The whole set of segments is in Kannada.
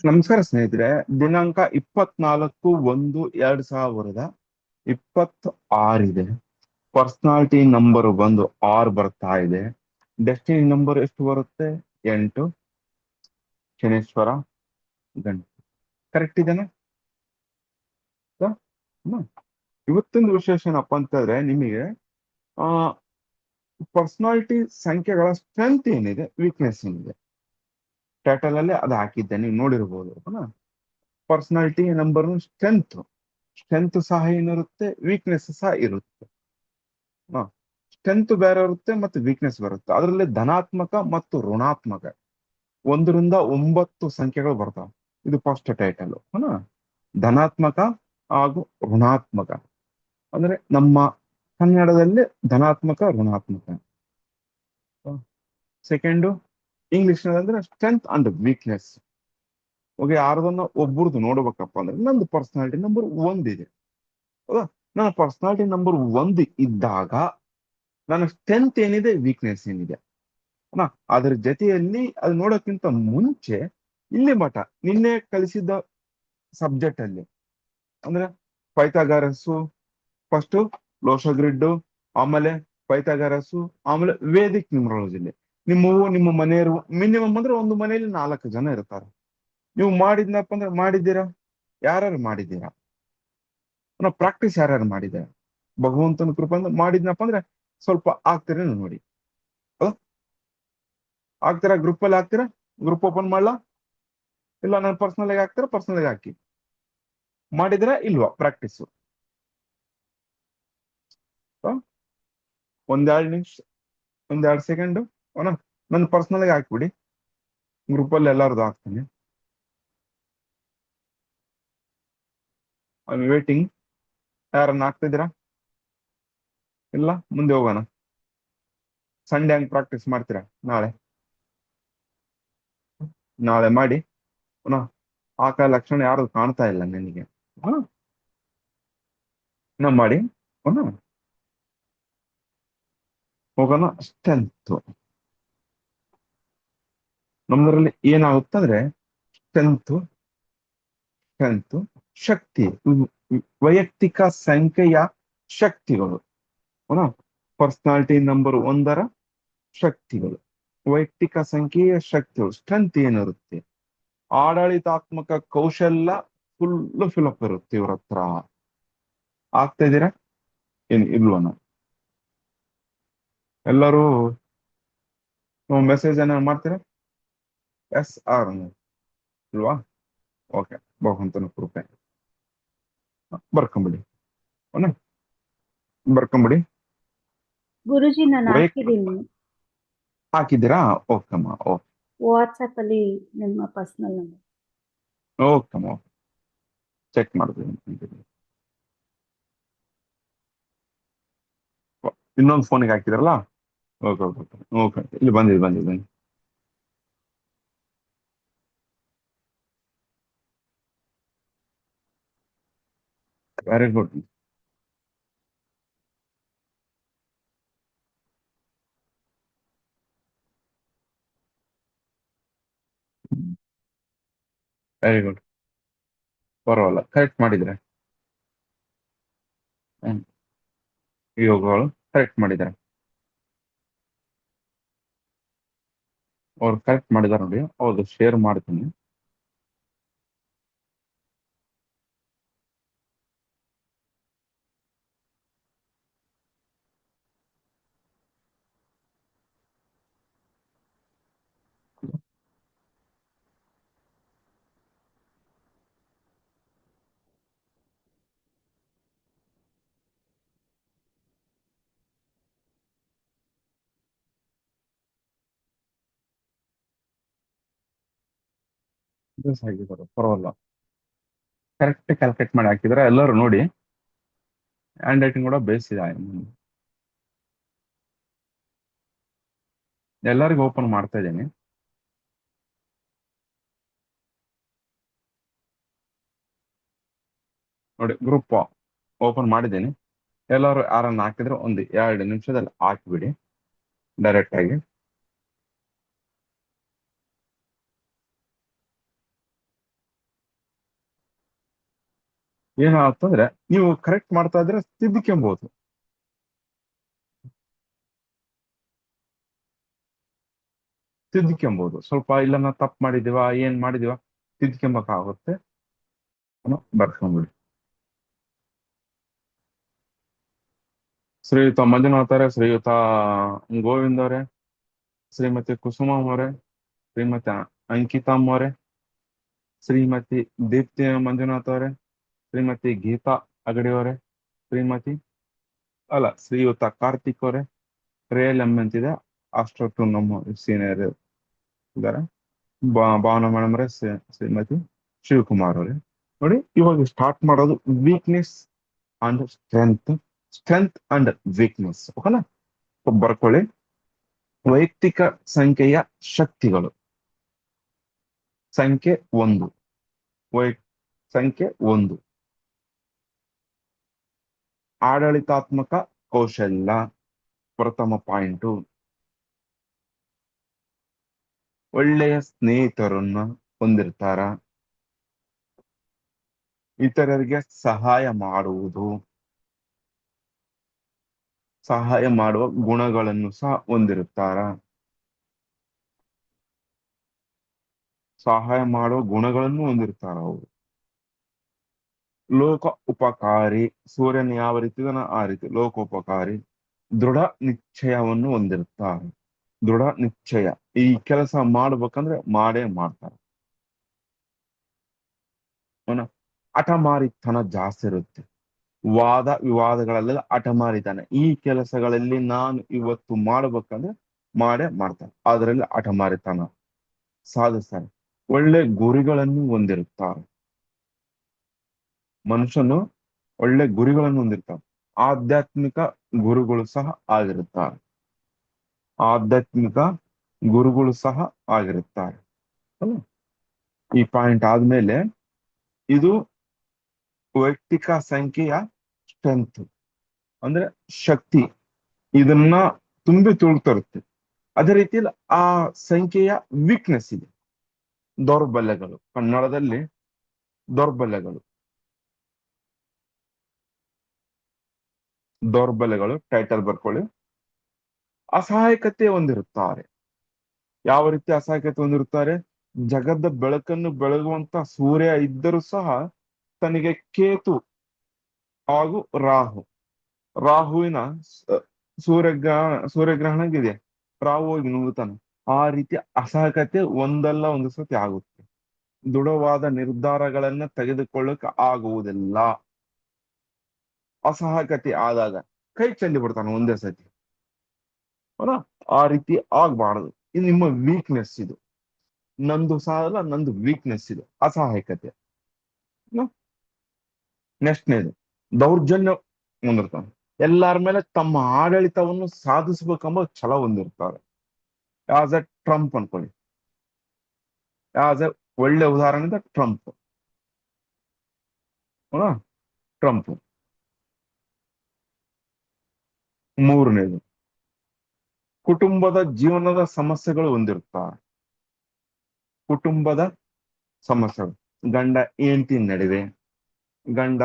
ನಮಸ್ಕಾರ ಸ್ನೇಹಿತರೆ. ದಿನಾಂಕ 24/1/2026 ಇದೆ. ಪರ್ಸನಾಲಿಟಿ ನಂಬರ್ ಬಂದು 6 ಬರ್ತಾ ಇದೆ. ಡೆಸ್ಟಿನಿ ನಂಬರ್ ಎಷ್ಟು ಬರುತ್ತೆ? 8. ಶನೇಶ್ವರ ಗಂಟೆ. ಕರೆಕ್ಟ್ ಇದೆನಾ? ಹ್ಮ್. ಇವತ್ತಿನ ವಿಶೇಷ ಏನಪ್ಪ ಅಂತಂದ್ರೆ ನಿಮಗೆ ಆ ಪರ್ಸನಾಲಿಟಿ ಸಂಖ್ಯೆಗಳ ಸ್ಟ್ರೆಂತ್ ಏನಿದೆ, ವೀಕ್ನೆಸ್ ಏನಿದೆ, ಟೈಟಲ್ ಅಲ್ಲಿ ಅದು ಹಾಕಿದ್ದೆ, ನೀವು ನೋಡಿರ್ಬೋದು. ಪರ್ಸನಾಲಿಟಿ ನಂಬರ್ ಸ್ಟ್ರೆಂತ್ ಸ್ಟ್ರೆಂತ್ ಸಹ ಏನಿರುತ್ತೆ, ವೀಕ್ನೆಸ್ ಸಹ ಇರುತ್ತೆ. ಸ್ಟ್ರೆಂತ್ ಬೇರೆ ಇರುತ್ತೆ ಮತ್ತು ವೀಕ್ನೆಸ್ ಬರುತ್ತೆ. ಅದರಲ್ಲಿ ಧನಾತ್ಮಕ ಮತ್ತು ಋಣಾತ್ಮಕ 1 ರಿಂದ 9 ಸಂಖ್ಯೆಗಳು ಬರ್ತಾವೆ. ಇದು ಫಸ್ಟ್ ಟೈಟಲ್. ಧನಾತ್ಮಕ ಹಾಗೂ ಋಣಾತ್ಮಕ ಅಂದ್ರೆ ನಮ್ಮ ಕನ್ನಡದಲ್ಲಿ ಧನಾತ್ಮಕ ಋಣಾತ್ಮಕ. ಸೆಕೆಂಡು ಇಂಗ್ಲಿಷ್ ಅಂದ್ರೆ ಸ್ಟ್ರೆಂತ್ ಅಂಡ್ ವೀಕ್ನೆಸ್. ಓಕೆ, ಯಾರ್ದನ್ನ ಒಬ್ಬರದು ನೋಡ್ಬೇಕಪ್ಪ ಅಂದ್ರೆ ನಂದು ಪರ್ಸನಾಲಿಟಿ ನಂಬರ್ 1 ಇದೆ. ಹೌದಾ? ನನ್ನ ಪರ್ಸನಾಲಿಟಿ ನಂಬರ್ 1 ಇದ್ದಾಗ ನನ್ನ ಸ್ಟ್ರೆಂತ್ ಏನಿದೆ, ವೀಕ್ನೆಸ್ ಏನಿದೆ, ಅದ್ರ ಜೊತೆಯಲ್ಲಿ ಅದು ನೋಡೋಕ್ಕಿಂತ ಮುಂಚೆ ಇಲ್ಲಿ ಮಠ ನಿನ್ನೆ ಕಲಿಸಿದ್ದ ಸಬ್ಜೆಕ್ಟ್ ಅಲ್ಲಿ ಅಂದ್ರೆ ಪೈಥಾಗರಸ್ಸು ಫಸ್ಟ್, ಲೋಷಗ್ರಿಡ್, ಆಮೇಲೆ ಪೈಥಾಗರಸ್ಸು, ಆಮೇಲೆ ವೇದಿಕ್ ನ್ಯೂಮರಾಲಜಿಲಿ ನಿಮ್ಮ ಮನೆಯವರು ಮಿನಿಮಮ್ ಅಂದ್ರೆ ಒಂದು ಮನೆಯಲ್ಲಿ 4 ಜನ ಇರ್ತಾರೆ. ನೀವು ಮಾಡಿದ್ನಪ್ಪ ಅಂದ್ರೆ ಮಾಡಿದ್ದೀರಾ? ಯಾರ್ಯಾರು ಮಾಡಿದ್ದೀರಾ? ಪ್ರಾಕ್ಟೀಸ್ ಯಾರ್ಯಾರು ಮಾಡಿದ್ದೀರಾ? ಭಗವಂತನ ಕೃಪೆ ಅಂದ್ರೆ ಮಾಡಿದ್ನಪ್ಪ ಅಂದ್ರೆ ಸ್ವಲ್ಪ ಆಗ್ತೀರೇನೋ ನೋಡಿ. ಹೌದಾ? ಆಗ್ತೀರಾ? ಗ್ರೂಪ್ ಅಲ್ಲಿ ಆಗ್ತೀರಾ? ಗ್ರೂಪ್ ಓಪನ್ ಮಾಡ್ಲಾ? ಇಲ್ಲ ನಾನು ಪರ್ಸನಲ್ ಆಗಿ ಹಾಕ್ತೀರಾ? ಪರ್ಸನಲ್ ಆಗಿ ಹಾಕಿ. ಮಾಡಿದ್ರಾ ಇಲ್ವಾ ಪ್ರಾಕ್ಟೀಸ್? ಒಂದೆರಡು ನಿಮಿಷ, ಒಂದೆರಡು ಸೆಕೆಂಡ್. ನನ್ನ ಪರ್ಸನಲ್ ಆಗಿ ಹಾಕ್ಬಿಡಿ. ಗ್ರೂಪ್ ಅಲ್ಲಿ ಎಲ್ಲಾರ್ದು ಹಾಕ್ತೀನಿ. I waiting. ಯಾರನ್ನ ಹಾಕ್ತಿದ್ದೀರಾ? ಇಲ್ಲ, ಮುಂದೆ ಹೋಗೋಣ. ಸಂಡೇ ಹಂಗ್ ಪ್ರಾಕ್ಟೀಸ್ ಮಾಡ್ತೀರಾ? ನಾಳೆ ನಾಳೆ ಮಾಡಿ. ಪುನಃ ಆಕ ಲಕ್ಷಣ ಯಾರು ಕಾಣ್ತಾ ಇಲ್ಲ ನನಗೆ. ಹಾ, ನಾ ಮಾಡಿ. ಪುನಃ ಹೋಗೋಣ. ಸ್ಟ್ರೆಂತ್ ನಮ್ದ್ರಲ್ಲಿ ಏನಾಗುತ್ತಂದ್ರೆ ಸ್ಟ್ರೆಂತ್ ಸ್ಟ್ರೆಂತ್ ಶಕ್ತಿ, ವೈಯಕ್ತಿಕ ಸಂಖ್ಯೆಯ ಶಕ್ತಿಗಳು. ಪರ್ಸನಾಲಿಟಿ ನಂಬರ್ 1ರ ಶಕ್ತಿಗಳು, ವೈಯಕ್ತಿಕ ಸಂಖ್ಯೆಯ ಶಕ್ತಿಗಳು. ಸ್ಟ್ರೆಂತ್ ಏನಿರುತ್ತೆ, ಆಡಳಿತಾತ್ಮಕ ಕೌಶಲ್ಯ ಫುಲ್ ಫಿಲಪ್ ಇರುತ್ತೆ ಇವ್ರ ಹತ್ರ. ಆಗ್ತಾ ಇದ್ದೀರಾ ಏನ್ ಇಲ್ವನ? ಎಲ್ಲರೂ ಮೆಸೇಜ್ ಏನಾರು ಮಾಡ್ತೀರಾ? ಎಸ್ ಆರ್ ಇಲ್ವಾ? ಓಕೆ, ಭಗವಂತನ ಕೃಪೆ. ಬರ್ಕೊಂಬಿಡಿ. ಅವನ ಬರ್ಕೊಂಬಿಡಿ. ಗುರುಜಿ ನಾನು ವೈಯಕ್ತಿಕ ಹಾಕಿದ್ದೀನಿ. ಹಾಕಿದ್ದೀರಾ? ಓಕೆಮ್ಮ. ಓಕೆ. ವಾಟ್ಸಪ್ ಅಲ್ಲಿ ನಿಮ್ಮ ಪರ್ಸನಲ್ ನಂಬರ್. ಓಕೆಮ್ಮ. ಚೆಕ್ ಮಾಡ್ತೀನಿ. ಇನ್ನೊಂದು ಫೋನಿಗೆ ಹಾಕಿದ್ರಲ್ಲ? Okay okay okay. ಇಲ್ಲಿ ಬಂದಿದೆ. Very good. Very good. ಪರವಾಗಿಲ್ಲ, ಕರೆಕ್ಟ್ ಮಾಡಿದ್ರೆ. ಹ್ಮ್. ಯೋಗಗಳು ಕರೆಕ್ಟ್ ಮಾಡಿದ್ದಾರೆ. ಅವ್ರು ಕರೆಕ್ಟ್ ಮಾಡಿದಾರೆ ನೋಡಿ, ಅವ್ರದ್ದು ಶೇರ್ ಮಾಡ್ತೀನಿ. ದಿವಸ ಆಗಿದ್ದಾರೆ, ಪರವಾಗಿಲ್ಲ. ಕರೆಕ್ಟ್ ಕ್ಯಾಲ್ಕುಲೇಟ್ ಮಾಡಿ ಹಾಕಿದ್ರೆ ಎಲ್ಲರೂ ನೋಡಿ. ಹ್ಯಾಂಡ್ ರೈಟಿಂಗ್ ಕೂಡ ಬೇಯಿಸಿದೆ. ಎಲ್ಲರಿಗೂ ಓಪನ್ ಮಾಡ್ತಾ ಇದ್ದೀನಿ ನೋಡಿ. ಗ್ರೂಪ್ ಓಪನ್ ಮಾಡಿದ್ದೀನಿ. ಎಲ್ಲರೂ ಯಾರನ್ನ ಹಾಕಿದ್ರೆ ಒಂದು 2 ನಿಮಿಷದಲ್ಲಿ ಹಾಕಿಬಿಡಿ ಡೈರೆಕ್ಟ್ ಆಗಿ. ಏನಾಗ್ತಂದ್ರೆ ನೀವು ಕರೆಕ್ಟ್ ಮಾಡ್ತಾ ಇದ್ರೆ ತಿದ್ದಿಕೆಂಬಹುದು. ತಿದ್ದಿಕೆಂಬಹುದು ಸ್ವಲ್ಪ ಇಲ್ಲ ನಾ ತಪ್ಪು ಮಾಡಿದೀವ ಏನ್ ಮಾಡಿದೀವ ತಿದ್ದಿಕೆಂಬಕಾಗುತ್ತೆ. ಬರ್ಕೊಂಬಿಡಿ. ಶ್ರೀಯುತ ಮಂಜುನಾಥ್ ಅವರೇ, ಶ್ರೀಯುತ ಗೋವಿಂದ್ ಅವರೇ, ಶ್ರೀಮತಿ ಕುಸುಮಾ ಅವರೇ, ಶ್ರೀಮತಿ ಅಂಕಿತಮ್ಮ ಅವರೇ, ಶ್ರೀಮತಿ ದೀಪ್ತಿ ಮಂಜುನಾಥ್ ಅವರೇ, ಶ್ರೀಮತಿ ಗೀತಾ ಅಗಡಿ ಅವರೇ, ಶ್ರೀಮತಿ ಶ್ರೀಯುತ ಕಾರ್ತಿಕ್ ಅವರೇ, ರೇಲ್ ಎಂ ಅಂತಿದೆ ಅಷ್ಟೊತ್ತು ನಮ್ಮ ಸೀನಿಯರ್ ಇದ್ದಾರೆ. ಭಾವನಾ ಮೇಡಮ್ ಅವರೇ, ಶ್ರೀಮತಿ ಶಿವಕುಮಾರ್ ಅವರೇ. ನೋಡಿ ಇವಾಗ ಸ್ಟಾರ್ಟ್ ಮಾಡೋದು weakness and strength, strength and weakness. ಓಕೆನಾ? ಬರ್ಕೊಳ್ಳಿ. ವೈಯಕ್ತಿಕ ಸಂಖ್ಯೆಯ ಶಕ್ತಿಗಳು. ಸಂಖ್ಯೆ 1. ಸಂಖ್ಯೆ 1, ಆಡಳಿತಾತ್ಮಕ ಕೌಶಲ್ಯ. ಪ್ರಥಮ ಪಾಯಿಂಟು, ಒಳ್ಳೆಯ ಸ್ನೇಹಿತರನ್ನ ಹೊಂದಿರ್ತಾರ, ಇತರರಿಗೆ ಸಹಾಯ ಮಾಡುವುದು, ಸಹಾಯ ಮಾಡುವ ಗುಣಗಳನ್ನು ಸಹ ಹೊಂದಿರುತ್ತಾರ. ಸಹಾಯ ಮಾಡುವ ಗುಣಗಳನ್ನು ಹೊಂದಿರ್ತಾರ ಅವರು. ಲೋಕ ಉಪಕಾರಿ. ಸೂರ್ಯನ ಯಾವ ರೀತಿ ಇದನ್ನ ಆ ರೀತಿ ಲೋಕೋಪಕಾರಿ. ದೃಢ ನಿಶ್ಚಯವನ್ನು ಹೊಂದಿರ್ತಾರೆ. ದೃಢ ನಿಶ್ಚಯ, ಈ ಕೆಲಸ ಮಾಡ್ಬೇಕಂದ್ರೆ ಮಾಡೇ ಮಾಡ್ತಾರೆ. ಹಠಮಾರಿತನ ಜಾಸ್ತಿ ಇರುತ್ತೆ. ವಾದ ವಿವಾದಗಳಲ್ಲೆಲ್ಲ ಹಠಮಾರಿತನ. ಈ ಕೆಲಸಗಳಲ್ಲಿ ನಾನು ಇವತ್ತು ಮಾಡ್ಬೇಕಂದ್ರೆ ಮಾಡೇ ಮಾಡ್ತಾರೆ. ಅದರಲ್ಲಿ ಹಠಮಾರಿತನ ಸಾಧಿಸ್ತಾರೆ. ಒಳ್ಳೆ ಗುರಿಗಳನ್ನು ಹೊಂದಿರುತ್ತಾರೆ. ಮನುಷ್ಯನು ಒಳ್ಳೆ ಗುರಿಗಳನ್ನು ಹೊಂದಿರ್ತಾರೆ. ಆಧ್ಯಾತ್ಮಿಕ ಗುರುಗಳು ಸಹ ಆಗಿರುತ್ತಾರೆ. ಆಧ್ಯಾತ್ಮಿಕ ಗುರುಗಳು ಸಹ ಆಗಿರುತ್ತಾರೆ. ಅಲ್ವಾ? ಈ ಪಾಯಿಂಟ್ ಆದ್ಮೇಲೆ ಇದು ವೈಯಕ್ತಿಕ ಸಂಖ್ಯೆಯ ಸ್ಟ್ರೆಂತ್ ಅಂದ್ರೆ ಶಕ್ತಿ. ಇದನ್ನ ತುಂಬಿ ತುಳುತ್ತಿರುತ್ತೆ. ಅದೇ ರೀತಿಯಲ್ಲಿ ಆ ಸಂಖ್ಯೆಯ ವೀಕ್ನೆಸ್ ಇದೆ, ದೌರ್ಬಲ್ಯಗಳು. ಕನ್ನಡದಲ್ಲಿ ದೌರ್ಬಲ್ಯಗಳು. ದೌರ್ಬಲ್ಯಗಳು ಟೈಟಲ್ ಬರ್ಕೊಳ್ಳಿ. ಅಸಹಾಯಕತೆ ಹೊಂದಿರುತ್ತಾರೆ. ಯಾವ ರೀತಿ ಅಸಹಾಯಕತೆ ಹೊಂದಿರುತ್ತಾರೆ? ಜಗದ ಬೆಳಕನ್ನು ಬೆಳಗುವಂತ ಸೂರ್ಯ ಇದ್ದರೂ ಸಹ ತನಗೆ ಕೇತು ಹಾಗೂ ರಾಹುವಿನ ಸೂರ್ಯಗ್ರಹಣಗಿದೆ, ರಾಹು ಹೋಗಿ ನುಗ್ಗುತ್ತಾನೆ. ಆ ರೀತಿ ಅಸಹಾಯಕತೆ ಒಂದಲ್ಲ ಒಂದು ಸತಿ ಆಗುತ್ತೆ. ದೃಢವಾದ ನಿರ್ಧಾರಗಳನ್ನ ತೆಗೆದುಕೊಳ್ಳಕ್ಕೆ ಆಗುವುದಿಲ್ಲ. ಅಸಹಾಯಕತೆ ಆದಾಗ ಕೈ ಚೆಲ್ಲಿ ಬಿಡ್ತಾನೆ ಒಂದೇ ಸತಿ. ಹೌದಾ? ಆ ರೀತಿ ಆಗ್ಬಾರ್ದು. ಇದು ನಿಮ್ಮ ವೀಕ್ನೆಸ್. ಇದು ನಂದು ಸಾಲ, ನಂದು ವೀಕ್ನೆಸ್ ಇದು ಅಸಹಾಯಕತೆ. ನೆಕ್ಸ್ಟ್ನೇದು ದೌರ್ಜನ್ಯ ಹೊಂದಿರ್ತಾನೆ. ಎಲ್ಲರ ಮೇಲೆ ತಮ್ಮ ಆಡಳಿತವನ್ನು ಸಾಧಿಸಬೇಕೆಂಬ ಛಲ ಹೊಂದಿರ್ತಾರೆ. ಆಸ್ ಎ ಟ್ರಂಪ್ ಅನ್ಕೊಳ್ಳಿ. ಆಸ್ ಎ ಒಳ್ಳೆ ಉದಾಹರಣೆ ಟ್ರಂಪ್. ಟ್ರಂಪ್. ಮೂರನೇದು ಕುಟುಂಬದ ಜೀವನದ ಸಮಸ್ಯೆಗಳು ಹೊಂದಿರ್ತಾರೆ. ಕುಟುಂಬದ ಸಮಸ್ಯೆಗಳು, ಗಂಡ ಹೆಂಡತಿ ನಡುವೆ, ಗಂಡ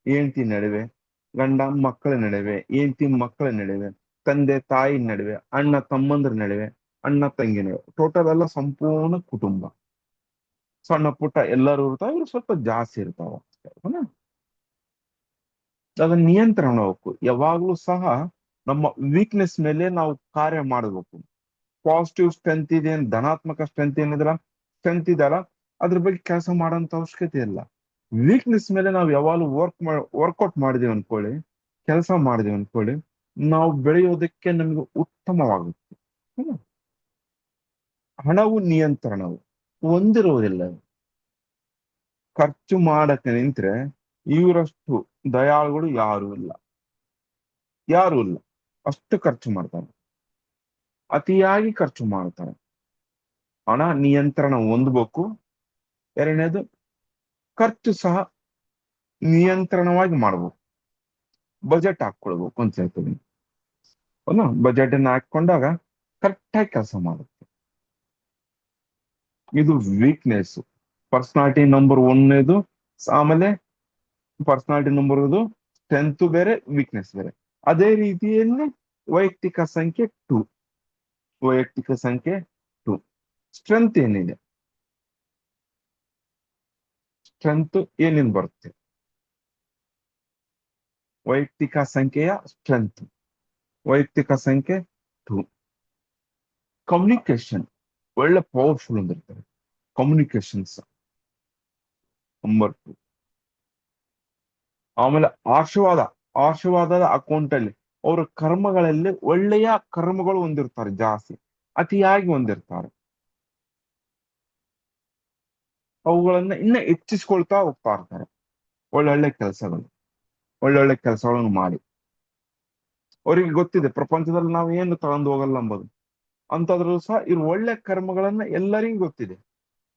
ಹೆಂಡತಿ ನಡುವೆ, ಗಂಡ ಮಕ್ಕಳ ನಡುವೆ, ಹೆಂಡತಿ ಮಕ್ಕಳ ನಡುವೆ, ತಂದೆ ತಾಯಿ ನಡುವೆ, ಅಣ್ಣ ತಮ್ಮಂದ್ರ ನಡುವೆ, ಅಣ್ಣ ತಂಗಿ ನಡುವೆ, ಟೋಟಲ್ ಎಲ್ಲ ಸಂಪೂರ್ಣ ಕುಟುಂಬ. ಸಣ್ಣ ಪುಟ್ಟ ಎಲ್ಲರೂ ಇರ್ತಾವ, ಇವ್ರು ಸ್ವಲ್ಪ ಜಾಸ್ತಿ ಇರ್ತಾವ. ಅದನ್ನ ನಿಯಂತ್ರಣ ಮಾಡಬೇಕು. ಯಾವಾಗ್ಲೂ ಸಹ ನಮ್ಮ ವೀಕ್ನೆಸ್ ಮೇಲೆ ನಾವು ಕಾರ್ಯ ಮಾಡಬೇಕು. ಪಾಸಿಟಿವ್ ಸ್ಟ್ರೆಂತ್ ಇದೆ, ಧನಾತ್ಮಕ ಸ್ಟ್ರೆಂತ್ ಏನಿದ್ರ ಸ್ಟ್ರೆಂತ್ ಇದೆಯಲ್ಲ, ಅದ್ರ ಬಗ್ಗೆ ಕೆಲಸ ಮಾಡೋಂತ ಅವಶ್ಯಕತೆ ಇಲ್ಲ. ವೀಕ್ನೆಸ್ ಮೇಲೆ ನಾವು ಯಾವಾಗಲೂ ವರ್ಕೌಟ್ ಮಾಡಿದೀವಿ ಅನ್ಕೊಳ್ಳಿ, ಕೆಲಸ ಮಾಡಿದೀವಿ ಅನ್ಕೊಳ್ಳಿ, ನಾವು ಬೆಳೆಯೋದಕ್ಕೆ ನಮಗೆ ಉತ್ತಮವಾಗುತ್ತೆ. ಹಣವು ನಿಯಂತ್ರಣವು ಹೊಂದಿರುವುದಿಲ್ಲ. ಖರ್ಚು ಮಾಡಕ್ಕೆ ನಿಂತ್ರೆ ಇವರಷ್ಟು ದಯಾಳುಗಳು ಯಾರು ಇಲ್ಲ. ಯಾರು ಇಲ್ಲ. ಅಷ್ಟು ಖರ್ಚು ಮಾಡ್ತಾರೆ, ಅತಿಯಾಗಿ ಖರ್ಚು ಮಾಡ್ತಾರೆ. ಹಣ ನಿಯಂತ್ರಣ ಹೊಂದಬೇಕು. ಎರಡನೇದು, ಖರ್ಚು ಸಹ ನಿಯಂತ್ರಣವಾಗಿ ಮಾಡ್ಬೇಕು. ಬಜೆಟ್ ಹಾಕೊಳ್ಬೇಕು ಅಂತ ಹೇಳ್ತೀವಿ. ಬಜೆಟ್ ಅನ್ನ ಹಾಕೊಂಡಾಗ ಕರೆಕ್ಟಾಗಿ ಕೆಲಸ ಮಾಡುತ್ತೆ. ಇದು ವೀಕ್ನೆಸ್, ಪರ್ಸನಾಲಿಟಿ ನಂಬರ್ 1ನೇದು. ಆಮೇಲೆ ಪರ್ಸನಾಲಿಟಿ ನಂಬರ್ ಇದು ಸ್ಟ್ರೆಂತ್ ಬೇರೆ ವೀಕ್ನೆಸ್ ಬೇರೆ. ಅದೇ ರೀತಿಯಲ್ಲಿ ವೈಯಕ್ತಿಕ ಸಂಖ್ಯೆ 2. ವೈಯಕ್ತಿಕ ಸಂಖ್ಯೆ 2. ಸ್ಟ್ರೆಂತ್ ಏನಿದೆ, ಸ್ಟ್ರೆಂತ್ ಏನೇನು ಬರುತ್ತೆ, ವೈಯಕ್ತಿಕ ಸಂಖ್ಯೆಯ ಸ್ಟ್ರೆಂತ್, ವೈಯಕ್ತಿಕ ಸಂಖ್ಯೆ 2. ಕಮ್ಯುನಿಕೇಶನ್ ಒಳ್ಳೆ ಪವರ್ಫುಲ್ ಅಂದಿರ್ತಾರೆ, ಕಮ್ಯುನಿಕೇಶನ್ಸ್ ನಂಬರ್ 2. ಆಮೇಲೆ ಆಶೀರ್ವಾದ, ಆಶೀರ್ವಾದದ ಅಕೌಂಟ್ ಅಲ್ಲಿ ಅವರ ಕರ್ಮಗಳಲ್ಲಿ ಒಳ್ಳೆಯ ಕರ್ಮಗಳು ಹೊಂದಿರ್ತಾರೆ, ಜಾಸ್ತಿ ಅತಿಯಾಗಿ ಹೊಂದಿರ್ತಾರೆ. ಅವುಗಳನ್ನ ಇನ್ನ ಹೆಚ್ಚಿಸ್ಕೊಳ್ತಾ ಹೋಗ್ತಾ ಇರ್ತಾರೆ. ಒಳ್ಳೊಳ್ಳೆ ಕೆಲಸಗಳು, ಒಳ್ಳೊಳ್ಳೆ ಕೆಲಸಗಳನ್ನು ಮಾಡಿ ಅವರಿಗೆ ಗೊತ್ತಿದೆ ಪ್ರಪಂಚದಲ್ಲಿ ನಾವು ಏನು ತಗೊಂಡು ಹೋಗಲ್ಲ ಎಂಬುದು. ಅಂತದ್ರೂ ಸಹ ಇವ್ರು ಒಳ್ಳೆ ಕರ್ಮಗಳನ್ನ ಎಲ್ಲರಿಗೂ ಗೊತ್ತಿದೆ.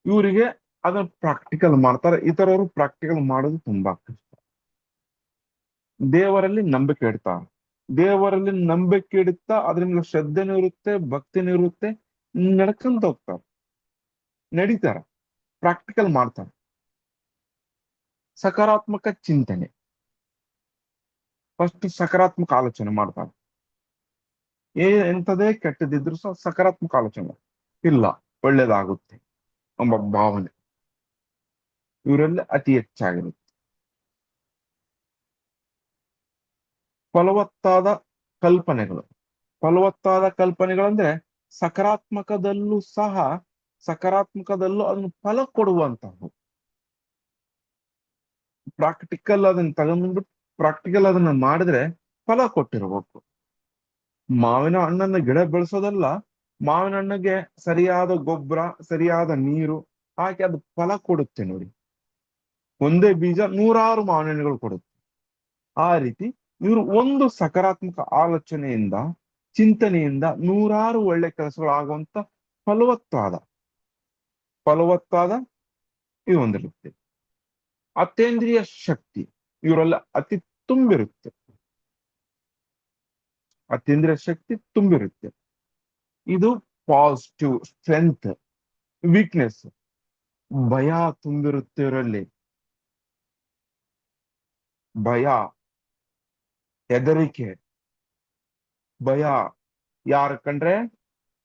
ಇವರಿಗೆ ಅದನ್ನ ಪ್ರಾಕ್ಟಿಕಲ್ ಮಾಡ್ತಾರೆ, ಇತರರು ಪ್ರಾಕ್ಟಿಕಲ್ ಮಾಡೋದು ತುಂಬಾ ಕಷ್ಟ. ದೇವರಲ್ಲಿ ನಂಬಿಕೆ ಇಡ್ತಾರೆ, ದೇವರಲ್ಲಿ ನಂಬಿಕೆ ಇಡುತ್ತಾ ಅದ್ರ ಮೇಲೆ ಶ್ರದ್ಧೆನೂ ಇರುತ್ತೆ, ಭಕ್ತಿನೂ ಇರುತ್ತೆ, ನಡ್ಕೊಂತ ಹೋಗ್ತಾರೆ, ನಡೀತಾರೆ, ಪ್ರಾಕ್ಟಿಕಲ್ ಮಾಡ್ತಾರೆ. ಸಕಾರಾತ್ಮಕ ಚಿಂತನೆ, ಫಸ್ಟ್ ಸಕಾರಾತ್ಮಕ ಆಲೋಚನೆ ಮಾಡ್ತಾರೆ. ಎಂಥದೇ ಕೆಟ್ಟದಿದ್ರು ಸಹ ಸಕಾರಾತ್ಮಕ ಆಲೋಚನೆ ಇಲ್ಲ, ಒಳ್ಳೇದಾಗುತ್ತೆ ಎಂಬ ಭಾವನೆ ಇವರಲ್ಲಿ ಅತಿ ಹೆಚ್ಚಾಗಿರುತ್ತೆ. ಫಲವತ್ತಾದ ಕಲ್ಪನೆಗಳು, ಫಲವತ್ತಾದ ಕಲ್ಪನೆಗಳಂದ್ರೆ ಸಕಾರಾತ್ಮಕದಲ್ಲೂ ಸಹ, ಸಕಾರಾತ್ಮಕದಲ್ಲೂ ಅದನ್ನು ಫಲ ಕೊಡುವಂತಹವು. ಪ್ರಾಕ್ಟಿಕಲ್ ಅದನ್ನ ತಗೊಂಡ್ಬಿಟ್ಟು ಪ್ರಾಕ್ಟಿಕಲ್ ಅದನ್ನ ಮಾಡಿದ್ರೆ ಫಲ ಕೊಟ್ಟಿರ್ಬೇಕು. ಮಾವಿನ ಹಣ್ಣನ್ನ ಗಿಡ ಬೆಳೆಸೋದಲ್ಲ, ಮಾವಿನ ಹಣ್ಣಿಗೆ ಸರಿಯಾದ ಗೊಬ್ಬರ, ಸರಿಯಾದ ನೀರು ಹಾಕಿ ಅದು ಫಲ ಕೊಡುತ್ತೆ ನೋಡಿ. ಒಂದೇ ಬೀಜ ನೂರಾರು ಮಾವಿನ ಹಣ್ಣುಗಳು ಕೊಡುತ್ತೆ. ಆ ರೀತಿ ಇವರು ಒಂದು ಸಕಾರಾತ್ಮಕ ಆಲೋಚನೆಯಿಂದ, ಚಿಂತನೆಯಿಂದ ನೂರಾರು ಒಳ್ಳೆ ಕೆಲಸಗಳು ಆಗುವಂತ ಫಲವತ್ತಾದ ಫಲವತ್ತಾದ ಇದು ಹೊಂದಿರುತ್ತೆ. ಅತೇಂದ್ರಿಯ ಶಕ್ತಿ ಇವರೆಲ್ಲ ಅತಿ ತುಂಬಿರುತ್ತೆ, ಅತೀಂದ್ರಿಯ ಶಕ್ತಿ ತುಂಬಿರುತ್ತೆ. ಇದು ಪಾಸಿಟಿವ್ ಸ್ಟ್ರೆಂತ್. ವೀಕ್ನೆಸ್ ಭಯ ತುಂಬಿರುತ್ತೆ ಇವರಲ್ಲಿ, ಭಯ, ಹೆದರಿಕೆ, ಭಯ. ಯಾರ ಕಂಡ್ರೆ,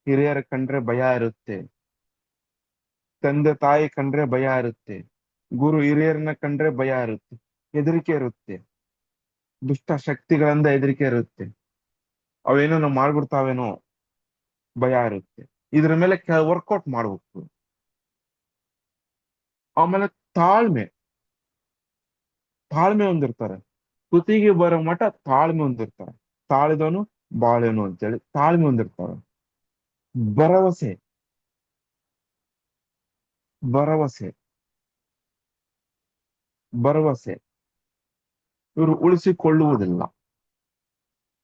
ಹಿರಿಯರ ಕಂಡ್ರೆ ಭಯ ಇರುತ್ತೆ, ತಂದೆ ತಾಯಿ ಕಂಡ್ರೆ ಭಯ ಇರುತ್ತೆ, ಗುರು ಹಿರಿಯರನ್ನ ಕಂಡ್ರೆ ಭಯ ಇರುತ್ತೆ, ಹೆದರಿಕೆ ಇರುತ್ತೆ, ದುಷ್ಟ ಶಕ್ತಿಗಳಿಂದ ಹೆದರಿಕೆ ಇರುತ್ತೆ, ಅವೇನೋ ನಾವು ಮಾಡ್ಬಿಡ್ತಾವೇನೋ ಭಯ ಇರುತ್ತೆ. ಇದ್ರ ಮೇಲೆ ವರ್ಕೌಟ್ ಮಾಡ್ಬೇಕು. ಆಮೇಲೆ ತಾಳ್ಮೆ, ತಾಳ್ಮೆ ಹೊಂದಿರ್ತಾರೆ, ಕುತ್ತಿಗೆ ಬರೋ ಮಠ ತಾಳ್ಮೆ ಹೊಂದಿರ್ತಾರೆ. ತಾಳಿದವನು ಬಾಳೆನು ಅಂತೇಳಿ ತಾಳ್ಮೆ ಹೊಂದಿರ್ತಾರೆ. ಭರವಸೆ, ಭರವಸೆ, ಭರವಸೆ ಇವರು ಉಳಿಸಿಕೊಳ್ಳುವುದಿಲ್ಲ.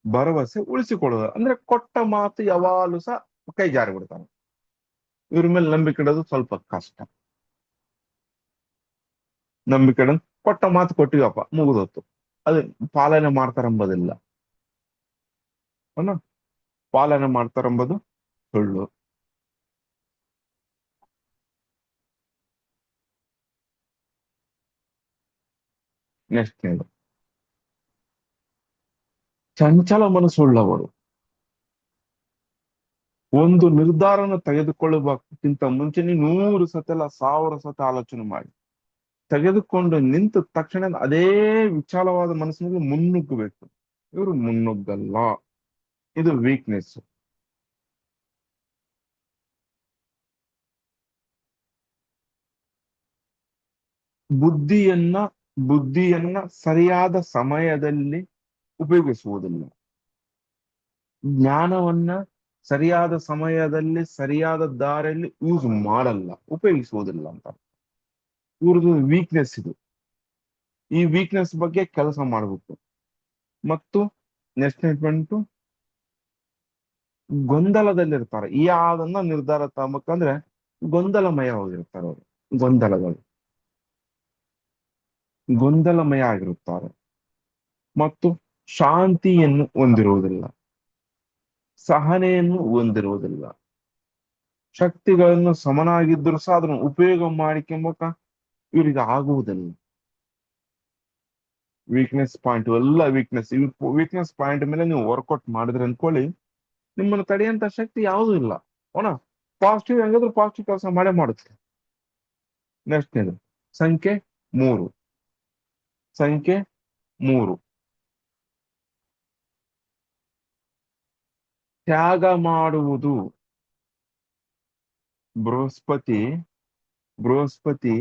ಭರವಸೆ ಉಳಿಸಿಕೊಳ್ಳುವುದು ಅಂದ್ರೆ ಕೊಟ್ಟ ಮಾತು ಯಾವಾಗಲೂ ಸಹ ಕೈ ಜಾರಿ ಬಿಡ್ತಾರೆ. ಇವ್ರ ಮೇಲೆ ನಂಬಿಕೆ ಇಡೋದು ಸ್ವಲ್ಪ ಕಷ್ಟ. ನಂಬಿಕೆ ಇಡೋದು, ಕೊಟ್ಟ ಮಾತು ಕೊಟ್ಟಿವಪ್ಪ ಮುಗಿದೋತು, ಅದು ಪಾಲನೆ ಮಾಡ್ತಾರಂಬೋದಿಲ್ಲ ಅಲ್ಲ, ಪಾಲನೆ ಮಾಡ್ತಾರಂಬೋದು ಸುಳ್ಳು. ನೆಕ್ಸ್ಟ್ ಚಂಚಲ ಮನಸ್ಸುಳ್ಳವರು. ಒಂದು ನಿರ್ಧಾರನ ತೆಗೆದುಕೊಳ್ಳುವಕ್ಕಿಂತ ಮುಂಚೆ 100 ಸತಿ ಅಲ್ಲ 1000 ಸತಿ ಆಲೋಚನೆ ಮಾಡಿ ತೆಗೆದುಕೊಂಡು ನಿಂತ ತಕ್ಷಣ ಅದೇ ವಿಶಾಲವಾದ ಮನಸ್ಸಿನಲ್ಲಿ ಮುನ್ನುಗ್ಗಬೇಕು. ಇವರು ಮುನ್ನುಗ್ಗಲ್ಲ, ಇದು ವೀಕ್ನೆಸ್. ಬುದ್ಧಿಯನ್ನ ಬುದ್ಧಿಯನ್ನ ಸರಿಯಾದ ಸಮಯದಲ್ಲಿ ಉಪಯೋಗಿಸುವುದಿಲ್ಲ. ಜ್ಞಾನವನ್ನ ಸರಿಯಾದ ಸಮಯದಲ್ಲಿ ಸರಿಯಾದ ದಾರಿಯಲ್ಲಿ ಯೂಸ್ ಮಾಡಲ್ಲ, ಉಪಯೋಗಿಸುವುದಿಲ್ಲ ಅಂತ ಇವ್ರದ್ದು ವೀಕ್ನೆಸ್ ಇದು. ಈ ವೀಕ್ನೆಸ್ ಬಗ್ಗೆ ಕೆಲಸ ಮಾಡಬೇಕು. ಮತ್ತು ನೆಕ್ಸ್ಟ್ ಸ್ಟೇಟ್ಮೆಂಟ್, ಗೊಂದಲದಲ್ಲಿರ್ತಾರೆ. ಯಾವ್ದನ್ನ ನಿರ್ಧಾರ ತಗೋಬೇಕಂದ್ರೆ ಗೊಂದಲಮಯ ಹೋಗಿರ್ತಾರೆ ಅವರು. ಗೊಂದಲಗಳು, ಗೊಂದಲಮಯ ಆಗಿರುತ್ತಾರೆ. ಮತ್ತು ಶಾಂತಿಯನ್ನು ಹೊಂದಿರುವುದಿಲ್ಲ, ಸಹನೆಯನ್ನು ಹೊಂದಿರುವುದಿಲ್ಲ. ಶಕ್ತಿಗಳನ್ನು ಸಮನಾಗಿದ್ದರೂ ಸಹ ಅದನ್ನು ಉಪಯೋಗ ಮಾಡಿಕೊಂಬಕ ಇವರಿಗೆ ಆಗುವುದಿಲ್ಲ. ವೀಕ್ನೆಸ್ ಪಾಯಿಂಟ್ ಎಲ್ಲ ವೀಕ್ನೆಸ್ ಪಾಯಿಂಟ್ ಮೇಲೆ ನೀವು ವರ್ಕೌಟ್ ಮಾಡಿದ್ರೆ ಅನ್ಕೊಳ್ಳಿ, ನಿಮ್ಮನ್ನು ತಡೆಯಂತ ಶಕ್ತಿ ಯಾವುದೂ ಇಲ್ಲ. ಅವನ ಪಾಸಿಟಿವ್ ಹೆಂಗಾದ್ರೂ ಪಾಸಿಟಿವ್ ಕೆಲಸ ಮಾಡೇ ಮಾಡುತ್ತೆ. ನೆಕ್ಸ್ಟ್ನೇದು ಸಂಖ್ಯೆ 3. ಸಂಖ್ಯೆ 3, ತ್ಯಾಗ ಮಾಡುವುದು. ಬೃಹಸ್ಪತಿ ಬೃಹಸ್ಪತಿ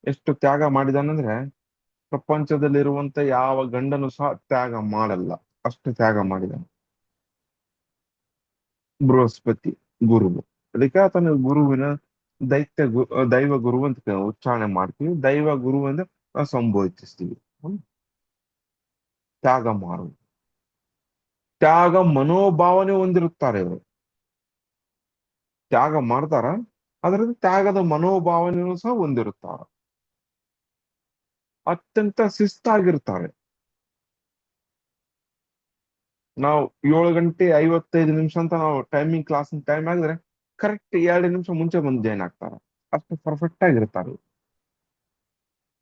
ಎಷ್ಟು ತ್ಯಾಗ ಮಾಡಿದಾನಂದ್ರೆ ಪ್ರಪಂಚದಲ್ಲಿರುವಂತ ಯಾವ ಗಂಡನು ಸಹ ತ್ಯಾಗ ಮಾಡಲ್ಲ, ಅಷ್ಟು ತ್ಯಾಗ ಮಾಡಿದಾನೆ ಬೃಹಸ್ಪತಿ ಗುರುವು. ಅದಕ್ಕೆ ಆತನ ಗುರುವಿನ ದೈವ ಗುರು ಅಂತ ಉಚ್ಚಾರಣೆ ಮಾಡ್ತೀವಿ. ದೈವ ಗುರು ಅಂದ್ರೆ ನಾವು ಸಂಬೋಧಿಸ್ತೀವಿ. ತ್ಯಾಗ ಮಾಡುವುದು, ತ್ಯಾಗ ಮನೋಭಾವನೆ ಹೊಂದಿರುತ್ತಾರೆ ಇವರು. ತ್ಯಾಗ ಮಾಡ್ತಾರ, ಅದರಲ್ಲಿ ತ್ಯಾಗದ ಮನೋಭಾವನೆಯನ್ನು ಸಹ ಹೊಂದಿರುತ್ತಾರ. ಅತ್ಯಂತ ಶಿಸ್ತಾಗಿರ್ತಾರೆ. ನಾವು 7:55 ಅಂತ ನಾವು ಟೈಮಿಂಗ್ ಕ್ಲಾಸ್ ಟೈಮ್ ಆಗಿದ್ರೆ ಕರೆಕ್ಟ್ 2 ನಿಮಿಷ ಮುಂಚೆ ಬಂದು ಜಾಯ್ನ್ ಆಗ್ತಾರೆ. ಅಷ್ಟು ಪರ್ಫೆಕ್ಟ್ ಆಗಿರ್ತಾರೆ,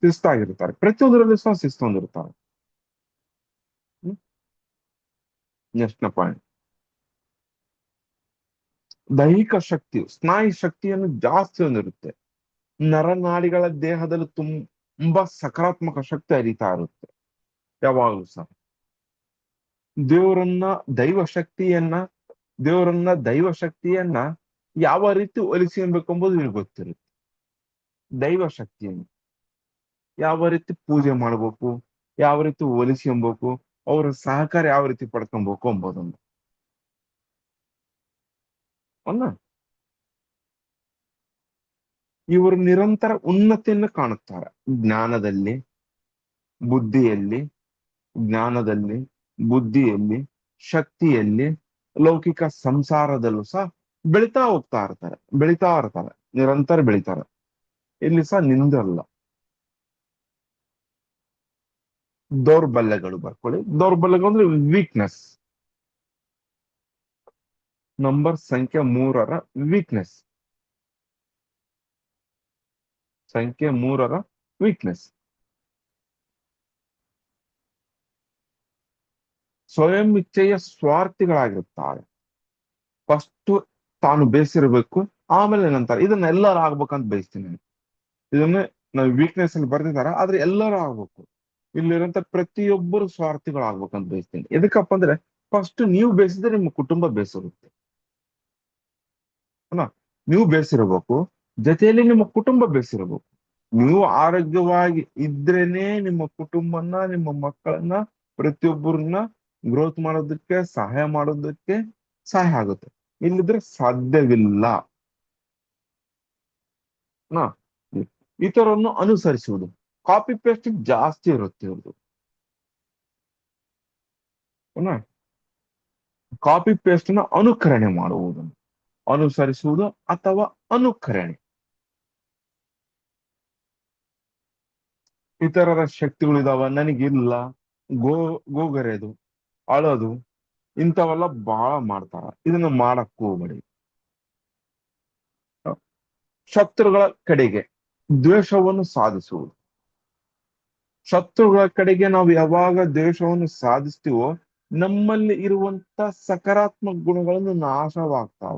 ಶಿಸ್ತಾಗಿರ್ತಾರೆ. ಪ್ರತಿಯೊಂದರಲ್ಲಿ ಸಹ ಶಿಸ್ತು ಹೊಂದಿರ್ತಾರೆ. ನೆಕ್ಸ್ಟ್ ಪಾಯಿಂಟ್, ದೈಹಿಕ ಶಕ್ತಿ, ಸ್ನಾಯು ಶಕ್ತಿಯನ್ನು ಜಾಸ್ತಿ ಹೊಂದಿರುತ್ತೆ. ನರನಾಡಿಗಳ ದೇಹದಲ್ಲಿ ತುಂಬಾ ಸಕಾರಾತ್ಮಕ ಶಕ್ತಿ ಹರಿತಾ ಇರುತ್ತೆ ಯಾವಾಗಲೂ ಸಹ. ದೇವರನ್ನ ದೈವ ಶಕ್ತಿಯನ್ನ ದೈವ ಶಕ್ತಿಯನ್ನ ಯಾವ ರೀತಿ ಒಲಿಸ್ಕೊಬೇಕೆಂಬುದು ನಿಮ್ಗೆ ಗೊತ್ತಿರುತ್ತೆ. ದೈವ ಶಕ್ತಿಯನ್ನು ಯಾವ ರೀತಿ ಪೂಜೆ ಮಾಡ್ಬೇಕು, ಯಾವ ರೀತಿ ಒಲಿಸ್ಕೊಬೇಕು, ಅವರ ಸಹಕಾರ ಯಾವ ರೀತಿ ಪಡ್ಕೊಬೇಕು ಎಂಬುದನ್ನು ಅಲ್ಲ. ಇವರು ನಿರಂತರ ಉನ್ನತಿಯನ್ನು ಕಾಣುತ್ತಾರೆ ಜ್ಞಾನದಲ್ಲಿ, ಬುದ್ಧಿಯಲ್ಲಿ ಜ್ಞಾನದಲ್ಲಿ, ಬುದ್ಧಿಯಲ್ಲಿ, ಶಕ್ತಿಯಲ್ಲಿ, ಲೌಕಿಕ ಸಂಸಾರದಲ್ಲೂ ಸಹ ಬೆಳಿತಾ ಇರ್ತಾರೆ, ನಿರಂತರ ಬೆಳಿತಾರೆ. ಇಲ್ಲಿ ಸಹ ನಿಂದಲ್ಲ. ದೌರ್ಬಲ್ಯಗಳು ಬರ್ಕೊಳ್ಳಿ. ದೌರ್ಬಲ್ಯಗಳು ಅಂದ್ರೆ ವೀಕ್ನೆಸ್. ಸಂಖ್ಯೆ 3ರ ವೀಕ್ನೆಸ್. ಸಂಖ್ಯೆ 3ರ ವೀಕ್ನೆಸ್, ಸ್ವಯಂ ಇಚ್ಛೆಯ ಸ್ವಾರ್ಥಿಗಳಾಗಿರುತ್ತಾರೆ. ಫಸ್ಟ್ ತಾನು ಬೇಯಿಸಿರ್ಬೇಕು, ಆಮೇಲೆ ನಂತರ ಇದನ್ನ ಎಲ್ಲರೂ ಆಗ್ಬೇಕಂತ ಬಯಸ್ತೀನಿ ನಾನು. ಇದನ್ನೇ ನಾವು ವೀಕ್ನೆಸ್ ಅಲ್ಲಿ ಬರ್ದಿದಾರ, ಆದ್ರೆ ಎಲ್ಲರೂ ಆಗ್ಬೇಕು. ಇಲ್ಲಿರುವಂತ ಪ್ರತಿಯೊಬ್ಬರು ಸ್ವಾರ್ಥಿಗಳಾಗ್ಬೇಕಂತ ಬಯಸ್ತೀನಿ. ಎದಕ್ಕಪ್ಪ ಅಂದ್ರೆ ಫಸ್ಟ್ ನೀವು ಬೇಯಿಸಿದ್ರೆ ನಿಮ್ಮ ಕುಟುಂಬ ಬೇಯಿಸಿರುತ್ತೆ ಅಲ್ಲ. ನೀವು ಬೇಯಿಸಿರ್ಬೇಕು, ಜೊತೆಯಲ್ಲಿ ನಿಮ್ಮ ಕುಟುಂಬ ಬೇಯಿಸಿರ್ಬೇಕು. ನೀವು ಆರೋಗ್ಯವಾಗಿ ಇದ್ರೇನೆ ನಿಮ್ಮ ಕುಟುಂಬನ, ನಿಮ್ಮ ಮಕ್ಕಳನ್ನ, ಪ್ರತಿಯೊಬ್ಬರನ್ನ ಗ್ರೋತ್ ಮಾಡೋದಕ್ಕೆ, ಸಹಾಯ ಮಾಡೋದಕ್ಕೆ ಸಹಾಯ ಆಗುತ್ತೆ. ಇಲ್ಲಿದ್ರೆ ಸಾಧ್ಯವಿಲ್ಲ. ನಾ ಇತರನ್ನು ಅನುಸರಿಸುವುದು, ಕಾಪಿ ಪೇಸ್ಟ್ ಜಾಸ್ತಿ ಇರುತ್ತೆ ಇವ್ರದ್ದು. ಕಾಪಿ ಪೇಸ್ಟ್ ನ ಅನುಕರಣೆ ಮಾಡುವುದು, ಅನುಸರಿಸುವುದು ಅಥವಾ ಅನುಕರಣೆ. ಇತರರ ಶಕ್ತಿಗಳಿದಾವ ನನಗಿಲ್ಲ, ಗೋ ಗೋಗರೆದು ಅಳೋದು, ಇಂಥವೆಲ್ಲ ಬಹಳ ಮಾಡ್ತಾರ. ಇದನ್ನ ಮಾಡಕ್ ಹೋಗ್ಬೇಡಿ. ಶತ್ರುಗಳ ಕಡೆಗೆ ದ್ವೇಷವನ್ನು ಸಾಧಿಸುವುದು. ಶತ್ರುಗಳ ಕಡೆಗೆ ನಾವು ಯಾವಾಗ ದ್ವೇಷವನ್ನು ಸಾಧಿಸ್ತೀವೋ ನಮ್ಮಲ್ಲಿ ಇರುವಂತ ಸಕಾರಾತ್ಮಕ ಗುಣಗಳನ್ನು ನಾಶವಾಗ್ತಾವ.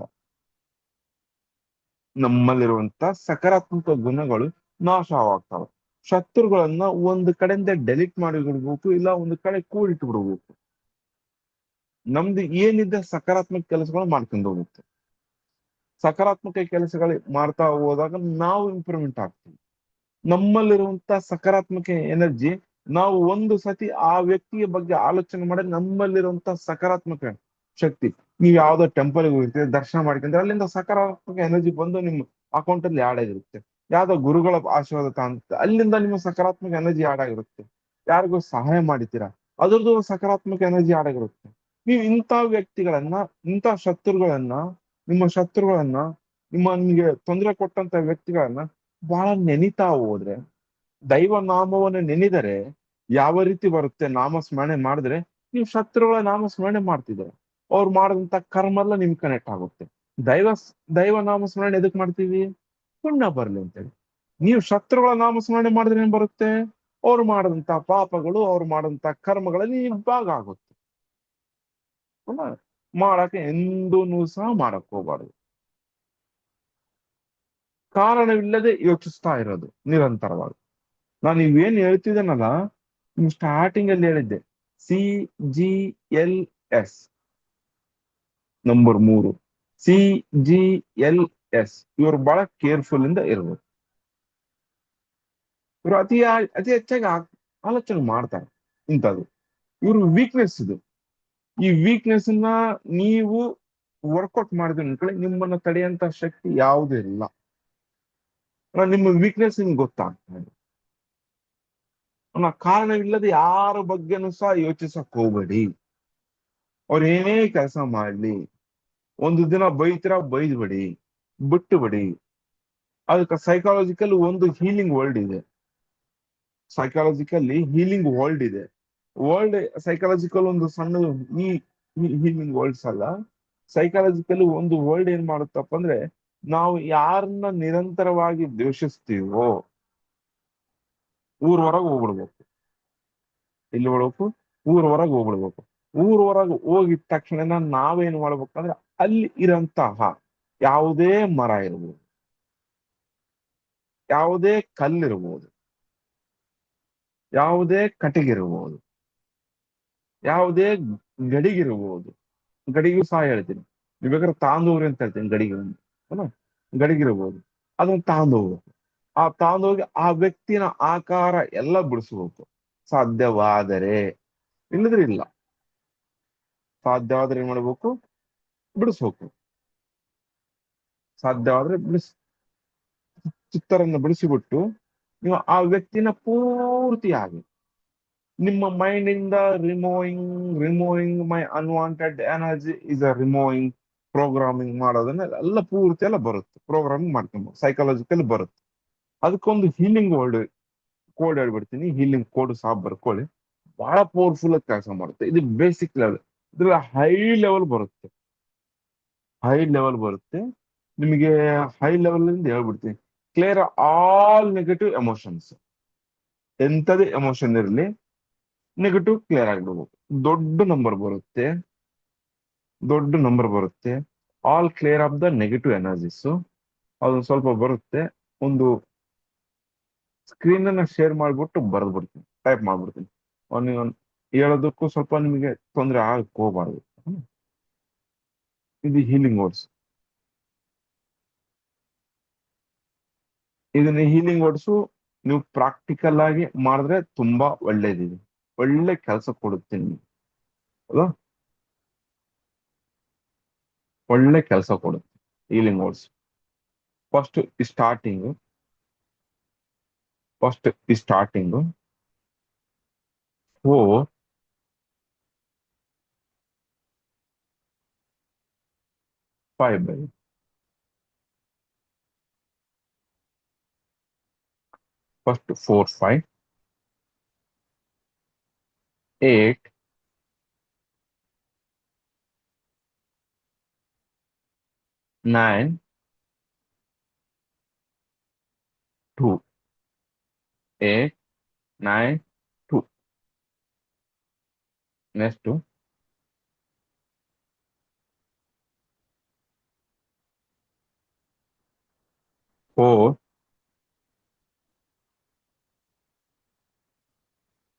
ನಮ್ಮಲ್ಲಿರುವಂತ ಸಕಾರಾತ್ಮಕ ಗುಣಗಳು ನಾಶವಾಗ್ತಾವ. ಶತ್ರುಗಳನ್ನ ಒಂದು ಕಡೆಯಿಂದ ಡೆಲೀಟ್ ಮಾಡಿ ಬಿಡ್ಬೇಕು, ಇಲ್ಲ ಒಂದು ಕಡೆ ಕೂಡಿಟ್ಟು ಬಿಡ್ಬೇಕು. ನಮ್ದು ಏನಿದೆ ಸಕಾರಾತ್ಮಕ ಕೆಲಸಗಳು ಮಾಡ್ಕೊಂಡು ಹೋಗುತ್ತೆ. ಸಕಾರಾತ್ಮಕ ಕೆಲಸಗಳು ಮಾಡ್ತಾ ಹೋದಾಗ ನಾವು ಇಂಪ್ರೂವ್ಮೆಂಟ್ ಆಗ್ತೀವಿ. ನಮ್ಮಲ್ಲಿರುವಂತ ಸಕಾರಾತ್ಮಕ ಎನರ್ಜಿ, ನಾವು ಒಂದು ಸತಿ ಆ ವ್ಯಕ್ತಿಯ ಬಗ್ಗೆ ಆಲೋಚನೆ ಮಾಡಿದ್ರೆ ನಮ್ಮಲ್ಲಿರುವಂತ ಸಕಾರಾತ್ಮಕ ಶಕ್ತಿ, ನೀವು ಯಾವ್ದೋ ಟೆಂಪಲ್ ಹೋಗಿರ್ತೀವಿ, ದರ್ಶನ ಮಾಡ್ಕೊಂಡ್ರೆ ಅಲ್ಲಿಂದ ಸಕಾರಾತ್ಮಕ ಎನರ್ಜಿ ಬಂದು ನಿಮ್ಮ ಅಕೌಂಟ್ ಅಲ್ಲಿ ಆಡ್ ಆಗಿರುತ್ತೆ. ಯಾವ್ದೋ ಗುರುಗಳ ಆಶೀರ್ವಾದ ಅಂತ ಅಲ್ಲಿಂದ ನಿಮ್ಮ ಸಕಾರಾತ್ಮಕ ಎನರ್ಜಿ ಆಡ್ ಆಗಿರುತ್ತೆ. ಯಾರಿಗೂ ಸಹಾಯ ಮಾಡಿತೀರಾ, ಅದ್ರದ್ದು ಸಕಾರಾತ್ಮಕ ಎನರ್ಜಿ ಆಡ್ ಆಗಿರುತ್ತೆ. ನೀವು ಇಂಥ ವ್ಯಕ್ತಿಗಳನ್ನ, ಇಂಥ ಶತ್ರುಗಳನ್ನ, ನಿಮಗೆ ತೊಂದರೆ ಕೊಟ್ಟಂತ ವ್ಯಕ್ತಿಗಳನ್ನ ಬಹಳ ನೆನಿತಾ ಹೋದ್ರೆ, ದೈವ ನಾಮವನ್ನು ನೆನೆದರೆ ಯಾವ ರೀತಿ ಬರುತ್ತೆ, ನಾಮ ಸ್ಮರಣೆ ಮಾಡಿದ್ರೆ ನೀವು ಶತ್ರುಗಳ ನಾಮ ಸ್ಮರಣೆ ಮಾಡ್ತಿದ್ರೆ ಅವ್ರು ಮಾಡಿದಂತ ಕರ್ಮ ಎಲ್ಲ ನಿಮ್ ಕನೆಕ್ಟ್ ಆಗುತ್ತೆ. ದೈವ ದೈವ ನಾಮ ಸ್ಮರಣೆ ಎದಕ್ ಮಾಡ್ತೀವಿ? ಪುಣ್ಯ ಬರ್ಲಿ ಅಂತೇಳಿ. ನೀವು ಶತ್ರುಗಳ ನಾಮ ಸ್ಮರಣೆ ಮಾಡಿದ್ರೆ ಏನ್ ಬರುತ್ತೆ? ಅವ್ರು ಮಾಡಿದಂತ ಪಾಪಗಳು, ಅವ್ರು ಮಾಡಿದಂತ ಕರ್ಮಗಳಲ್ಲಿ ಭಾಗ ಆಗುತ್ತೆ. ಅಲ್ಲ? ಮಾಡಕ್ಕೆ ಎಂದೂ ಸಹ ಮಾಡಕ್ ಹೋಗ್ಬಾರ್ದು. ಕಾರಣವಿಲ್ಲದೆ ಯೋಚಿಸ್ತಾ ಇರೋದು ನಿರಂತರವಾಗಿ. ನಾನು ನೀವೇನ್ ಹೇಳ್ತಿದ್ದೇನಲ್ಲ, ನಿಮ್ ಸ್ಟಾರ್ಟಿಂಗ್ ಅಲ್ಲಿ ಹೇಳಿದ್ದೆ, CGLS ನಂಬರ್ 3, CGLS. ಇವರು ಬಹಳ ಕೇರ್ಫುಲ್ ಇಂದ ಇರ್ಬೇಕು. ಇವರು ಅತಿ ಹೆಚ್ಚಾಗಿ ಆಲೋಚನೆ ಮಾಡ್ತಾರೆ ಇಂಥದ್ದು. ಇವ್ರ ವೀಕ್ನೆಸ್ ಇದು. ಈ ವೀಕ್ನೆಸ್ ನ ನೀವು ವರ್ಕೌಟ್ ಮಾಡಿದ್ರೆ ಅನ್ಕೊಳ್ಳಿ, ನಿಮ್ಮನ್ನ ತಡೆಯಂತ ಶಕ್ತಿ ಯಾವುದೂ ಇಲ್ಲ. ನಿಮ್ಮ ವೀಕ್ನೆಸ್ ನಿಮ್ಗೆ ಗೊತ್ತಾಗ್ತಾ ಇದೆ. ಕಾರಣವಿಲ್ಲದೆ ಯಾರ ಬಗ್ಗೆನೂ ಸಹ ಯೋಚಿಸಕ್ ಹೋಗ್ಬೇಡಿ. ಅವ್ರು ಏನೇ ಕೆಲಸ ಮಾಡ್ಲಿ, ಒಂದು ದಿನ ಬೈತೀರಾ, ಬೈದ್ಬಿಡಿ, ಬಿಟ್ಟು ಬಿಡಿ. ಅದಕ್ಕೆ ಸೈಕಾಲಜಿಕಲ್ ಒಂದು ಹೀಲಿಂಗ್ ವರ್ಲ್ಡ್ ಇದೆ. ಸೈಕಾಲಜಿಕಲ್ಲಿ ಹೀಲಿಂಗ್ ವರ್ಲ್ಡ್ ಇದೆ. ವರ್ಲ್ಡ್ ಸೈಕಾಲಜಿಕಲ್ ಒಂದು ಸಣ್ಣ ಈ ಹೀಲಿಂಗ್ ವರ್ಲ್ಡ್ಸ್ ಅಲ್ಲ. ಸೈಕಾಲಜಿಕಲ್ ಒಂದು ವರ್ಲ್ಡ್ ಏನ್ ಮಾಡುತ್ತಪ್ಪ ಅಂದ್ರೆ, ನಾವು ಯಾರನ್ನ ನಿರಂತರವಾಗಿ ದ್ವೇಷಿಸ್ತೀವೋ ಊರ್ ಹೊರಗೆ ಹೋಗ್ಬಿಡ್ಬೇಕು. ಇಲ್ಲಿ ಹೊಡ್ಬೇಕು, ಊರ್ ಹೊರಗೆ ಹೋಗ್ಬಿಡ್ಬೇಕು. ಊರ್ ಹೊರಗೆ ಹೋಗಿದ ತಕ್ಷಣ ನಾವೇನ್ ಮಾಡ್ಬೇಕಂದ್ರೆ, ಅಲ್ಲಿ ಇರಂತಹ ಯಾವುದೇ ಮರ ಇರ್ಬೋದು, ಯಾವುದೇ ಕಲ್ಲಿರ್ಬೋದು, ಯಾವುದೇ ಕಟ್ಟಿಗಿರ್ಬೋದು, ಯಾವುದೇ ಗಡಿಗಿರ್ಬೋದು. ಗಡಿಗೂ ಸಹ ಹೇಳ್ತೀನಿ, ನೀವು ಬೇಕಾದ್ರೆ ತಾಂದೂರಿ ಅಂತ ಹೇಳ್ತೀನಿ ಗಡಿಗೆ. ಗಡಿಗಿರ್ಬೋದು, ಅದನ್ನ ತಾಂದೋಗ್ಬೇಕು. ಆ ತಾಂದೋಗಿ ಆ ವ್ಯಕ್ತಿನ ಆಕಾರ ಎಲ್ಲ ಬಿಡಿಸ್ಬೇಕು ಸಾಧ್ಯವಾದರೆ. ಇಲ್ಲದ್ರೆ ಇಲ್ಲ. ಸಾಧ್ಯವಾದ್ರೆ ಏನ್ ಮಾಡ್ಬೇಕು? ಬಿಡಿಸ್ಬೇಕು. ಸಾಧ್ಯವಾದ್ರೆ ಚಿತ್ತರನ್ನ ಬಿಡಿಸಿಬಿಟ್ಟು ನೀವು ಆ ವ್ಯಕ್ತಿನ ಪೂರ್ತಿಯಾಗಿ ನಿಮ್ಮ ಮೈಂಡ್ ಇಂದ removing my unwanted energy is a removing, programming ಮಾಡೋದನ್ನ ಎಲ್ಲ ಪೂರ್ತಿ ಎಲ್ಲ ಬರುತ್ತೆ. ಪ್ರೋಗ್ರಾಮಿಂಗ್ ಮಾಡ್ಕೊಂಡು ಸೈಕಾಲಜಿಕಲ್ ಬರುತ್ತೆ. ಅದಕ್ಕೊಂದು ಹೀಲಿಂಗ್ ವರ್ಡ್ ಕೋಡ್ ಹೇಳ್ಬಿಡ್ತೀನಿ. ಹೀಲಿಂಗ್ ಕೋಡ್ ಸಹ ಬರ್ಕೊಳ್ಳಿ. ಬಹಳ ಪವರ್ಫುಲ್ ಆಗಿ ಕೆಲಸ ಮಾಡುತ್ತೆ. ಇದು ಬೇಸಿಕ್ ಲೆವೆಲ್. ಇದ್ರ ಹೈ ಲೆವೆಲ್ ಬರುತ್ತೆ. ಹೈ ಲೆವೆಲ್ ಬರುತ್ತೆ ನಿಮಗೆ. ಹೈ ಲೆವೆಲ್ ಇಂದ ಹೇಳ್ಬಿಡ್ತೀನಿ, ಕ್ಲಿಯರ್ ಆಲ್ ನೆಗೆಟಿವ್ ಎಮೋಷನ್ಸ್. ಎಂಥದೇ ಎಮೋಷನ್ ಇರಲಿ, ನೆಗೆಟಿವ್ ಕ್ಲಿಯರ್ ಆಗ್ಬಿಡ್ಬೇಕು. ದೊಡ್ಡ ನಂಬರ್ ಬರುತ್ತೆ. ದೊಡ್ಡ ನಂಬರ್ ಬರುತ್ತೆ. All clear of the negative energies. ಅದೊಂದು ಸ್ವಲ್ಪ ಬರುತ್ತೆ. ಒಂದು ಸ್ಕ್ರೀನ್ ಅನ್ನ ಶೇರ್ ಮಾಡ್ಬಿಟ್ಟು ಬರೆದ್ಬಿಡ್ತೀನಿ, ಟೈಪ್ ಮಾಡ್ಬಿಡ್ತೀನಿ. ನೀವು ಹೇಳೋದಕ್ಕೂ ಸ್ವಲ್ಪ ನಿಮಗೆ ತೊಂದರೆ ಆಗಕ್ಕೆ ಹೋಗ್ಬಾರ್ದು. ಇದು ಹೀಲಿಂಗ್ ವರ್ಡ್ಸ್. ಇದನ್ನ ಹೀಲಿಂಗ್ ವರ್ಡ್ಸು ನೀವು ಪ್ರಾಕ್ಟಿಕಲ್ ಆಗಿ ಮಾಡಿದ್ರೆ ತುಂಬಾ ಒಳ್ಳೇದಿದೆ. ಒಳ್ಳೆ ಕೆಲಸ ಕೊಡುತ್ತೆ ನಿಮ್ಗೆ. ಅಲ್ವಾ? ಒಳ್ಳೆ ಕೆಲಸ ಕೊಡುತ್ತೆ healing words. First starting first starting 4, 5 by. First 4, 5, 8, 9, 2. 8, 9, 2. Next 4,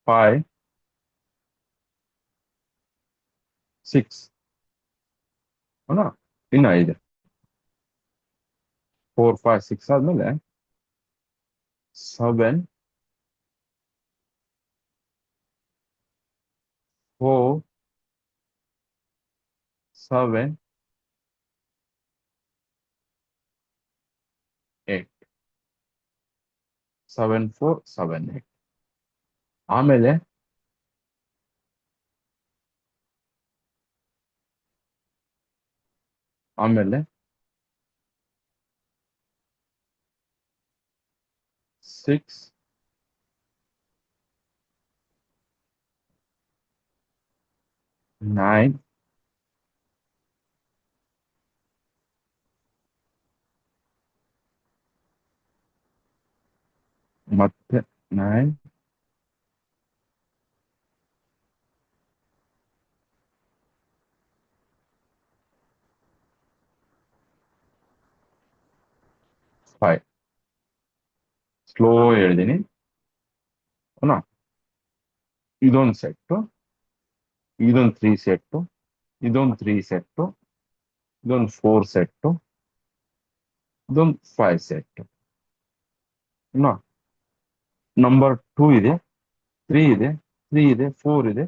5, 6. ಅಲ್ಲ, ಇನ್ನ 5. 4, 5, 6 ಆದ್ಮೇಲೆ 7, 4, 7, 8. 7, 4, 7, 8. ಆಮೇಲೆ ಆಮೇಲೆ 6, 9, ಮತ್ತೆ 9, 5. ಸ್ಲೋ ಹೇಳಿದೀನಿ. ಇದೊಂದು ಸೆಟ್ಟು, ಇದೊಂದು 3 ಸೆಟ್ಟು, ಇದೊಂದು 3 ಸೆಟ್ಟು, ಇದೊಂದು 4 ಸೆಟ್ಟು, ಇದೊಂದು 5 ಸೆಟ್ಟು. ನಂಬರ್ 2 ಇದೆ, 3 ಇದೆ, 3 ಇದೆ, 4 ಇದೆ,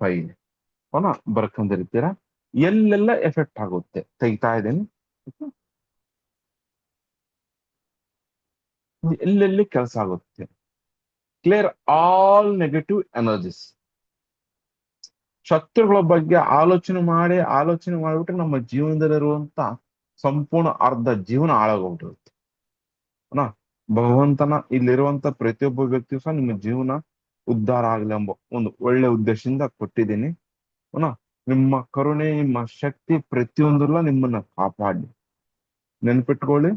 5 ಇದೆ. ಬರ್ಕೊಂಡಿರ್ತೀರಾ. ಎಲ್ಲೆಲ್ಲ ಎಫೆಕ್ಟ್ ಆಗುತ್ತೆ ತೆಗಿತಾ ಇದ್ದೇನೆ. ಎಲ್ಲೆಲ್ಲಿ ಕೆಲಸ ಆಗುತ್ತೆ. Clear all negative energies. ಶತ್ರುಗಳ ಬಗ್ಗೆ ಆಲೋಚನೆ ಮಾಡಿಬಿಟ್ರೆ ನಮ್ಮ ಜೀವನದಲ್ಲಿರುವಂತ ಸಂಪೂರ್ಣ ಅರ್ಧ ಜೀವನ ಹಾಳಾಗೋಗ್ಬಿಟ್ಟಿರುತ್ತೆ. ಭಗವಂತನ ಇಲ್ಲಿರುವಂತ ಪ್ರತಿಯೊಬ್ಬ ವ್ಯಕ್ತಿಯು ಸಹ ನಿಮ್ಮ ಜೀವನ ಉದ್ಧಾರ ಆಗ್ಲಿ ಎಂಬ ಒಂದು ಒಳ್ಳೆ ಉದ್ದೇಶದಿಂದ ಕೊಟ್ಟಿದ್ದೀನಿ. ನಿಮ್ಮ ಕರುಣೆ, ನಿಮ್ಮ ಶಕ್ತಿ ಪ್ರತಿಯೊಂದರಲ್ಲ ನಿಮ್ಮನ್ನ ಕಾಪಾಡಿ. ನೆನ್ಪಿಟ್ಕೊಳ್ಳಿ,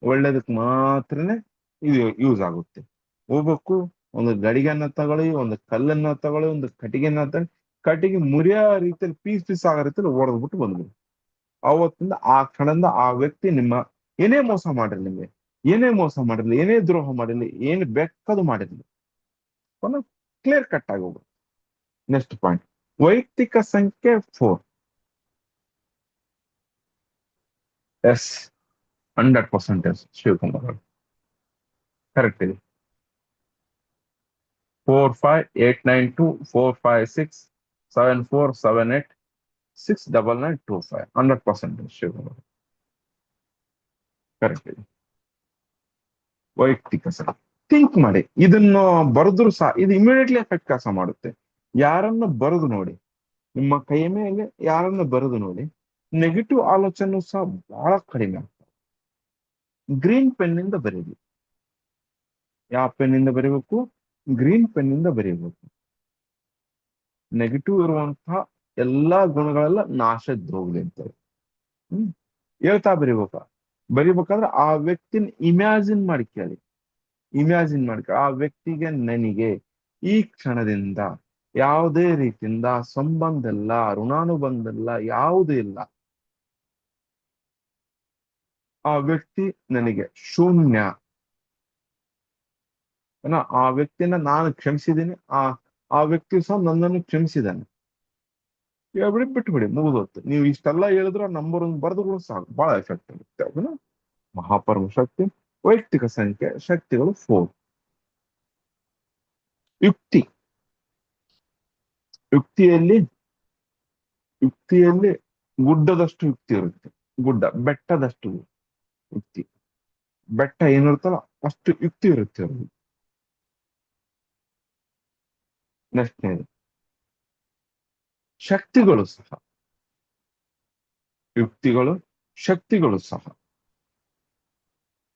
ಒಳ್ಳೇದಕ್ಕೆ ಮಾತ್ರನೇ ಇದು ಯೂಸ್ ಆಗುತ್ತೆ. ಹೋಗ್ಬೇಕು, ಒಂದು ಗಡಿಗೆನ್ನ ತಗೊಳ್ಳಿ, ಒಂದು ಕಲ್ಲನ್ನ ತಗೊಳ್ಳಿ, ಒಂದು ಕಟ್ಟಿಗೆನ್ನ ತಗೊಳ್ಳಿ, ಕಟ್ಟಿಗೆ ಮುರಿಯೋ ರೀತಿಯಲ್ಲಿ ಪೀಸ್ ಆಗೋ ರೀತಿಯಲ್ಲಿ ಹೊಡೆದ್ಬಿಟ್ಟು ಬಂದ್ಬಿಡಿ. ಅವತ್ತಿಂದ ಆ ಕ್ಷಣದಿಂದ ಆ ವ್ಯಕ್ತಿ ನಿಮ್ಮ ಏನೇ ಮೋಸ ಮಾಡಿರ್ಲಿ, ನಿಮಗೆ ಏನೇ ದ್ರೋಹ ಮಾಡಿರ್ಲಿ, ಏನು ಬೇಕಾದ್ರು ಮಾಡಿರ್ಲಿ, ಕ್ಲಿಯರ್ ಕಟ್ ಆಗಿ ಹೋಗುತ್ತೆ. ನೆಕ್ಸ್ಟ್ ಪಾಯಿಂಟ್, ವೈಯಕ್ತಿಕ ಸಂಖ್ಯೆ 4. ಎಸ್, 100% ಶಿವಕುಮಾರ್ ಅವರು ಕರೆಕ್ಟ್ ಇದೆ. 4589245674786992 100% ಶಿವಕುಮಾರ್ ಕರೆಕ್ಟ್ ಇದೆ. ವೈಯಕ್ತಿಕ ಸಂಖ್ಯೆ ಥಿಂಕ್ ಮಾಡಿ. ಇದನ್ನು ಬರೆದ್ರು ಸಹ ಇದು ಇಮಿಡಿಯೇಟ್ಲಿ ಎಫೆಕ್ಟ್ ಕೆಲಸ ಮಾಡುತ್ತೆ. ಯಾರನ್ನ ಬರೆದು ನೋಡಿ, ನಿಮ್ಮ ಕೈ ಮೇಲೆ ಯಾರನ್ನ ಬರೆದು ನೋಡಿ, ನೆಗೆಟಿವ್ ಆಲೋಚನೆ ಸಹ ಬಹಳ ಕಡಿಮೆ ಆಗ್ತದೆ. ಗ್ರೀನ್ ಪೆನ್ನಿಂದ ಬರೀರಿ. ಯಾವ ಪೆನ್ನಿಂದ ಬರೀಬೇಕು? ಗ್ರೀನ್ ಪೆನ್ನಿಂದ ಬರೀಬೇಕು. ನೆಗೆಟಿವ್ ಇರುವಂತಹ ಎಲ್ಲಾ ಗುಣಗಳೆಲ್ಲ ನಾಶದ್ರೋಗ್ಲಿ ಅಂತೇಳಿ ಹೇಳ್ತಾ ಬರಿಬೇಕಾದ್ರೆ ಆ ವ್ಯಕ್ತಿನ ಇಮ್ಯಾಜಿನ್ ಮಾಡಿ ಕೇಳಿ. ಆ ವ್ಯಕ್ತಿಗೆ ನನಗೆ ಈ ಕ್ಷಣದಿಂದ ಯಾವುದೇ ರೀತಿಯಿಂದ ಸಂಬಂಧ ಇಲ್ಲ, ಋಣಾನುಬಂಧ ಇಲ್ಲ, ಯಾವುದೂ ಇಲ್ಲ. ಆ ವ್ಯಕ್ತಿ ನನಗೆ ಶೂನ್ಯ. ಆ ವ್ಯಕ್ತಿನ ನಾನು ಕ್ಷಮಿಸಿದ್ದೀನಿ, ಆ ವ್ಯಕ್ತಿ ಸಹ ನನ್ನನ್ನು ಕ್ಷಮಿಸಿದ್ದಾನೆ. ಹೇಳ್ಬಿಡಿ, ಬಿಟ್ಬಿಡಿ, ಮುಗಿದೋತ್ತು. ನೀವು ಇಷ್ಟೆಲ್ಲ ಹೇಳಿದ್ರೆ ನಂಬರ್ 1 ಬರೆದು ಸಾಕು, ಬಹಳ ಎಫೆಕ್ಟ್ ಆಗುತ್ತೆ. ಮಹಾಪರಮ ಶಕ್ತಿ. ವೈಯಕ್ತಿಕ ಸಂಖ್ಯೆ ಶಕ್ತಿಗಳು 4. ಯುಕ್ತಿಯಲ್ಲಿ ಗುಡ್ಡದಷ್ಟು ಯುಕ್ತಿ ಇರುತ್ತೆ. ಬೆಟ್ಟದಷ್ಟು ಯುಕ್ತಿ. ಬೆಟ್ಟ ಏನಿರುತ್ತಲ್ಲ ಅಷ್ಟು ಯುಕ್ತಿ ಇರುತ್ತೆ ಅವ್ರಿಗೆ. ನೆಕ್ಸ್ಟ್ನೇದು ಶಕ್ತಿಗಳು ಸಹ. ಶಕ್ತಿಗಳು ಸಹ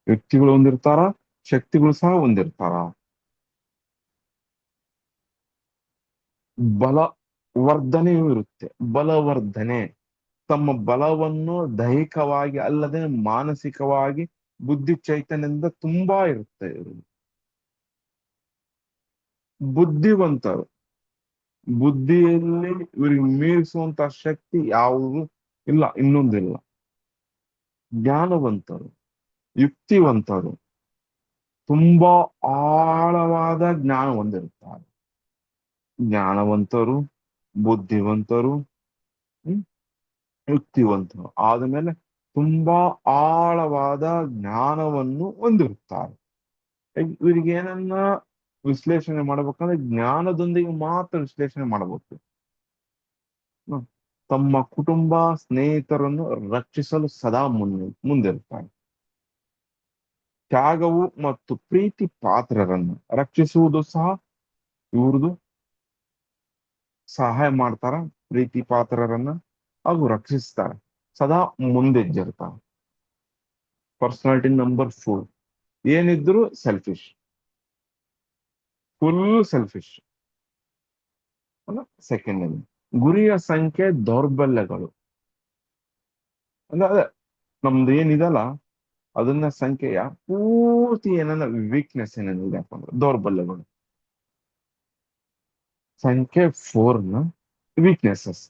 ಯುಕ್ತಿಗಳು ಹೊಂದಿರ್ತಾರ, ಶಕ್ತಿಗಳು ಸಹ ಹೊಂದಿರ್ತಾರ. ಬಲವರ್ಧನೆಯೂ ಇರುತ್ತೆ. ಬಲವರ್ಧನೆ, ತಮ್ಮ ಬಲವನ್ನು ದೈಹಿಕವಾಗಿ ಅಲ್ಲದೆ ಮಾನಸಿಕವಾಗಿ ಬುದ್ಧಿ ಚೈತನ್ಯದಿಂದ ತುಂಬಾ ಇರುತ್ತೆ ಇವರು. ಬುದ್ಧಿವಂತರು, ಬುದ್ಧಿಯಲ್ಲಿ ಇವರಿಗೆ ಮೀರಿಸುವಂತ ಶಕ್ತಿ ಯಾವುದು ಇಲ್ಲ, ಇನ್ನೊಂದಿಲ್ಲ. ಜ್ಞಾನವಂತರು, ಯುಕ್ತಿವಂತರು, ತುಂಬಾ ಆಳವಾದ ಜ್ಞಾನ ಹೊಂದಿರುತ್ತಾರೆ. ಜ್ಞಾನವಂತರು, ಬುದ್ಧಿವಂತರು, ಯುಕ್ತಿವಂತರು ಆದ್ಮೇಲೆ ತುಂಬಾ ಆಳವಾದ ಜ್ಞಾನವನ್ನು ಹೊಂದಿರುತ್ತಾರೆ. ಇವರಿಗೆ ಏನನ್ನ ವಿಶ್ಲೇಷಣೆ ಮಾಡ್ಬೇಕಂದ್ರೆ ಜ್ಞಾನದೊಂದಿಗೆ ಮಾತ್ರ ವಿಶ್ಲೇಷಣೆ ಮಾಡಬಹುದು. ತಮ್ಮ ಕುಟುಂಬ ಸ್ನೇಹಿತರನ್ನು ರಕ್ಷಿಸಲು ಸದಾ ಮುಂದಿರುತ್ತಾರೆ. ತ್ಯಾಗವು ಮತ್ತು ಪ್ರೀತಿ ಪಾತ್ರರನ್ನು ರಕ್ಷಿಸುವುದು ಸಹ ಇವ್ರದು. ಸಹಾಯ ಮಾಡ್ತಾರ ಪ್ರೀತಿ ಪಾತ್ರರನ್ನ ಹಾಗೂ ರಕ್ಷಿಸ್ತಾರೆ. ಸದಾ ಮುಂದೆಜ್ಜಿರ್ತಾರೆ. Personality number 4. ಏನಿದ್ರು ಸೆಲ್ಫಿಶ್, ಫುಲ್ ಸೆಲ್ಫಿಶ್. ಸೆಕೆಂಡ್, ಗುರಿಯ ಸಂಖ್ಯೆ ದೌರ್ಬಲ್ಯಗಳು. ಅಂದ್ರೆ ನಮ್ದು ಏನಿದಲ್ಲ ಅದನ್ನ ಸಂಖ್ಯೆಯ ಪೂರ್ತಿ ಏನನ್ನ ವೀಕ್ನೆಸ್ ಏನೇನಿದೆ ಅಂದ್ರೆ ದೌರ್ಬಲ್ಯಗಳು. ಸಂಖ್ಯೆ 4ನ ವೀಕ್ನೆಸಸ್.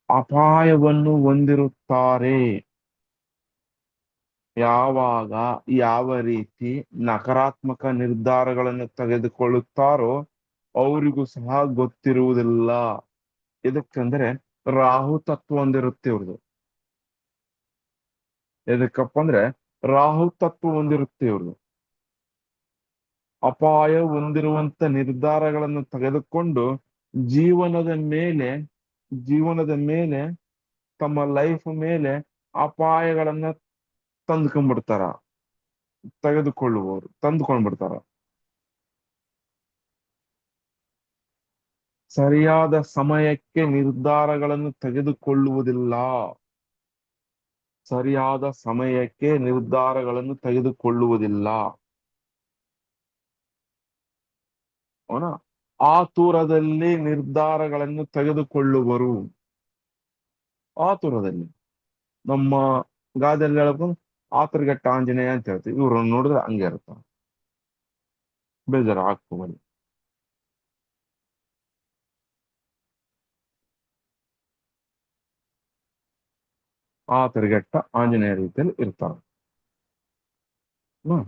ಅಪಾಯವನ್ನು ಹೊಂದಿರುತ್ತಾರೆ. ಯಾವಾಗ ಯಾವ ರೀತಿ ನಕಾರಾತ್ಮಕ ನಿರ್ಧಾರಗಳನ್ನು ತೆಗೆದುಕೊಳ್ಳುತ್ತಾರೋ ಅವರಿಗೂ ಸಹ ಗೊತ್ತಿರುವುದಿಲ್ಲ. ಎದಕ್ಕಂದ್ರೆ ರಾಹು ತತ್ವ ಹೊಂದಿರುತ್ತೆ ಇವ್ರದ್ದು. ಎದಕ್ಕಪ್ಪ ಅಂದ್ರೆ ರಾಹು ತತ್ವ ಹೊಂದಿರುತ್ತೆ ಇವ್ರದ್ದು. ಅಪಾಯ ಹೊಂದಿರುವಂತ ನಿರ್ಧಾರಗಳನ್ನು ತೆಗೆದುಕೊಂಡು ಜೀವನದ ಮೇಲೆ ಜೀವನದ ಮೇಲೆ ತಮ್ಮ ಲೈಫ್ ಮೇಲೆ ಅಪಾಯಗಳನ್ನ ತಂದ್ಕೊಂಡ್ಬಿಡ್ತಾರ. ತಂದುಕೊಂಡ್ಬಿಡ್ತಾರ. ಸರಿಯಾದ ಸಮಯಕ್ಕೆ ನಿರ್ಧಾರಗಳನ್ನು ತೆಗೆದುಕೊಳ್ಳುವುದಿಲ್ಲ. ಸರಿಯಾದ ಸಮಯಕ್ಕೆ ನಿರ್ಧಾರಗಳನ್ನು ತೆಗೆದುಕೊಳ್ಳುವುದಿಲ್ಲ. ಅವನ ಆತುರದಲ್ಲಿ ನಿರ್ಧಾರಗಳನ್ನು ತೆಗೆದುಕೊಳ್ಳುವರು. ಆತುರದಲ್ಲಿ ನಮ್ಮ ಗಾದೆಯಲ್ಲಿ ಹೇಳ್ಕೊಂಡು ಆತುರಗೆಟ್ಟ ಆಂಜನೇಯ ಅಂತ ಹೇಳ್ತೀವಿ. ಇವ್ರನ್ನ ನೋಡಿದ್ರೆ ಹಂಗೆ ಇರ್ತಾವ. ಬೇಜಾರು ಹಾಕೋಬಾರ್ದು. ಆತುರಗೆಟ್ಟ ಆಂಜನೇಯ ರೀತಿಯಲ್ಲಿ ಇರ್ತಾರ. ಹ್ಮ್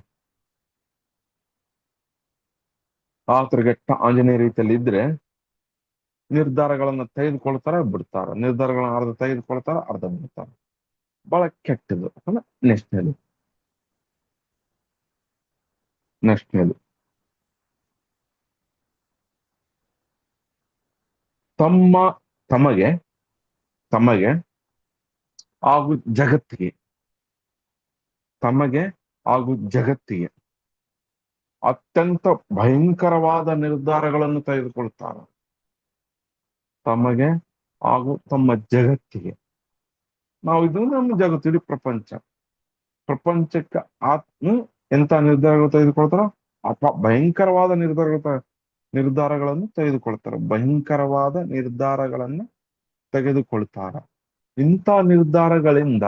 ಆತುರಗೆಟ್ಟ ಆಂಜನೇಯ ರೀತಿಯಲ್ಲಿ ಇದ್ರೆ ನಿರ್ಧಾರಗಳನ್ನ ತೆಗೆದುಕೊಳ್ತಾರ, ಬಿಡ್ತಾರ. ನಿರ್ಧಾರಗಳನ್ನ ಅರ್ಧ ತೆಗೆದುಕೊಳ್ತಾರ, ಅರ್ಧ ಬಿಡ್ತಾರ. ಬಹಳ ಕೆಟ್ಟದು. ನೆಕ್ಸ್ಟ್ನೇದು ನೆಕ್ಸ್ಟ್ನೇದು ತಮ್ಮ ತಮಗೆ ತಮಗೆ ಹಾಗೂ ಜಗತ್ತಿಗೆ ತಮಗೆ ಹಾಗೂ ಜಗತ್ತಿಗೆ ಅತ್ಯಂತ ಭಯಂಕರವಾದ ನಿರ್ಧಾರಗಳನ್ನು ತೆಗೆದುಕೊಳ್ತಾರ. ತಮಗೆ ಹಾಗೂ ತಮ್ಮ ಜಗತ್ತಿಗೆ. ನಾವು ಇದು ನಮ್ಮ ಜಗತ್ತು, ಇಡೀ ಪ್ರಪಂಚಕ್ಕೆ ಎಂತ ನಿರ್ಧಾರಗಳು ತೆಗೆದುಕೊಳ್ತಾರ? ಭಯಂಕರವಾದ ನಿರ್ಧಾರಗಳನ್ನು ತೆಗೆದುಕೊಳ್ತಾರ. ಭಯಂಕರವಾದ ನಿರ್ಧಾರಗಳನ್ನು ತೆಗೆದುಕೊಳ್ತಾರ. ಇಂಥ ನಿರ್ಧಾರಗಳಿಂದ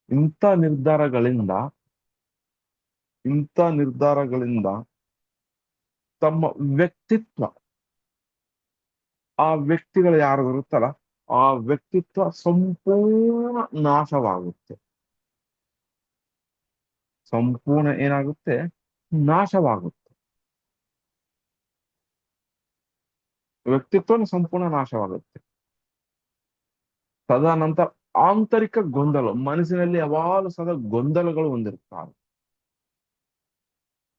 ಇಂಥ ನಿರ್ಧಾರಗಳಿಂದ ಇಂಥ ನಿರ್ಧಾರಗಳಿಂದ ತಮ್ಮ ವ್ಯಕ್ತಿತ್ವ, ಆ ವ್ಯಕ್ತಿಗಳು ಯಾರು ಇರುತ್ತಲ್ಲ, ಆ ವ್ಯಕ್ತಿತ್ವ ಸಂಪೂರ್ಣ ನಾಶವಾಗುತ್ತೆ. ಸಂಪೂರ್ಣ ಏನಾಗುತ್ತೆ? ನಾಶವಾಗುತ್ತೆ. ವ್ಯಕ್ತಿತ್ವನ ಸಂಪೂರ್ಣ ನಾಶವಾಗುತ್ತೆ. ತದನಂತರ ಆಂತರಿಕ ಗೊಂದಲ, ಮನಸ್ಸಿನಲ್ಲಿ ಯಾವಾಗಲೂ ಸದಾ ಗೊಂದಲಗಳು ಹೊಂದಿರ್ತಾರೆ.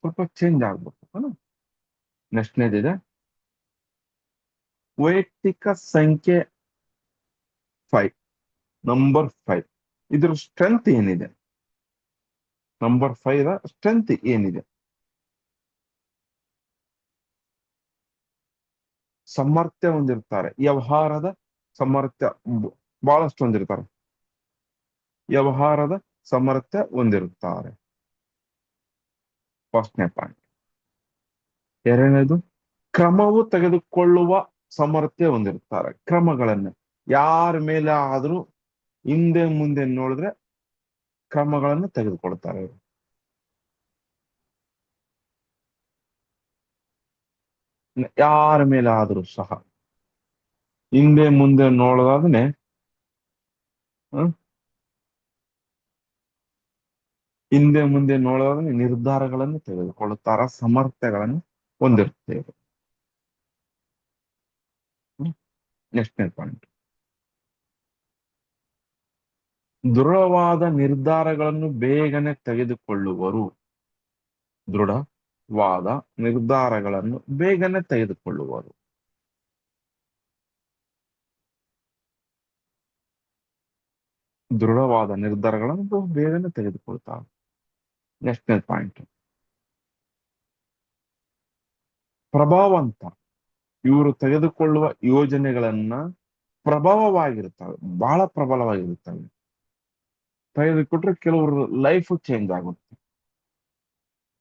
ಸ್ವಲ್ಪ ಚೇಂಜ್ ಆಗ್ಬೇಕು. ನೆಕ್ಸ್ಟ್ನೇದಿದೆ ವೈಯಕ್ತಿಕ ಸಂಖ್ಯೆ 5, ನಂಬರ್ 5. ಇದ್ರ ಸ್ಟ್ರೆಂತ್ ಏನಿದೆ? ನಂಬರ್ 5 ಸ್ಟ್ರೆಂತ್ ಏನಿದೆ? ಸಾಮರ್ಥ್ಯ ಹೊಂದಿರ್ತಾರೆ. ವ್ಯವಹಾರದ ಸಾಮರ್ಥ್ಯ ಬಹಳಷ್ಟು ಹೊಂದಿರ್ತಾರೆ. ವ್ಯವಹಾರದ ಸಾಮರ್ಥ್ಯ ಹೊಂದಿರುತ್ತಾರೆ. ಫಸ್ಟ್ನೇ ಪಾಯಿಂಟ್. ಎರಡನೇದು, ಕ್ರಮವು ತೆಗೆದುಕೊಳ್ಳುವ ಸಾಮರ್ಥ್ಯ ಹೊಂದಿರುತ್ತಾರೆ. ಕ್ರಮಗಳನ್ನ ಯಾರ ಮೇಲೆ ಆದ್ರೂ ಹಿಂದೆ ಮುಂದೆ ನೋಡಿದ್ರೆ ಕ್ರಮಗಳನ್ನು ತೆಗೆದುಕೊಳ್ತಾರೆ. ಯಾರ ಮೇಲೆ ಆದ್ರೂ ಸಹ ಹಿಂದೆ ಮುಂದೆ ನೋಡೋದಾದ್ರೆ ಹಿಂದೆ ಮುಂದೆ ನೋಡೋದಾದ್ರೆ ನಿರ್ಧಾರಗಳನ್ನು ತೆಗೆದುಕೊಳ್ಳುತ್ತಾರ. ಸಾಮರ್ಥ್ಯಗಳನ್ನು ಹೊಂದಿರುತ್ತೇವೆ. ನೆಕ್ಸ್ಟ್ನೇ ಪಾಯಿಂಟ್. ದೃಢವಾದ ನಿರ್ಧಾರಗಳನ್ನು ಬೇಗನೆ ತೆಗೆದುಕೊಳ್ಳುವರು. ದೃಢವಾದ ನಿರ್ಧಾರಗಳನ್ನು ಬೇಗನೆ ತೆಗೆದುಕೊಳ್ಳುವರು. ದೃಢವಾದ ನಿರ್ಧಾರಗಳನ್ನು ಬೇಗನೆ ತೆಗೆದುಕೊಳ್ತಾರೆ. ನೆಕ್ಸ್ಟ್ನೇ ಪಾಯಿಂಟ್. ಪ್ರಭಾವಂತ. ಇವರು ತೆಗೆದುಕೊಳ್ಳುವ ಯೋಜನೆಗಳನ್ನ ಪ್ರಭಾವವಾಗಿರುತ್ತವೆ, ಬಹಳ ಪ್ರಬಲವಾಗಿರುತ್ತವೆ. ತೆಗೆದುಕೊಟ್ರೆ ಕೆಲವರು ಲೈಫ್ ಚೇಂಜ್ ಆಗುತ್ತೆ.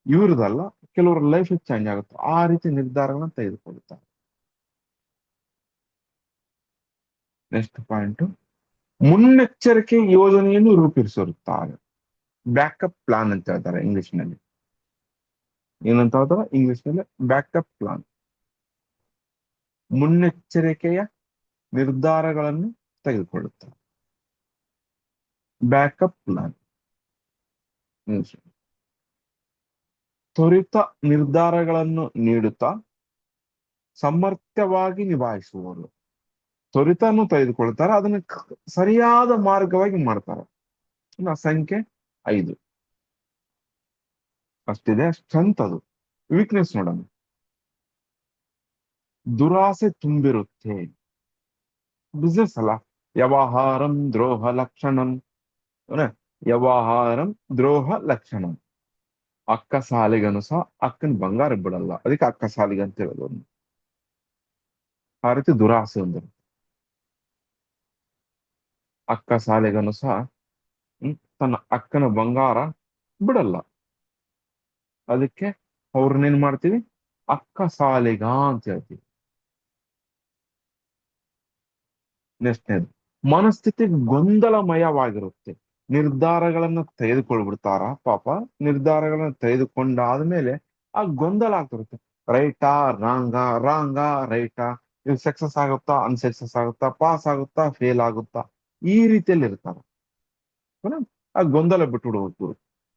ಇವ್ರದಲ್ಲ, ಕೆಲವರು ಲೈಫ್ ಚೇಂಜ್ ಆಗುತ್ತೆ. ಆ ರೀತಿ ನಿರ್ಧಾರಗಳನ್ನ ತೆಗೆದುಕೊಳ್ತಾರೆ. Next point. ಮುನ್ನೆಚ್ಚರಿಕೆ ಯೋಜನೆಯನ್ನು ರೂಪಿಸಿರುತ್ತಾರೆ. ಬ್ಯಾಕಪ್ ಪ್ಲಾನ್ ಅಂತ ಹೇಳ್ತಾರೆ ಇಂಗ್ಲಿಷ್ ನಲ್ಲಿ. ಏನಂತ ಹೇಳ್ತಾರೆ ಇಂಗ್ಲಿಷ್ ನಲ್ಲಿ? Backup plan. ಮುನ್ನೆಚ್ಚರಿಕೆಯ ನಿರ್ಧಾರಗಳನ್ನು ತೆಗೆದುಕೊಳ್ಳುತ್ತಾರೆ. Backup plan. ತ್ವರಿತ ನಿರ್ಧಾರಗಳನ್ನು ನೀಡುತ್ತಾ ಸಮರ್ಥವಾಗಿ ನಿಭಾಯಿಸುವರು. ತ್ವರಿತನು ತೆಗೆದುಕೊಳ್ತಾರೆ, ಅದನ್ನ ಸರಿಯಾದ ಮಾರ್ಗವಾಗಿ ಮಾಡ್ತಾರೆ. ಸಂಖ್ಯೆ 5 ಅಷ್ಟಿದೆ. ಸ್ಟ್ರೆಂತ್ ಅದು. ವೀಕ್ನೆಸ್ ನೋಡೋಣ. ದುರಾಸೆ ತುಂಬಿರುತ್ತೆ. ಬಿಸ್ನೆಸ್ ಅಲ್ಲ. ವ್ಯವಹಾರಂ ದ್ರೋಹ ಲಕ್ಷಣಂ. ವ್ಯವಹಾರಂ ದ್ರೋಹ ಲಕ್ಷಣಂ. ಅಕ್ಕ ಸಾಲಿಗನು ಸಹ ಅಕ್ಕನ ಬಂಗಾರ ಬಿಡಲ್ಲ, ಅದಕ್ಕೆ ಅಕ್ಕ ಸಾಲಿಗೆ ಅಂತ ಹೇಳೋದು. ಆ ರೀತಿ ದುರಾಸೆ ಒಂದು. ಅಕ್ಕ ಸಾಲಿಗನು ಸಹ ತನ್ನ ಅಕ್ಕನ ಬಂಗಾರ ಬಿಡಲ್ಲ, ಅದಕ್ಕೆ ಅವ್ರನ್ನೇನ್ ಮಾಡ್ತೀವಿ, ಅಕ್ಕ ಸಾಲಿಗ ಅಂತ ಹೇಳ್ತೀವಿ. ನೆಕ್ಸ್ಟ್ನೇದು, ಮನಸ್ಥಿತಿ ಗೊಂದಲಮಯವಾಗಿರುತ್ತೆ. ನಿರ್ಧಾರಗಳನ್ನ ತೆಗೆದುಕೊಳ್ಬಿಡ್ತಾರ ಪಾಪ. ನಿರ್ಧಾರಗಳನ್ನ ತೆಗೆದುಕೊಂಡಾದ್ಮೇಲೆ ಆ ಗೊಂದಲ ಆಗ್ತಿರುತ್ತೆ. ರೈಟಾ ರಾಂಗಾ, ರಾಂಗಾ ರೈಟಾ, ಇದು ಸಕ್ಸಸ್ ಆಗುತ್ತಾ ಅನ್ಸಕ್ಸಸ್ ಆಗುತ್ತಾ, ಪಾಸ್ ಆಗುತ್ತಾ ಫೇಲ್ ಆಗುತ್ತಾ, ಈ ರೀತಿಯಲ್ಲಿ ಇರ್ತಾರ. ಆ ಗೊಂದಲ ಬಿಟ್ಬಿಡ್ಬೇಕು.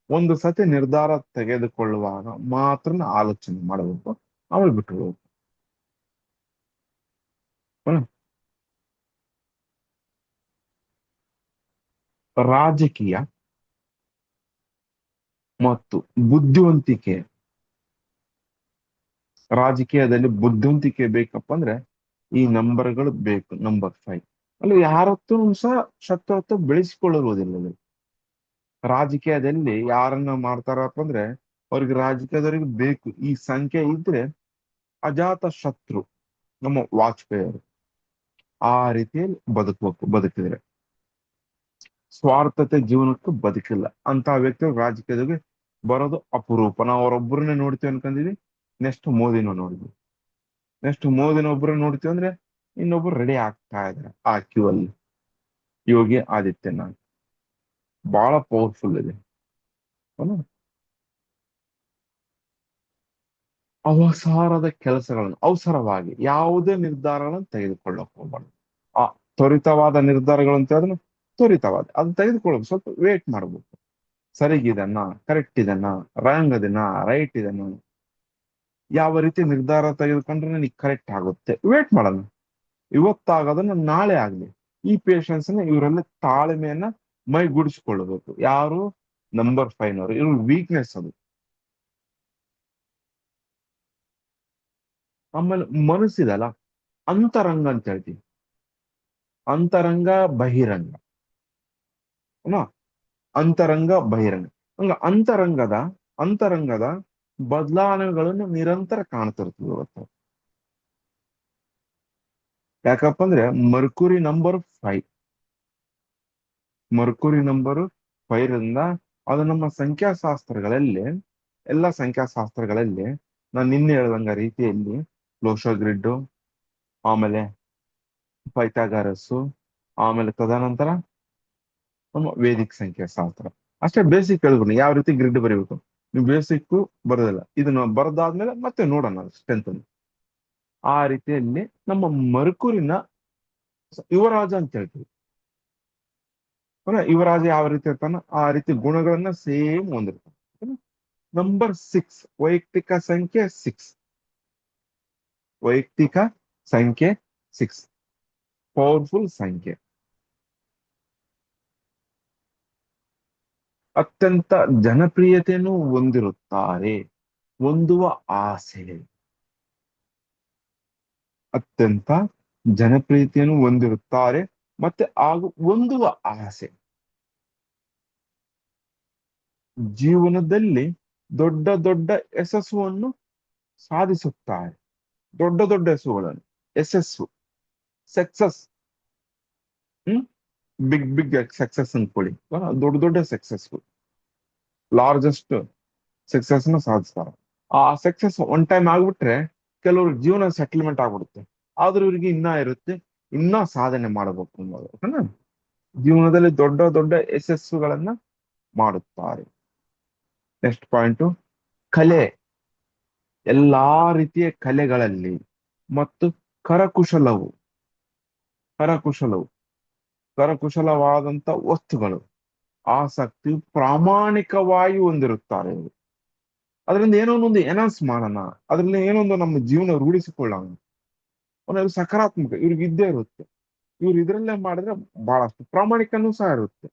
ಒಂದು ಸತಿ ನಿರ್ಧಾರ ತೆಗೆದುಕೊಳ್ಳುವಾಗ ಮಾತ್ರ ಆಲೋಚನೆ ಮಾಡಬೇಕು, ಆಮೇಲೆ ಬಿಟ್ಬಿಡ್ಬೇಕು. ರಾಜಕೀಯ ಮತ್ತು ಬುದ್ಧಿವಂತಿಕೆ. ರಾಜಕೀಯದಲ್ಲಿ ಬುದ್ಧಿವಂತಿಕೆ ಬೇಕಪ್ಪ ಅಂದ್ರೆ ಈ ನಂಬರ್ಗಳು ಬೇಕು. ನಂಬರ್ 5 ಅಲ್ಲಿ ಯಾರತ್ತೂ ಸಹ ಶತ್ರುತ್ವ ಬೆಳೆಸಿಕೊಳ್ಳುವುದಿಲ್ಲ. ರಾಜಕೀಯದಲ್ಲಿ ಯಾರನ್ನ ಮಾಡ್ತಾರಪ್ಪ ಅಂದ್ರೆ ಅವ್ರಿಗೆ ರಾಜಕೀಯದವ್ರಿಗೆ ಬೇಕು ಈ ಸಂಖ್ಯೆ ಇದ್ರೆ. ಅಜಾತ ಶತ್ರು ನಮ್ಮ ವಾಜಪೇಯಿ ಅವರು ಆ ರೀತಿಯಲ್ಲಿ ಬದುಕಿದ್ರೆ. ಸ್ವಾರ್ಥತೆ ಜೀವನಕ್ಕೂ ಬದುಕಿಲ್ಲ ಅಂತ ವ್ಯಕ್ತಿಗಳು ರಾಜಕೀಯದಲ್ಲಿ ಬರೋದು ಅಪರೂಪ. ನಾವು ಅವರೊಬ್ಬರನ್ನೇ ನೋಡ್ತೀವಿ ಅನ್ಕೊಂಡಿದೀವಿ, ನೆಕ್ಸ್ಟ್ ಮೋದಿನ ನೋಡಿದ್ವಿ. ನೆಕ್ಸ್ಟ್ ಮೋದಿನ ಒಬ್ಬರು ನೋಡ್ತೀವಿ ಅಂದ್ರೆ ಇನ್ನೊಬ್ರು ರೆಡಿ ಆಗ್ತಾ ಇದಾರೆ ಆ ಕ್ಯೂ ಅಲ್ಲಿ. ಯೋಗಿ ಆದಿತ್ಯನಾಥ್ ಬಹಳ ಪವರ್ಫುಲ್ ಇದೆ. ಅವಸರದ ಕೆಲಸಗಳನ್ನು ಅವಸರವಾಗಿ ಯಾವುದೇ ನಿರ್ಧಾರಗಳನ್ನು ತೆಗೆದುಕೊಳ್ಳಕ್ ಹೋಗ್ಬಾರ್ದು. ಆ ತ್ವರಿತವಾದ ನಿರ್ಧಾರಗಳಂತ ಹೇಳಿದ್ರೆ ತ್ವರಿತವಾದ ಅದನ್ನ ತೆಗೆದುಕೊಳ್ಳಬೇಕು. ಸ್ವಲ್ಪ ವೇಟ್ ಮಾಡ್ಬೇಕು. ಸರಿಗಿದನ್ನ, ಕರೆಕ್ಟ್ ಇದನ್ನ, ರಾಂಗ್ ಅದನ್ನ, ರೈಟ್ ಇದನ್ನ, ಯಾವ ರೀತಿ ನಿರ್ಧಾರ ತೆಗೆದುಕೊಂಡ್ರೆ ನನಗೆ ಕರೆಕ್ಟ್ ಆಗುತ್ತೆ, ವೇಟ್ ಮಾಡೋಣ. ಇವತ್ತಾಗೋದನ್ನ ನಾಳೆ ಆಗ್ಲಿ. ಈ ಪೇಷನ್ಸ್ ಇವರೆಲ್ಲ ತಾಳ್ಮೆಯನ್ನ ಮೈಗೂಡಿಸಿಕೊಳ್ಳಬೇಕು. ಯಾರು? ನಂಬರ್ 5 ನವರು. ಇವ್ರ ವೀಕ್ನೆಸ್ ಅದು. ಆಮೇಲೆ ಮನಸ್ಸಿದಲ್ಲ, ಅಂತರಂಗ ಅಂತ ಹೇಳ್ತೀವಿ. ಅಂತರಂಗ ಬಹಿರಂಗ. ಅಂತರಂಗ ಬಹಿರಂಗ. ಹಂಗ ಅಂತರಂಗದ ಬದಲಾವಣೆಗಳನ್ನು ನಿರಂತರ ಕಾಣ್ತಿರ್ತೀವಿ ಇವತ್ತು. ಯಾಕಪ್ಪ ಅಂದ್ರೆ ಮರ್ಕುರಿ ನಂಬರ್ 5. ಮರ್ಕುರಿ ನಂಬರ್ 5 ರಿಂದ ಅದು ನಮ್ಮ ಸಂಖ್ಯಾಶಾಸ್ತ್ರಗಳಲ್ಲಿ, ಎಲ್ಲ ಸಂಖ್ಯಾಶಾಸ್ತ್ರಗಳಲ್ಲಿ ನಾನು ನಿನ್ನೆ ಹೇಳ್ದಂಗ ರೀತಿಯಲ್ಲಿ ಗ್ರಿಡ್, ಆಮೇಲೆ ಪೈಥಾಗರಸ್ಸು, ಆಮೇಲೆ ತದನಂತರ ನಮ್ಮ ವೇದಿಕ್ ಸಂಖ್ಯಾಶಾಸ್ತ್ರ. ಅಷ್ಟೇ ಬೇಸಿಕ್ ಹೇಳ್ಬಿಡಿ ಯಾವ ರೀತಿ ಗ್ರಿಡ್ ಬರೀಬೇಕು. ನೀವು ಬೇಸಿಕ್ ಬರೋದಿಲ್ಲ, ಇದನ್ನ ಬರದಾದ್ಮೇಲೆ ಮತ್ತೆ ನೋಡೋಣ ಸ್ಟ್ರೆಂತ್. ಆ ರೀತಿಯಲ್ಲಿ ನಮ್ಮ ಮರ್ಕುರಿನ ಯುವರಾಜ ಅಂತ ಹೇಳ್ತೀವಿ. ಯುವರಾಜ ಯಾವ ರೀತಿ ಇರ್ತಾನ ಆ ರೀತಿ ಗುಣಗಳನ್ನ ಸೇಮ್ ಹೊಂದಿರ್ತಾನೆ. ನಂಬರ್ 6 ವೈಯಕ್ತಿಕ ಸಂಖ್ಯೆ 6. ವೈಯಕ್ತಿಕ ಸಂಖ್ಯೆ 6 ಪವರ್ಫುಲ್ ಸಂಖ್ಯೆ. ಅತ್ಯಂತ ಜನಪ್ರಿಯತೆಯನ್ನು ಹೊಂದಿರುತ್ತಾರೆ. ಹೊಂದುವ ಆಸೆ. ಅತ್ಯಂತ ಜನಪ್ರಿಯತೆಯನ್ನು ಹೊಂದಿರುತ್ತಾರೆ ಮತ್ತೆ ಹಾಗೂ ಹೊಂದುವ ಆಸೆ. ಜೀವನದಲ್ಲಿ ದೊಡ್ಡ ದೊಡ್ಡ ಯಶಸ್ಸನ್ನು ಸಾಧಿಸುತ್ತಾರೆ. ದೊಡ್ಡ ದೊಡ್ಡ ಯಶಸ್ಸು ಸಕ್ಸಸ್. ಬಿಗ್ ಸಕ್ಸಸ್ ಅನ್ಕೊಳ್ಳಿ. ದೊಡ್ಡ ದೊಡ್ಡ ಸಕ್ಸಸ್ಫುಲ್ ಲಾರ್ಜೆಸ್ಟ್ ಸಕ್ಸಸ್ ನ ಸಾಧಿಸ್ತಾರೆ. ಆ ಸಕ್ಸಸ್ ಒನ್ ಟೈಮ್ ಆಗ್ಬಿಟ್ರೆ ಕೆಲವ್ರ ಜೀವನ ಸೆಟಲ್ಮೆಂಟ್ ಆಗ್ಬಿಡುತ್ತೆ. ಆದ್ರೂ ಇವ್ರಿಗೆ ಇನ್ನ ಇರುತ್ತೆ, ಇನ್ನ ಸಾಧನೆ ಮಾಡಬೇಕು ಅನ್ನೋದು. ಜೀವನದಲ್ಲಿ ದೊಡ್ಡ ದೊಡ್ಡ ಯಶಸ್ಸುಗಳನ್ನ ಮಾಡುತ್ತಾರೆ. ನೆಕ್ಸ್ಟ್ ಪಾಯಿಂಟ್, ಕಲೆ. ಎಲ್ಲಾ ರೀತಿಯ ಕಲೆಗಳಲ್ಲಿ ಮತ್ತು ಕರಕುಶಲವು ಕರಕುಶಲವಾದಂತ ವಸ್ತುಗಳು ಆಸಕ್ತಿ ಪ್ರಾಮಾಣಿಕವಾಗಿ ಹೊಂದಿರುತ್ತಾರೆ ಇವರು. ಅದರಿಂದ ಏನೋ ಒಂದು ಎನೌನ್ಸ್ ಮಾಡೋಣ, ಅದರಿಂದ ಏನೋ ಒಂದು ನಮ್ಮ ಜೀವನ ರೂಢಿಸಿಕೊಳ್ಳೋಣ, ಒಂದು ಸಕಾರಾತ್ಮಕ ಇವ್ರಿಗೆ ಇದ್ದೇ ಇರುತ್ತೆ. ಇವ್ರು ಇದ್ರಲ್ಲೇ ಮಾಡಿದ್ರೆ ಬಹಳಷ್ಟು ಪ್ರಾಮಾಣಿಕನೂ ಸಹ ಇರುತ್ತೆ.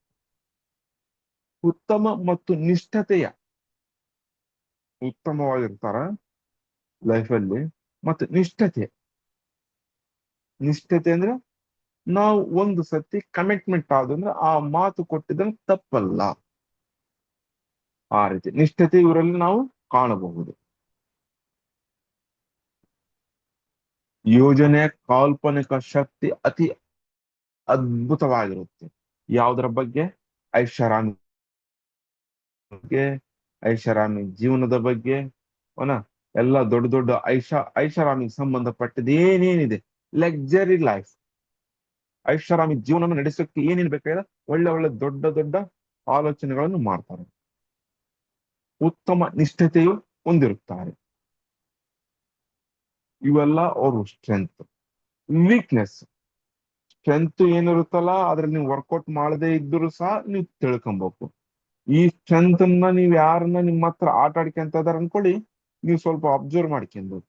ಉತ್ತಮ ಮತ್ತು ನಿಷ್ಠತೆಯ ಉತ್ತಮವಾಗಿರ್ತಾರ ಲೈಫಲ್ಲಿ. ಮತ್ತು ನಿಷ್ಠತೆ ಅಂದ್ರೆ ನಾವು ಒಂದು ಸತಿ ಕಮಿಟ್ಮೆಂಟ್ ಆದಂದ್ರೆ ಆ ಮಾತು ಕೊಟ್ಟಿದ್ರೆ ತಪ್ಪಲ್ಲ. ಆ ರೀತಿ ನಿಷ್ಠತೆ ಇವರಲ್ಲಿ ನಾವು ಕಾಣಬಹುದು. ಯೋಜನೆಯ ಕಾಲ್ಪನಿಕ ಶಕ್ತಿ ಅತಿ ಅದ್ಭುತವಾಗಿರುತ್ತೆ. ಯಾವುದರ ಬಗ್ಗೆ? ಐಷಾರಾಮಿ ಬಗ್ಗೆ, ಐಷಾರಾಮಿ ಜೀವನದ ಬಗ್ಗೆ. ಅವನ ಎಲ್ಲ ದೊಡ್ಡ ದೊಡ್ಡ ಐಷಾರಾಮಿಗೆ ಸಂಬಂಧಪಟ್ಟದ್ದು ಏನೇನಿದೆ, ಲಕ್ಸರಿ ಲೈಫ್, ಐಷಾರಾಮಿ ಜೀವನ ನಡೆಸೋಕೆ ಏನೇನು ಬೇಕಾಗಿದೆ, ಒಳ್ಳೆ ಒಳ್ಳೆ ದೊಡ್ಡ ದೊಡ್ಡ ಆಲೋಚನೆಗಳನ್ನು ಮಾಡ್ತಾರೆ. ಉತ್ತಮ ನಿಷ್ಠತೆಯು ಹೊಂದಿರುತ್ತಾರೆ. ಇವೆಲ್ಲ ಅವರು ಸ್ಟ್ರೆಂತ್. ವೀಕ್ನೆಸ್, ಸ್ಟ್ರೆಂತ್ ಏನಿರುತ್ತಲ್ಲ ಅದ್ರಲ್ಲಿ ನೀವು ವರ್ಕೌಟ್ ಮಾಡದೇ ಇದ್ದರೂ ಸಹ ನೀವು ತಿಳ್ಕೊಬೇಕು. ಈ ಸ್ಟ್ರೆಂತ್ ಅನ್ನ ನೀವು ಯಾರನ್ನ ನಿಮ್ಮ ಹತ್ರ ಆಟ ಆಡ್ಕೊಂತ ಇದಾರೆ ಅನ್ಕೊಳ್ಳಿ, ನೀವು ಸ್ವಲ್ಪ ಅಬ್ಸರ್ವ್ ಮಾಡ್ಕೊಬೇಕು.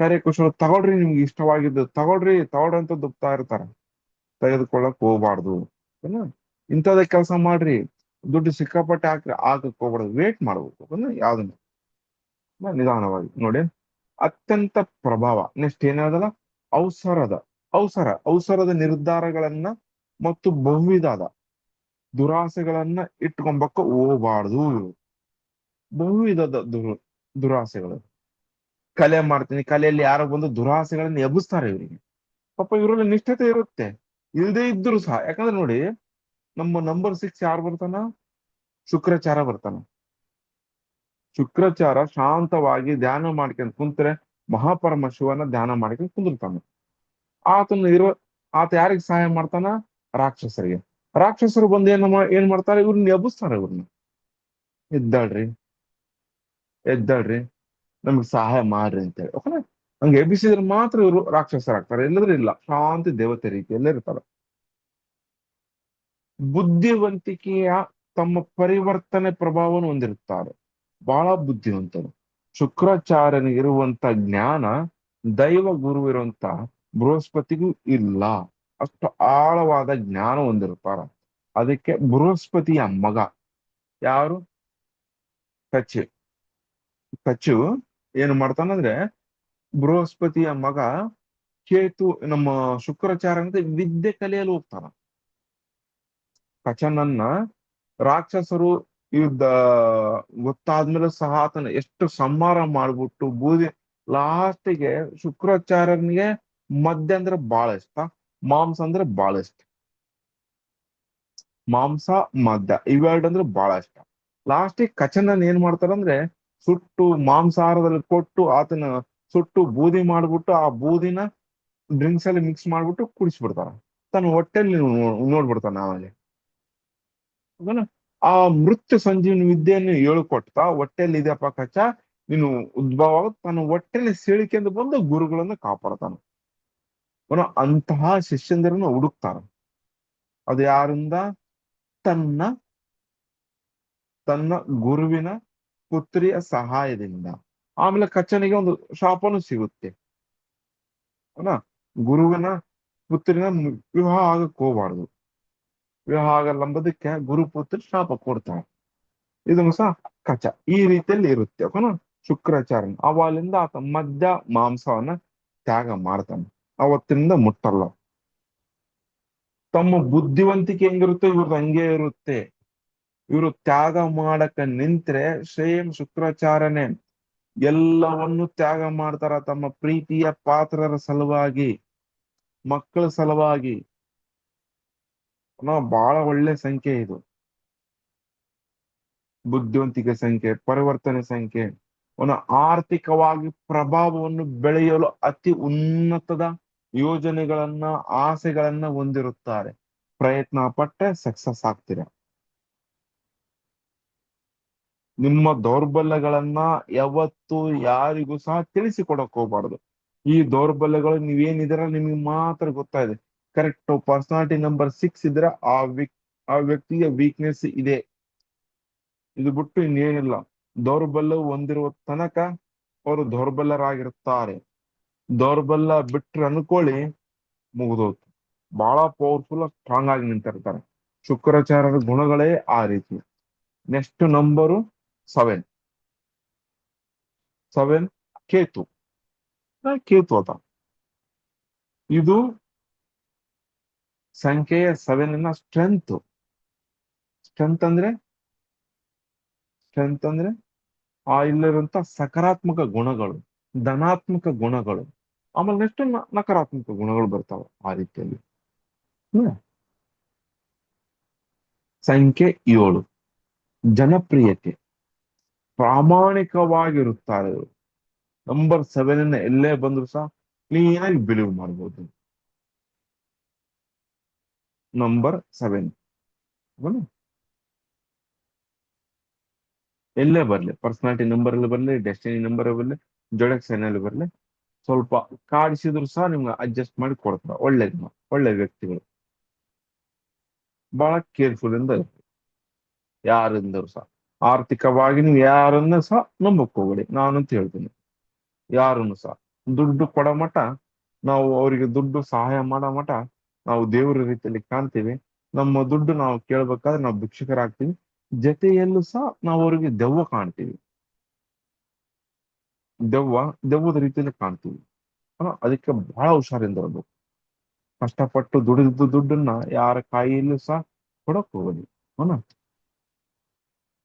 ಕರೆ ಕುಶಲ ತಗೊಳ್ರಿ, ನಿಮ್ಗೆ ಇಷ್ಟವಾಗಿದ್ದು ತಗೊಳ್ರಿ ಅಂತ ದುಪ್ತಾ ಇರ್ತಾರೆ. ತೆಗೆದುಕೊಳ್ಳಕ್ ಹೋಗ್ಬಾರ್ದು. ಏನ ಇಂಥದೇ ಕೆಲಸ ಮಾಡ್ರಿ, ದುಡ್ಡು ಸಿಕ್ಕಾಪಟ್ಟೆ ಹಾಕಕ್ ಹೋಗ್ಬಾರ್ದು, ವೇಟ್ ಮಾಡ್ಬೇಕು ಯಾವ್ದನ್ನ ನಿಧಾನವಾಗಿ ನೋಡಿ. ಅತ್ಯಂತ ಪ್ರಭಾವ. ನೆಕ್ಸ್ಟ್ ಏನಾದಲ್ಲ, ಅವಸರದ ನಿರ್ಧಾರಗಳನ್ನ ಮತ್ತು ಬಹುವಿಧದ ದುರಾಸೆಗಳನ್ನ ಇಟ್ಕೊಂಬಕ್ಕ ಹೋಗ್ಬಾರ್ದು. ಬಹುವಿಧದ ದುರಾಸೆಗಳು. ಕಲೆ ಮಾಡ್ತೀನಿ, ಕಲೆಯಲ್ಲಿ ಯಾರೋ ಬಂದು ದುರಾಸೆಗಳನ್ನ ಎಬ್ಬಿಸ್ತಾರೆ ಇವರಿಗೆ. ಪಾಪ ಇವರಲ್ಲಿ ನಿಷ್ಠತೆ ಇರುತ್ತೆ, ಇಲ್ಲದೆ ಇದ್ರು ಸಹ. ಯಾಕಂದ್ರೆ ನೋಡಿ, ನಮ್ಮ ನಂಬರ್ 6 ಯಾರು ಬರ್ತಾನ? ಶುಕ್ರಾಚಾರ ಬರ್ತಾನ. ಶುಕ್ರಾಚಾರ ಶಾಂತವಾಗಿ ಧ್ಯಾನ ಮಾಡ್ಕೊಂಡ್ ಕುಂತ್ರೆ ಮಹಾಪರಮ ಶಿವನ ಧ್ಯಾನ ಮಾಡ್ಕೊಂಡ್ ಕುಂದಿರ್ತಾನೆ. ಆತ ಯಾರಿಗೆ ಸಹಾಯ ಮಾಡ್ತಾನ? ರಾಕ್ಷಸರಿಗೆ. ರಾಕ್ಷಸರು ಬಂದು ಏನ್ ಮಾಡ್ತಾರೆ? ಇವ್ರನ್ನ ಎಬ್ಬಿಸ್ತಾರೆ. ಇವ್ರನ್ನ ಎದ್ದಾಳ್ರಿ ನಮ್ಗೆ ಸಹಾಯ ಮಾಡ್ರಿ ಅಂತೇಳಿ. ಓಕೆ, ಹಂಗೆ ಎಬ್ಬಿಸಿದ್ರೆ ಮಾತ್ರ ಇವರು ರಾಕ್ಷಸರಾಗ್ತಾರೆ, ಇಲ್ಲದ್ರೆ ಇಲ್ಲ, ಶಾಂತಿ ದೇವತೆ ರೀತಿಯಲ್ಲೇ ಇರ್ತಾರೆ. ಬುದ್ಧಿವಂತಿಕೆಯ ತಮ್ಮ ಪರಿವರ್ತನೆ ಪ್ರಭಾವವನ್ನು ಹೊಂದಿರುತ್ತಾರೆ. ಬಹಳ ಬುದ್ಧಿವಂತರು. ಶುಕ್ರಾಚಾರ್ಯನಿಗಿರುವಂತ ಜ್ಞಾನ ದೈವ ಗುರು ಇರುವಂತ ಬೃಹಸ್ಪತಿಗೂ ಇಲ್ಲ. ಅಷ್ಟು ಆಳವಾದ ಜ್ಞಾನ ಹೊಂದಿರುತ್ತಾರ. ಅದಕ್ಕೆ ಬೃಹಸ್ಪತಿಯ ಮಗ ಯಾರು? ಕಚ್ಚು. ಕಚ್ಚು ಏನು ಮಾಡ್ತಾನಂದ್ರೆ, ಬೃಹಸ್ಪತಿಯ ಮಗ ಕೇತು ನಮ್ಮ ಶುಕ್ರಾಚಾರ್ಯ ಅಂತ ವಿದ್ಯೆ ಕಲಿಯಲು ಹೋಗ್ತಾನ. ಕಚನನ್ನ ರಾಕ್ಷಸರು ಯುದ್ಧ ಗೊತ್ತಾದ್ಮೇಲೆ ಸಹ ಆತನ ಎಷ್ಟು ಸಂಹಾರ ಮಾಡ್ಬಿಟ್ಟು ಬೂದಿ. ಲಾಸ್ಟಿಗೆ ಶುಕ್ರಾಚಾರ್ಯನಿಗೆ ಮದ್ಯ ಅಂದ್ರೆ ಬಹಳ ಇಷ್ಟ, ಮಾಂಸ ಅಂದ್ರೆ ಬಹಳ ಇಷ್ಟ. ಮಾಂಸ ಮದ್ಯ ಇವೆರಡು ಅಂದ್ರೆ ಬಹಳ ಇಷ್ಟ. ಲಾಸ್ಟಿಗೆ ಕಚನನ್ ಏನ್ ಮಾಡ್ತಾರಂದ್ರೆ, ಸುಟ್ಟು ಮಾಂಸಾಹಾರದಲ್ಲಿ ಕೊಟ್ಟು ಆತನ ಸುಟ್ಟು ಬೂದಿ ಮಾಡ್ಬಿಟ್ಟು ಆ ಬೂದಿನ ಡ್ರಿಂಕ್ಸ್ ಅಲ್ಲಿ ಮಿಕ್ಸ್ ಮಾಡ್ಬಿಟ್ಟು ಕುಡಿಸ್ಬಿಡ್ತಾರ. ತನ್ನ ಹೊಟ್ಟೆಲ್ಲಿ ನೋಡ್ಬಿಡ್ತಾನ ಆಮೇಲೆ. ಹೌದನ? ಆ ಮೃತ್ಯು ಸಂಜೀವನಿ ವಿದ್ಯೆಯನ್ನು ಹೇಳ್ಕೊಡ್ತಾ, ಹೊಟ್ಟೆಯಲ್ಲಿ ಇದೆಯಪ್ಪ ಕಚ್ಚ, ನೀನು ಉದ್ಭವ ತನ್ನ ಹೊಟ್ಟೆಲಿ ಸೇಳಿಕೆಂದು ಬಂದು ಗುರುಗಳನ್ನ ಕಾಪಾಡ್ತಾನ. ಅಂತಹ ಶಿಷ್ಯಂದಿರನ್ನ ಹುಡುಕ್ತಾರ. ಅದು ಯಾರಿಂದ? ತನ್ನ ತನ್ನ ಗುರುವಿನ ಪುತ್ರಿಯ ಸಹಾಯದಿಂದ. ಆಮೇಲೆ ಕಚ್ಚನಿಗೆ ಒಂದು ಶಾಪನು ಸಿಗುತ್ತೆ. ಗುರುವಿನ ಪುತ್ರಿನ ವಿವಾಹ ಆಗಕ್ ಹೋಗ್ಬಾರ್ದು. ವಿವಾಹ ಆಗಲ್ಲಂಬುದಕ್ಕೆ ಗುರುಪುತ್ರ ಶಾಪ ಕೊಡ್ತಾನೆ. ಇದನ್ನು ಸಹ ಕಚ ಈ ರೀತಿಯಲ್ಲಿ ಇರುತ್ತೆ. ಶುಕ್ರಾಚಾರ್ಯನ ಅವಲಿಂದ ಆತ ಮದ್ಯ ಮಾಂಸವನ್ನ ತ್ಯಾಗ ಮಾಡ್ತಾನೆ. ಅವತ್ತಿನಿಂದ ಮುಟ್ಟಲ್ಲ. ತಮ್ಮ ಬುದ್ಧಿವಂತಿಕೆ ಹೆಂಗಿರುತ್ತೆ ಇವ್ರದ್ದು ಹಂಗೆ ಇರುತ್ತೆ. ಇವರು ತ್ಯಾಗ ಮಾಡಕ ನಿಂತ್ರೆ ಸೇಮ್ ಶುಕ್ರಾಚಾರ್ಯನೇ ಎಲ್ಲವನ್ನು ತ್ಯಾಗ ಮಾಡ್ತಾರ. ತಮ್ಮ ಪ್ರೀತಿಯ ಪಾತ್ರರ ಸಲುವಾಗಿ, ಮಕ್ಕಳ ಸಲುವಾಗಿ. ಬಹಳ ಒಳ್ಳೆ ಸಂಖ್ಯೆ ಇದು. ಬುದ್ಧಿವಂತಿಕೆ ಸಂಖ್ಯೆ, ಪರಿವರ್ತನೆ ಸಂಖ್ಯೆ. ಆರ್ಥಿಕವಾಗಿ ಪ್ರಭಾವವನ್ನು ಬೆಳೆಯಲು ಅತಿ ಉನ್ನತದ ಯೋಜನೆಗಳನ್ನ, ಆಸೆಗಳನ್ನ ಹೊಂದಿರುತ್ತಾರೆ. ಪ್ರಯತ್ನ ಪಟ್ಟೆ ಸಕ್ಸಸ್ ಆಗ್ತೀರ. ನಿಮ್ಮ ದೌರ್ಬಲ್ಯಗಳನ್ನ ಯಾವತ್ತು ಯಾರಿಗೂ ಸಹ ತಿಳಿಸಿಕೊಡಕ್ ಹೋಗ್ಬಾರ್ದು. ಈ ದೌರ್ಬಲ್ಯಗಳು ನೀವೇನಿದ್ದೀರ ನಿಮ್ಗೆ ಮಾತ್ರ ಗೊತ್ತಾಯಿದೆ. ಕರೆಕ್ಟ್ ಪರ್ಸನಾಲಿಟಿ ನಂಬರ್ 6 ಇದ್ರೆ ಆ ಆ ವ್ಯಕ್ತಿಗೆ ವೀಕ್ನೆಸ್ ಇದೆ, ಇದು ಬಿಟ್ಟು ಇನ್ನೇನಿಲ್ಲ. ದೌರ್ಬಲ್ಯ ಹೊಂದಿರುವ ತನಕ ಅವರು ದೌರ್ಬಲ್ಯರಾಗಿರುತ್ತಾರೆ. ದೌರ್ಬಲ್ಯ ಬಿಟ್ರೆ ಅನ್ಕೊಳ್ಳಿ, ಮುಗಿದೋಯ್ತು. ಬಹಳ ಪವರ್ಫುಲ್ ಸ್ಟ್ರಾಂಗ್ ಆಗಿ ನಿಂತಿರ್ತಾರೆ. ಶುಕ್ರಾಚಾರ್ಯರ ಗುಣಗಳೇ ಆ ರೀತಿ. Next number 7. 7 ಕೇತು. ಕೇತು ಅದ. ಇದು ಸಂಖ್ಯೆಯ 7 ಸ್ಟ್ರೆಂತ್. ಸ್ಟ್ರೆಂತ್ ಅಂದ್ರೆ ಸ್ಟ್ರೆಂತ್ ಅಂದ್ರೆ ಆ ಇಲ್ಲಿರುವಂತ ಸಕಾರಾತ್ಮಕ ಗುಣಗಳು, ಧನಾತ್ಮಕ ಗುಣಗಳು, ಆಮೇಲೆ ನೆಕ್ಸ್ಟ್ ನಕಾರಾತ್ಮಕ ಗುಣಗಳು ಬರ್ತಾವ ಆ ರೀತಿಯಲ್ಲಿ. ಹ್ಮ್. ಸಂಖ್ಯೆ 7 ಜನಪ್ರಿಯತೆ, ಪ್ರಾಮಾಣಿಕವಾಗಿರುತ್ತಾರೆ ಇವರು. ನಂಬರ್ 7 ಎಲ್ಲೇ ಬಂದ್ರು ಸಹ ಕ್ಲೀನ್ ಆಗಿ ಬಿಲೀವ್ ಮಾಡ್ಬೋದು. ನಂಬರ್ 7 ಎಲ್ಲೇ ಬರ್ಲಿ, ಪರ್ಸನಾಲಿಟಿ ನಂಬರ್ ಅಲ್ಲಿ ಬರ್ಲಿ, ಡೆಸ್ಟಿನಿ ನಂಬರ್ ಬರ್ಲಿ, ಜೋಡಕ್ ಸೈನ್ ಅಲ್ಲಿ ಬರ್ಲಿ, ಸ್ವಲ್ಪ ಕಾಡಿಸಿದ್ರು ಸಹ ನಿಮ್ಗೆ ಅಡ್ಜಸ್ಟ್ ಮಾಡಿ ಕೊಡ್ತಾರೆ. ಒಳ್ಳೆ ವ್ಯಕ್ತಿಗಳು. ಬಹಳ ಕೇರ್ಫುಲ್ ಇಂದ ಇರ್ಬೇಕು ಯಾರಿಂದರು ಸಹ. ಆರ್ಥಿಕವಾಗಿ ನೀವು ಯಾರನ್ನ ಸಹ ನಂಬಕ್ ಹೋಗ್ಬೇಡಿ, ನಾನಂತ ಹೇಳ್ತೀನಿ. ಯಾರನ್ನು ಸಹ ದುಡ್ಡು ಕೊಡೋ ಮಟ, ನಾವು ಅವರಿಗೆ ದುಡ್ಡು ಸಹಾಯ ಮಾಡೋ ಮಟ ನಾವು ದೇವರ ರೀತಿಯಲ್ಲಿ ಕಾಣ್ತೀವಿ. ನಮ್ಮ ದುಡ್ಡು ನಾವು ಕೇಳ್ಬೇಕಾದ್ರೆ ನಾವು ಭಿಕ್ಷುಕರಾಗ್ತೀವಿ. ಜೊತೆಯಲ್ಲೂ ಸಹ ನಾವು ಅವರಿಗೆ ದೆವ್ವ ಕಾಣ್ತೀವಿ. ದೆವ್ವದ ರೀತಿಯಲ್ಲಿ ಕಾಣ್ತೀವಿ. ಅದಕ್ಕೆ ಬಹಳ ಹುಷಾರಿಂದ ಇರ್ಬೇಕು. ಕಷ್ಟಪಟ್ಟು ದುಡಿದ ದುಡ್ಡನ್ನ ಯಾರ ಕಾಯಿಯಲ್ಲೂ ಸಹ ಕೊಡಕ್ ಹೋಗಲಿ.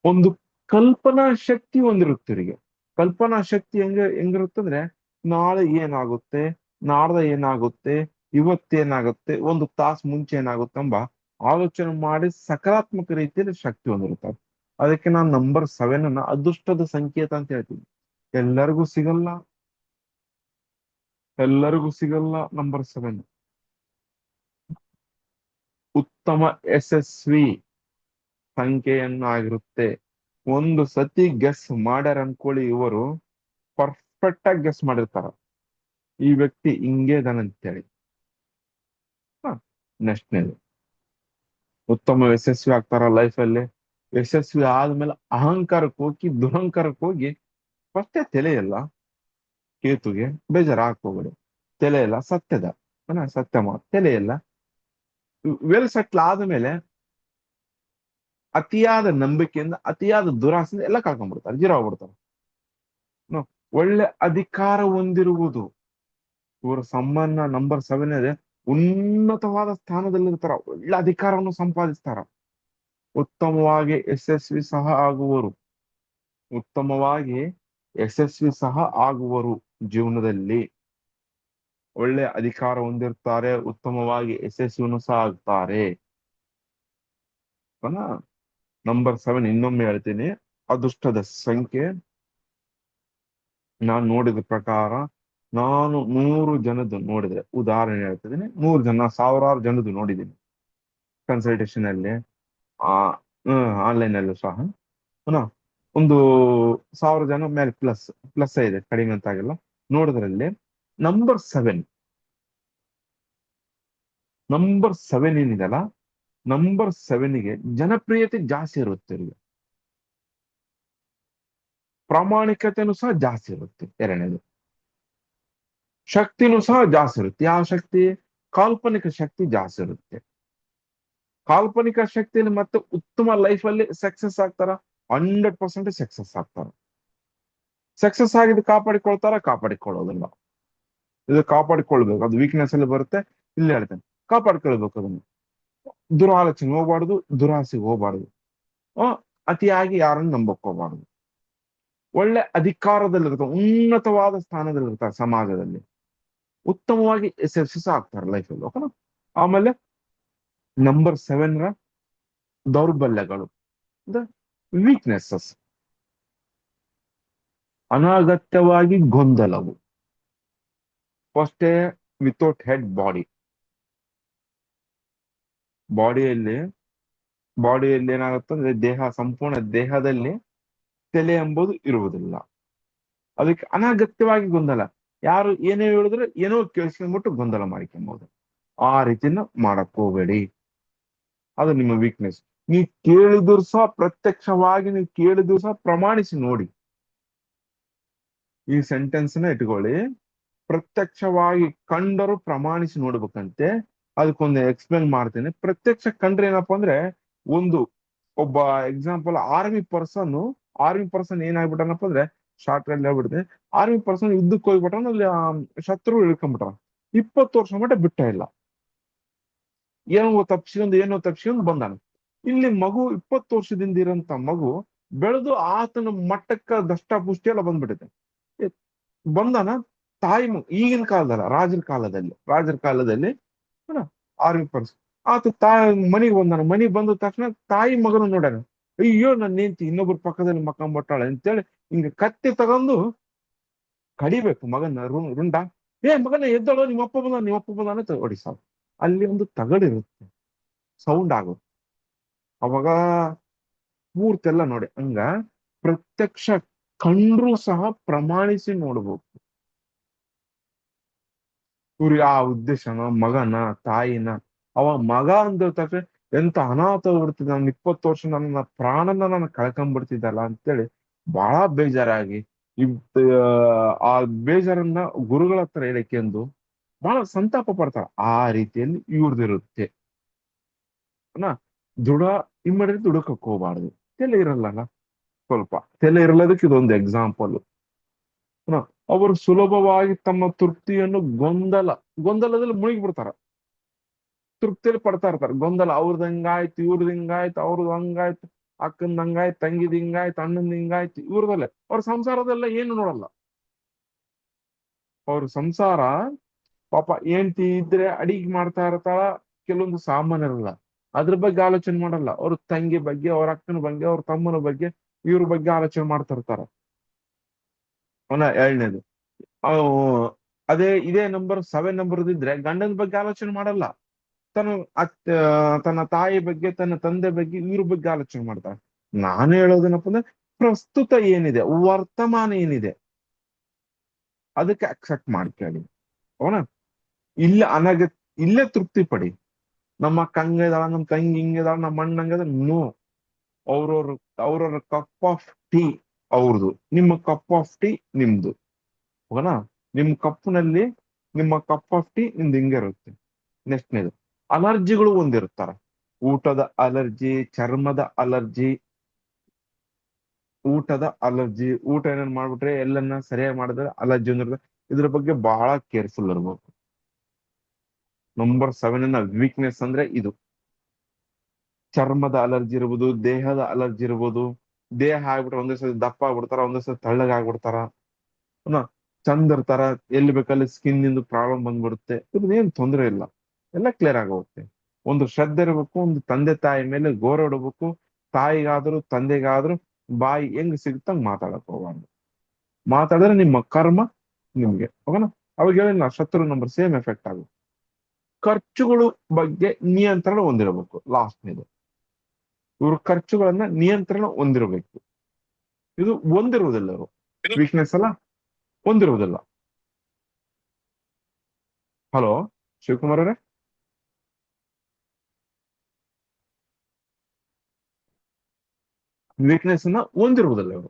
ಒಂದು ಕಲ್ಪನಾ ಶಕ್ತಿ ಹೊಂದಿರುತ್ತವರಿಗೆ. ಕಲ್ಪನಾ ಶಕ್ತಿ ಹೆಂಗಿರುತ್ತಂದ್ರೆ, ನಾಳೆ ಏನಾಗುತ್ತೆ, ನಾಡ್ದ ಏನಾಗುತ್ತೆ, ಇವತ್ತೇನಾಗುತ್ತೆ, ಒಂದು ತಾಸು ಮುಂಚೆ ಏನಾಗುತ್ತೆ ಎಂಬ ಆಲೋಚನೆ ಮಾಡಿ ಸಕಾರಾತ್ಮಕ ರೀತಿಯಲ್ಲಿ ಶಕ್ತಿ ಹೊಂದಿರುತ್ತಾರೆ. ಅದಕ್ಕೆ ನಾನು ನಂಬರ್ 7 ಅದೃಷ್ಟದ ಸಂಕೇತ ಅಂತ ಹೇಳ್ತೀನಿ. ಎಲ್ಲರಿಗೂ ಸಿಗಲ್ಲ, ನಂಬರ್ 7. ಉತ್ತಮ ಯಶಸ್ವಿ ಸಂಖ್ಯೆಯನ್ನಾಗಿರುತ್ತೆ. ಒಂದು ಸತಿ ಗೆಸ್ ಮಾಡ್ಯಾರ ಅನ್ಕೊಳ್ಳಿ, ಇವರು ಪರ್ಫೆಕ್ಟ್ ಆಗಿ ಗೆಸ್ ಮಾಡಿರ್ತಾರ, ಈ ವ್ಯಕ್ತಿ ಹಿಂಗೆ ಇದಾನಂತೇಳಿ. ನೆಕ್ಸ್ಟ್ನೇದು, ಉತ್ತಮ ಯಶಸ್ವಿ ಆಗ್ತಾರ ಲೈಫಲ್ಲಿ. ಯಶಸ್ವಿ ಆದ್ಮೇಲೆ ಅಹಂಕಾರಕ್ಕೆ ಹೋಗಿ ದುರಹಂಕಾರಕ್ಕೆ ಹೋಗಿ ಫಸ್ಟೇ ತಲೆಯಲ್ಲ. ಕೇತುಗೆ ಬೇಜಾರು ಹಾಕೋಬೇಡಿ, ತಲೆಯಲ್ಲ ಸತ್ಯದ ಸತ್ಯ ಮಾತು. ತಲೆಯಲ್ಲ ವೆಲ್ ಸೆಟ್ಲ್ ಆದ್ಮೇಲೆ ಅತಿಯಾದ ನಂಬಿಕೆಯಿಂದ, ಅತಿಯಾದ ದುರಾಸೆಯಿಂದ ಎಲ್ಲ ಕಳ್ಕೊಂಡ್ಬಿಡ್ತಾರೆ, ಜೀರೋ ಆಗ್ಬಿಡ್ತಾರೆ. ಒಳ್ಳೆ ಅಧಿಕಾರ ಹೊಂದಿರುವುದು. ಇವರ ಸಂಬಂಧ ನಂಬರ್ 7 ಇದೆ. ಉನ್ನತವಾದ ಸ್ಥಾನದಲ್ಲಿರ್ತಾರ, ಒಳ್ಳೆ ಅಧಿಕಾರವನ್ನು ಸಂಪಾದಿಸ್ತಾರ. ಉತ್ತಮವಾಗಿ ಯಶಸ್ವಿ ಸಹ ಆಗುವರು. ಉತ್ತಮವಾಗಿ ಯಶಸ್ವಿ ಸಹ ಆಗುವರು ಜೀವನದಲ್ಲಿ. ಒಳ್ಳೆ ಅಧಿಕಾರ ಹೊಂದಿರ್ತಾರೆ, ಉತ್ತಮವಾಗಿ ಯಶಸ್ವಿನೂ ಸಹ ಆಗ್ತಾರೆ. ನಂಬರ್ 7 ಇನ್ನೊಮ್ಮೆ ಹೇಳ್ತೀನಿ, ಅದೃಷ್ಟದ ಸಂಖ್ಯೆ. ನಾನು ನೋಡಿದ ಪ್ರಕಾರ, ನಾನು 100 ಜನದ್ದು ನೋಡಿದ್ರೆ, ಉದಾಹರಣೆ ಹೇಳ್ತಿದ್ದೀನಿ, 100 ಜನ, ಸಾವಿರಾರು ಜನದ್ದು ನೋಡಿದ್ದೀನಿ ಕನ್ಸಲ್ಟೇಷನ್ ಅಲ್ಲಿ, ಆ ಆನ್ಲೈನ್ ಅಲ್ಲೂ ಸಹ. ಒಂದು 1000 ಜನ ಮೇಲೆ ಪ್ಲಸ್ ಇದೆ, ಕಡಿಮೆ ಅಂತ ಆಗಿಲ್ಲ. ನೋಡಿದ್ರಲ್ಲಿ ನಂಬರ್ 7 ಏನಿದೆಲ್ಲ, ನಂಬರ್ 7ಗೆ ಜನಪ್ರಿಯತೆ ಜಾಸ್ತಿ ಇರುತ್ತೆ ಇವ್ರಿಗೆ. ಪ್ರಾಮಾಣಿಕತೆನೂ ಸಹ ಜಾಸ್ತಿ ಇರುತ್ತೆ. ಎರಡನೇದು, ಶಕ್ತಿನೂ ಸಹ ಜಾಸ್ತಿ ಇರುತ್ತೆ. ಯಾವ ಶಕ್ತಿ? ಕಾಲ್ಪನಿಕ ಶಕ್ತಿ ಜಾಸ್ತಿ ಇರುತ್ತೆ. ಕಾಲ್ಪನಿಕ ಶಕ್ತಿಯಲ್ಲಿ ಮತ್ತೆ ಉತ್ತಮ ಲೈಫ್ ಅಲ್ಲಿ ಸಕ್ಸಸ್ ಆಗ್ತಾರ, 100% ಸಕ್ಸಸ್ ಆಗ್ತಾರ. ಸಕ್ಸಸ್ ಆಗಿದ್ದು ಕಾಪಾಡಿಕೊಳ್ಳೋದಿಲ್ಲ. ಇದು ಕಾಪಾಡಿಕೊಳ್ಬೇಕು, ಅದು ವೀಕ್ನೆಸ್ ಅಲ್ಲಿ ಬರುತ್ತೆ. ಇಲ್ಲಿ ಹೇಳ್ತೇನೆ, ಕಾಪಾಡ್ಕೊಳ್ಬೇಕು ಅದನ್ನು. ದುರಾಲೋಚನೆ ಹೋಗ್ಬಾರ್ದು, ದುರಾಸೆಗೆ ಹೋಗ್ಬಾರ್ದು, ಅತಿಯಾಗಿ ಯಾರನ್ನು ನಂಬಕ್ ಹೋಗ್ಬಾರ್ದು. ಒಳ್ಳೆ ಅಧಿಕಾರದಲ್ಲಿರ್ತಾರೆ, ಉನ್ನತವಾದ ಸ್ಥಾನದಲ್ಲಿರ್ತಾರೆ ಸಮಾಜದಲ್ಲಿ, ಉತ್ತಮವಾಗಿ ಯಶಸ್ಸು ಆಗ್ತಾರೆ ಲೈಫಲ್ಲಿ. ಓಕೆನಾ? ಆಮೇಲೆ ನಂಬರ್ 7 ದೌರ್ಬಲ್ಯಗಳು, ವೀಕ್ನೆಸಸ್. ಅನಗತ್ಯವಾಗಿ ಗೊಂದಲವು. First, without head body. ಬಾಡಿಯಲ್ಲಿ ಏನಾಗುತ್ತೆ ಅಂದ್ರೆ, ಸಂಪೂರ್ಣ ದೇಹದಲ್ಲಿ ತಲೆ ಎಂಬುದು ಇರುವುದಿಲ್ಲ. ಅದಕ್ಕೆ ಅನಗತ್ಯವಾಗಿ ಗೊಂದಲ. ಯಾರು ಏನೇ ಹೇಳಿದ್ರೆ ಏನೋ ಕೇಳಿಸ್ಕೊಂಡ್ಬಿಟ್ಟು ಗೊಂದಲ ಮಾಡ್ಕೊಂಬೋದು. ಆ ರೀತಿನ ಮಾಡಕ್ ಹೋಗ್ಬೇಡಿ. ಅದು ನಿಮ್ಮ ವೀಕ್ನೆಸ್. ನೀವು ಕೇಳಿದ್ರು ಸಹ ಪ್ರತ್ಯಕ್ಷವಾಗಿ ನೀವು ಕೇಳಿದ್ರು ಸಹ ಪ್ರಮಾಣಿಸಿ ನೋಡಿ. ಈ ಸೆಂಟೆನ್ಸ್ ನ ಇಟ್ಕೊಳ್ಳಿ. ಪ್ರತ್ಯಕ್ಷವಾಗಿ ಕಂಡರು ಪ್ರಮಾಣಿಸಿ ನೋಡ್ಬೇಕಂತೆ. ಅದಕ್ಕೊಂದು ಎಕ್ಸ್ಪ್ಲೇನ್ ಮಾಡ್ತೇನೆ. ಪ್ರತ್ಯಕ್ಷ ಕಂಡ್ರೆ ಏನಪ್ಪಾ ಅಂದ್ರೆ, ಒಂದು ಒಬ್ಬ ಎಕ್ಸಾಂಪಲ್ ಆರ್ಮಿ ಪರ್ಸನ್ ಏನಾಗ್ಬಿಟ್ಟನಪ್ಪ ಅಂದ್ರೆ, ಶಾರ್ಟ್ ಕಟ್ ಹೇಳ್ಬಿಡ್ತೀನಿ. ಆರ್ಮಿ ಪರ್ಸನ್ ಯುದ್ಧಕ್ಕೆ ಹೋಗ್ಬಿಟ್ಟಾನ, ಅಲ್ಲಿ ಶತ್ರು ಇಳ್ಕೊಂಡ್ಬಿಟ್ಟಾನ. 20 ವರ್ಷ ಮಟ್ಟ ಬಿಟ್ಟ ಇಲ್ಲ, ಏನೋ ತಪ್ಸ್ಕೊಂಡ್ ಬಂದಾನ. ಇಲ್ಲಿ ಮಗು 20 ವರ್ಷದಿಂದ ಇರೋಂತ ಮಗು ಬೆಳೆದು ಆತನ ಮಟ್ಟಕ್ಕ ದಷ್ಟ ಪುಷ್ಟಿ ಎಲ್ಲ ಬಂದ್ಬಿಟ್ಟಿದೆ. ಬಂದಾನ. ಈಗಿನ ಕಾಲದಲ್ಲ, ರಾಜರ ಕಾಲದಲ್ಲಿ ಆರ್ಮಿ ಪರ್ಸನ್ ಆತ ಮನೆಗೆ ಬಂದಾನ. ಮನೆಗೆ ಬಂದ ತಕ್ಷಣ ತಾಯಿ ಮಗನ ನೋಡ್ಯಾನ. ಅಯ್ಯೋ, ನನ್ನ ಹೆಂಡತಿ ಇನ್ನೊಬ್ರ ಪಕ್ಕದಲ್ಲಿ ಮಕ್ಕಂಬಟ್ಟಾಳೆ ಅಂತೇಳಿ ಹಿಂಗ ಕತ್ತಿ ತಗೊಂಡು ಕಡಿಬೇಕು ಮಗನ ರುಂಡ. ಮಗನ ಎದ್ದಳು, ನಿಮ್ಮಪ್ಪ ಬಂದ ಅಂತ ಹೊಡಿಸಾವ. ಅಲ್ಲಿ ಒಂದು ತಗಡಿರುತ್ತೆ, ಸೌಂಡ್ ಆಗುತ್ತೆ. ಅವಾಗ ಪೂರ್ತೆಲ್ಲ ನೋಡಿ. ಹಂಗ ಪ್ರತ್ಯಕ್ಷ ಕಂಡ್ರು ಸಹ ಪ್ರಮಾಣಿಸಿ ನೋಡ್ಬೇಕು. ಇವ್ರಿಗೆ ಆ ಉದ್ದೇಶನ, ಮಗನ, ತಾಯಿನ. ಅವ ಮಗ ಅಂದ ತಕ್ಷಣ ಎಂತ ಅನಾಹುತ ಬಿಡ್ತಿದ್ದ, ನಾನು 20 ವರ್ಷ ನನ್ನ ಪ್ರಾಣನ ನಾನು ಕಳ್ಕೊಂಡ್ಬಿಡ್ತಿದ್ದಲ್ಲ ಅಂತೇಳಿ ಬಹಳ ಬೇಜಾರಾಗಿ, ಆ ಬೇಜಾರನ್ನ ಗುರುಗಳ ಹತ್ರ ಹೇಳಿಕೆಂದು ಬಹಳ ಸಂತಾಪ ಪಡ್ತಾರ. ಆ ರೀತಿಯಲ್ಲಿ ಇವ್ರದಿರುತ್ತೆ. ದೃಢ ಇಮ್ಮಡಿ ದುಡುಕಕ್ ಹೋಗ್ಬಾರ್ದು. ತಲೆ ಇರಲ್ಲ, ಸ್ವಲ್ಪ ತಲೆ ಇರಲ್ಲದಕ್ಕೆ ಇದೊಂದು ಎಕ್ಸಾಂಪಲ್. ಅವರು ಸುಲಭವಾಗಿ ತಮ್ಮ ತೃಪ್ತಿಯನ್ನು ಗೊಂದಲದಲ್ಲಿ ಮುಳುಗಿ ಬಿಡ್ತಾರ. ತೃಪ್ತಿಯಲ್ಲಿ ಪಡ್ತಾ ಇರ್ತಾರೆ. ಗೊಂದಲ, ಅವ್ರದ್ ಹಂಗಾಯ್ತು, ಇವ್ರದ್ ಹಿಂಗಾಯ್ತು, ಅವ್ರದ್ ಹಂಗಾಯ್ತು, ಅಕ್ಕಂದ್ ಹಂಗಾಯ್ತು, ತಂಗಿದ್ ಹಿಂಗಾಯ್ತು, ಅಣ್ಣಂದ್ ಹಿಂಗಾಯ್ತು, ಇವ್ರದಲ್ಲೇ. ಅವ್ರ ಸಂಸಾರದೆಲ್ಲ ಏನು ನೋಡಲ್ಲ. ಅವ್ರ ಸಂಸಾರ ಪಾಪ ಹೆಂಡ್ತಿ ಇದ್ರೆ ಅಡಿಗೆ ಮಾಡ್ತಾ ಇರ್ತಾಳ, ಕೆಲವೊಂದು ಸಾಮಾನು ಇರಲ್ಲ, ಅದ್ರ ಬಗ್ಗೆ ಆಲೋಚನೆ ಮಾಡಲ್ಲ. ಅವ್ರ ತಂಗಿ ಬಗ್ಗೆ, ಅವ್ರ ಅಕ್ಕನ ಬಗ್ಗೆ, ಅವ್ರ ತಮ್ಮನ ಬಗ್ಗೆ, ಇವ್ರ ಬಗ್ಗೆ ಆಲೋಚನೆ ಮಾಡ್ತಾ ಇರ್ತಾರ. ಎರಡನೇದು, ಇದೇ ನಂಬರ್ 7 ನಂಬರ್ ಇದ್ರೆ ಗಂಡನ ಬಗ್ಗೆ ಆಲೋಚನೆ ಮಾಡಲ್ಲ. ತನ್ನ ತನ್ನ ತಾಯಿ ಬಗ್ಗೆ, ತನ್ನ ತಂದೆ ಬಗ್ಗೆ, ಇವ್ರ ಬಗ್ಗೆ ಆಲೋಚನೆ ಮಾಡ್ತಾಳೆ. ನಾನು ಹೇಳೋದೇನಪ್ಪ ಅಂದ್ರೆ, ಪ್ರಸ್ತುತ ಏನಿದೆ, ವರ್ತಮಾನ ಏನಿದೆ, ಅದಕ್ಕೆ ಅಕ್ಸೆಪ್ಟ್ ಮಾಡ್ಕೊಳ್ಳಿ. ಅವನ ಇಲ್ಲ ಇಲ್ಲೇ ತೃಪ್ತಿ ಪಡಿ. ನಮ್ಮ ಅಕ್ಕ ಹಂಗಿದಾಳ, ನಮ್ಮ ತಂಗಿ ಹಿಂಗಿದಾಳ, ನಮ್ಮ ಅಣ್ಣ ಹಂಗಿದಾಳ. ನೋ, ಅವ್ರವ್ರ ಕಪ್ ಆಫ್ ಟೀ ಅವ್ರದ್ದು, ನಿಮ್ಮ ಕಪ್ ಆಫ್ ಟೀ ನಿಮ್ದು. ಓಕೆನಾ? ನಿಮ್ಮ ಕಪ್ ಆಫ್ ಟೀ ನಿಮ್ದು ಹಿಂಗೆ ಇರುತ್ತೆ. ನೆಕ್ಸ್ಟ್ನೇದು, ಅಲರ್ಜಿಗಳು ಒಂದಿರ್ತಾರ. ಊಟದ ಅಲರ್ಜಿ, ಚರ್ಮದ ಅಲರ್ಜಿ. ಊಟ ಏನೇನ್ ಮಾಡ್ಬಿಟ್ರೆ, ಎಲ್ಲನ್ನ ಸರಿಯಾಗಿ ಮಾಡಿದ್ರೆ ಅಲರ್ಜಿ ಒಂದಿರ್ತದೆ. ಇದ್ರ ಬಗ್ಗೆ ಬಹಳ ಕೇರ್ಫುಲ್ ಇರ್ಬೇಕು. ನಂಬರ್ 7 ವೀಕ್ನೆಸ್ ಅಂದ್ರೆ ಇದು. ಚರ್ಮದ ಅಲರ್ಜಿ ಇರ್ಬೋದು, ದೇಹದ ಅಲರ್ಜಿ ಇರ್ಬೋದು. ದೇಹ ಆಗ್ಬಿಟ್ರೆ ಒಂದೇ ಸತಿ ದಪ್ಪ ಆಗ್ಬಿಡ್ತಾರ, ಒಂದೇ ಸತಿ ತೆಳ್ಳಗ ಆಗ್ಬಿಡ್ತಾರ. ಚಂದ ಇರ್ತಾರ, ಎಲ್ಲಿ ಬೇಕಲ್ಲಿ ಸ್ಕಿನ್ ಇಂದು ಪ್ರಾಬ್ಲಮ್ ಬಂದ್ಬಿಡುತ್ತೆ. ಇದೇನ್ ತೊಂದರೆ ಇಲ್ಲ, ಎಲ್ಲ ಕ್ಲಿಯರ್ ಆಗೋಗುತ್ತೆ. ಒಂದು ಶ್ರದ್ಧೆ ಇರಬೇಕು, ಒಂದು ತಂದೆ ತಾಯಿ ಮೇಲೆ ಗೌರವ ಇಡಬೇಕು. ತಾಯಿಗಾದ್ರೂ ತಂದೆಗಾದ್ರೂ ಬಾಯಿ ಹೆಂಗ್ ಸಿಗುತ್ತಂಗ್ ಮಾತಾಡಕ್ ಹೋಗ್ಬಾರ್ದು. ಮಾತಾಡಿದ್ರೆ ನಿಮ್ಮ ಕರ್ಮ ನಿಮ್ಗೆ. ಓಕೆನಾ? ಅವಾಗ ಹೇಳಿಲ್ಲ, ಶತ್ರು ನಂಬರ್ ಸೇಮ್ ಎಫೆಕ್ಟ್ ಆಗುತ್ತೆ. ಖರ್ಚುಗಳು ಬಗ್ಗೆ ನಿಯಂತ್ರಣ ಹೊಂದಿರಬೇಕು. ಲಾಸ್ಟ್ನೇದು, ಇವ್ರ ಖರ್ಚುಗಳನ್ನ ನಿಯಂತ್ರಣ ಹೊಂದಿರಬೇಕು. ಇದು ಹೊಂದಿರುವುದಿಲ್ಲ, ಇವರು ವೀಕ್ನೆಸ್ ಅಲ್ಲ, ಹೊಂದಿರುವುದಿಲ್ಲ. ಹಲೋ ಶಿವಕುಮಾರ್ ಅವರೇ, ವೀಕ್ನೆಸ್ ಅನ್ನ ಹೊಂದಿರುವುದಿಲ್ಲ ಇವರು.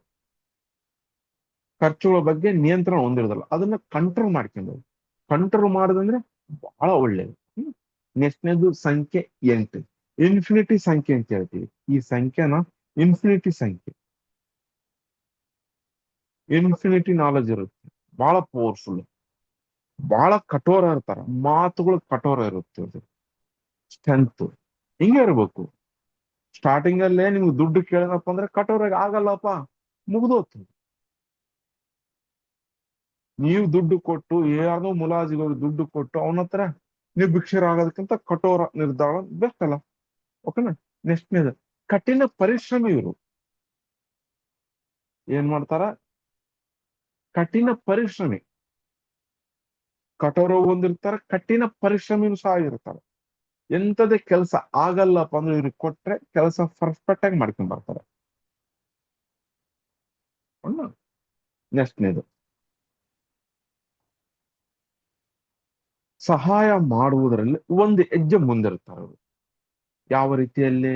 ಖರ್ಚುಗಳ ಬಗ್ಗೆ ನಿಯಂತ್ರಣ ಹೊಂದಿರುವುದಿಲ್ಲ, ಅದನ್ನ ಕಂಟ್ರೋಲ್ ಮಾಡ್ಕೊಂಡು. ಕಂಟ್ರೋಲ್ ಮಾಡೋದಂದ್ರೆ ಬಹಳ ಒಳ್ಳೇದು. ನೆಕ್ಸ್ಟ್ನೇದು ಸಂಖ್ಯೆ 8, ಇನ್ಫಿನಿಟಿ ಸಂಖ್ಯೆ ಅಂತ ಹೇಳ್ತೀವಿ. ಈ ಸಂಖ್ಯೆನ ಇನ್ಫಿನಿಟಿ ನಾಲೆಜ್ ಇರುತ್ತೆ. ಬಹಳ ಪವರ್ಫುಲ್, ಬಹಳ ಕಠೋರ ಇರ್ತಾರ. ಮಾತುಗಳು ಕಠೋರ ಇರುತ್ತೆ. ಸ್ಟ್ರೆಂತ್ ಹಿಂಗೆ ಇರ್ಬೇಕು. ಸ್ಟಾರ್ಟಿಂಗ್ ಅಲ್ಲೇ ನಿಮ್ಗೆ ದುಡ್ಡು ಕೇಳಿದಪ್ಪ ಅಂದ್ರೆ ಕಠೋರಾಗಿ ಆಗಲ್ಲಪ್ಪ, ಮುಗ್ದೋತು. ನೀವು ದುಡ್ಡು ಕೊಟ್ಟು, ಯಾವ್ದೋ ಮುಲಾಜಿಗಳು ದುಡ್ಡು ಕೊಟ್ಟು ಅವನ ಹತ್ರ ನೀವು ಭಿಕ್ಷರಾಗೋದಕ್ಕಿಂತ ಕಠೋರ ನಿರ್ಧಾರ ಬೆಸ್ಟ್ ಅಲ್ಲ. ಓಕೆನಾ? ನೆಕ್ಸ್ಟ್ನೇದು, ಕಠಿಣ ಪರಿಶ್ರಮ. ಇವರು ಏನ್ ಮಾಡ್ತಾರ? ಕಠಿಣ ಪರಿಶ್ರಮಿ. ಕಠೋರ ಹೊಂದಿರ್ತಾರ, ಕಠಿಣ ಪರಿಶ್ರಮಿನೂ ಸಹ ಆಗಿರ್ತಾರ. ಎಂತದೇ ಕೆಲಸ ಆಗಲ್ಲಪ್ಪ ಅಂದ್ರೆ ಇವ್ರಿಗೆ ಕೊಟ್ರೆ ಕೆಲಸ ಪರ್ಫೆಕ್ಟ್ ಆಗಿ ಮಾಡ್ಕೊಂಡ್ ಬರ್ತಾರೆ. ನೆಕ್ಸ್ಟ್ನೇದು, ಸಹಾಯ ಮಾಡುವುದರಲ್ಲಿ ಒಂದು ಹೆಜ್ಜೆ ಮುಂದಿರ್ತಾರೆ ಅವರು. ಯಾವ ರೀತಿಯಲ್ಲಿ,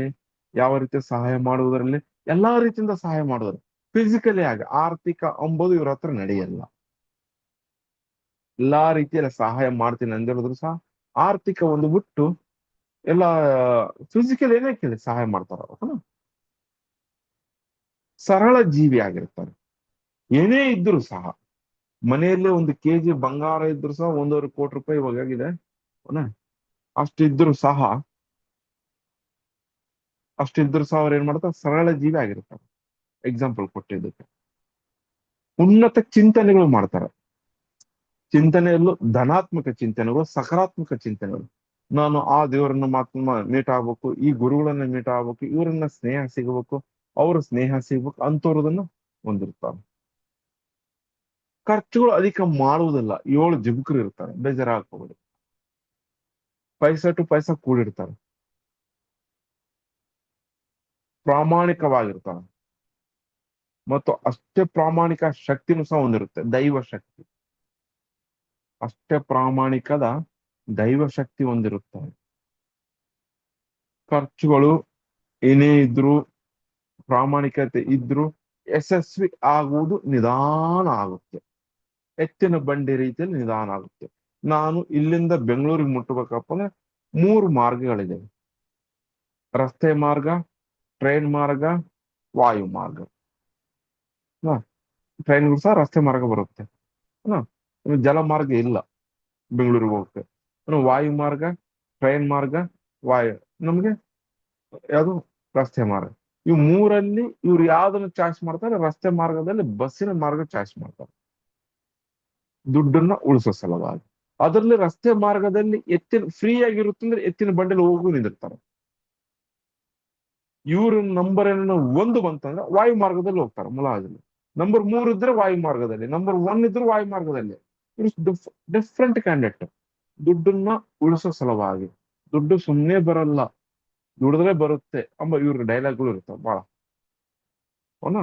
ಯಾವ ರೀತಿ ಸಹಾಯ ಮಾಡುವುದರಲ್ಲಿ, ಎಲ್ಲಾ ರೀತಿಯಿಂದ ಸಹಾಯ ಮಾಡುವುದು. ಫಿಸಿಕಲಿ ಆಗಿ ಆರ್ಥಿಕ ಅಂಬೋದು ಇವ್ರ ಹತ್ರ ನಡೆಯಲ್ಲ. ಎಲ್ಲಾ ರೀತಿಯಲ್ಲಿ ಸಹಾಯ ಮಾಡ್ತೀನಿ ಅಂದಿರೋದ್ರು ಸಹ ಆರ್ಥಿಕ ಒಂದು ಬಿಟ್ಟು ಎಲ್ಲ ಫಿಸಿಕಲ್ ಏನೇ ಕೇಳಿ ಸಹಾಯ ಮಾಡ್ತಾರ. ಹೌದಾ? ಸರಳ ಜೀವಿ ಆಗಿರ್ತಾರೆ. ಏನೇ ಇದ್ರು ಸಹ ಮನೆಯಲ್ಲೇ 1 kg ಬಂಗಾರ ಇದ್ರು ಸಹ 1.25 ಕೋಟಿ ಇವಾಗ ಆಗಿದೆ. ಹೌದಾ? ಅಷ್ಟಿದ್ರು ಸಹ ಅವ್ರು ಏನ್ ಮಾಡ್ತಾರೆ, ಸರಳ ಜೀವಿ ಆಗಿರ್ತಾರೆ. ಎಕ್ಸಾಂಪಲ್ ಕೊಟ್ಟಿದ್ದಕ್ಕೆ ಉನ್ನತ ಚಿಂತನೆಗಳು ಮಾಡ್ತಾರೆ. ಚಿಂತನೆಯಲ್ಲೂ ಧನಾತ್ಮಕ ಚಿಂತನೆಗಳು, ಸಕಾರಾತ್ಮಕ ಚಿಂತನೆಗಳು. ನಾನು ಆ ದೇವರನ್ನ ಮೀಟ್ ಆಗ್ಬೇಕು, ಈ ಗುರುಗಳನ್ನ ಮೀಟ್ ಆಗ್ಬೇಕು, ಇವರನ್ನ ಸ್ನೇಹ ಸಿಗಬೇಕು, ಅವ್ರ ಸ್ನೇಹ ಸಿಗ್ಬೇಕು ಅಂತವ್ರದನ್ನ ಹೊಂದಿರ್ತಾರೆ. ಖರ್ಚುಗಳು ಅಧಿಕ ಮಾಡುವುದಿಲ್ಲ. 7 ಜಿಬುಕರು ಇರ್ತಾರೆ, ಬೇಜಾರಾಗ್ಕೋಬೇಡಿ. ಪೈಸಾ ಟು ಪೈಸಾ ಕೂಡಿರ್ತಾರೆ, ಪ್ರಾಮಾಣಿಕವಾಗಿರ್ತಾರೆ. ಮತ್ತು ಅಷ್ಟೇ ಪ್ರಾಮಾಣಿಕ ಶಕ್ತಿನೂ ಸಹ ಹೊಂದಿರುತ್ತೆ, ದೈವ ಶಕ್ತಿ. ಅಷ್ಟೇ ಪ್ರಾಮಾಣಿಕದ ದೈವ ಶಕ್ತಿ ಹೊಂದಿರುತ್ತಾರೆ. ಖರ್ಚುಗಳು ಏನೇ ಇದ್ರು, ಪ್ರಾಮಾಣಿಕತೆ ಇದ್ರು ಯಶಸ್ವಿ ಆಗುವುದು ನಿಧಾನ ಆಗುತ್ತೆ. ಎತ್ತಿನ ಬಂಡಿ ರೀತಿಯಲ್ಲಿ ನಿಧಾನ ಆಗುತ್ತೆ. ನಾನು ಇಲ್ಲಿಂದ ಬೆಂಗಳೂರಿಗೆ ಮುಟ್ಟಬೇಕಪ್ಪ ಅಂದ್ರೆ 3 ಮಾರ್ಗಗಳಿದೆ: ರಸ್ತೆ ಮಾರ್ಗ, ಟ್ರೈನ್ ಮಾರ್ಗ, ವಾಯು ಮಾರ್ಗ. ಟ್ರೈನ್ಗಳು ಸಹ ರಸ್ತೆ ಮಾರ್ಗ ಬರುತ್ತೆ. ಹಾ, ಜಲ ಮಾರ್ಗ ಇಲ್ಲ ಬೆಂಗಳೂರಿಗೆ ಹೋಗಕ್ಕೆ. ವಾಯು ಮಾರ್ಗ, ಟ್ರೈನ್ ಮಾರ್ಗ, ವಾಯು ನಮ್ಗೆ ಯಾವುದು ರಸ್ತೆ ಮಾರ್ಗ. ಇವು 3ರಲ್ಲಿ ಇವ್ರು ಯಾವ್ದನ್ನ ಚಾಯ್ಸ್ ಮಾಡ್ತಾರೆ? ರಸ್ತೆ ಮಾರ್ಗದಲ್ಲಿ ಬಸ್ಸಿನ ಮಾರ್ಗ ಚಾಯ್ಸ್ ಮಾಡ್ತಾರೆ, ದುಡ್ಡನ್ನ ಉಳಿಸೋ ಸಲುವಾಗಿ. ಅದರಲ್ಲಿ ರಸ್ತೆ ಮಾರ್ಗದಲ್ಲಿ ಎತ್ತಿನ ಫ್ರೀ ಆಗಿರುತ್ತೆ ಅಂದ್ರೆ ಎತ್ತಿನ ಬಂಡಿಲಿ ಹೋಗು ನಿಂದಿರ್ತಾರೆ. ಇವ್ರ ನಂಬರ್ 1 ಬಂತಂದ್ರೆ ವಾಯು ಮಾರ್ಗದಲ್ಲಿ ಹೋಗ್ತಾರೆ, ಮುಲಾಜಲ್ಲಿ. ನಂಬರ್ 3 ಇದ್ರೆ ವಾಯು ಮಾರ್ಗದಲ್ಲಿ, ನಂಬರ್ 1 ಇದ್ರೆ ವಾಯು ಮಾರ್ಗದಲ್ಲಿ. Different candidate. ದುಡ್ಡನ್ನ ಉಳಿಸೋ ಸಲುವಾಗಿ. ದುಡ್ಡು ಸುಮ್ಮನೆ ಬರಲ್ಲ, ದುಡಿದ್ರೆ ಬರುತ್ತೆ ಎಂಬ ಇವ್ರ ಡೈಲಾಗ್ಗಳು ಇರ್ತಾವ ಬಹಳ. ಅವನ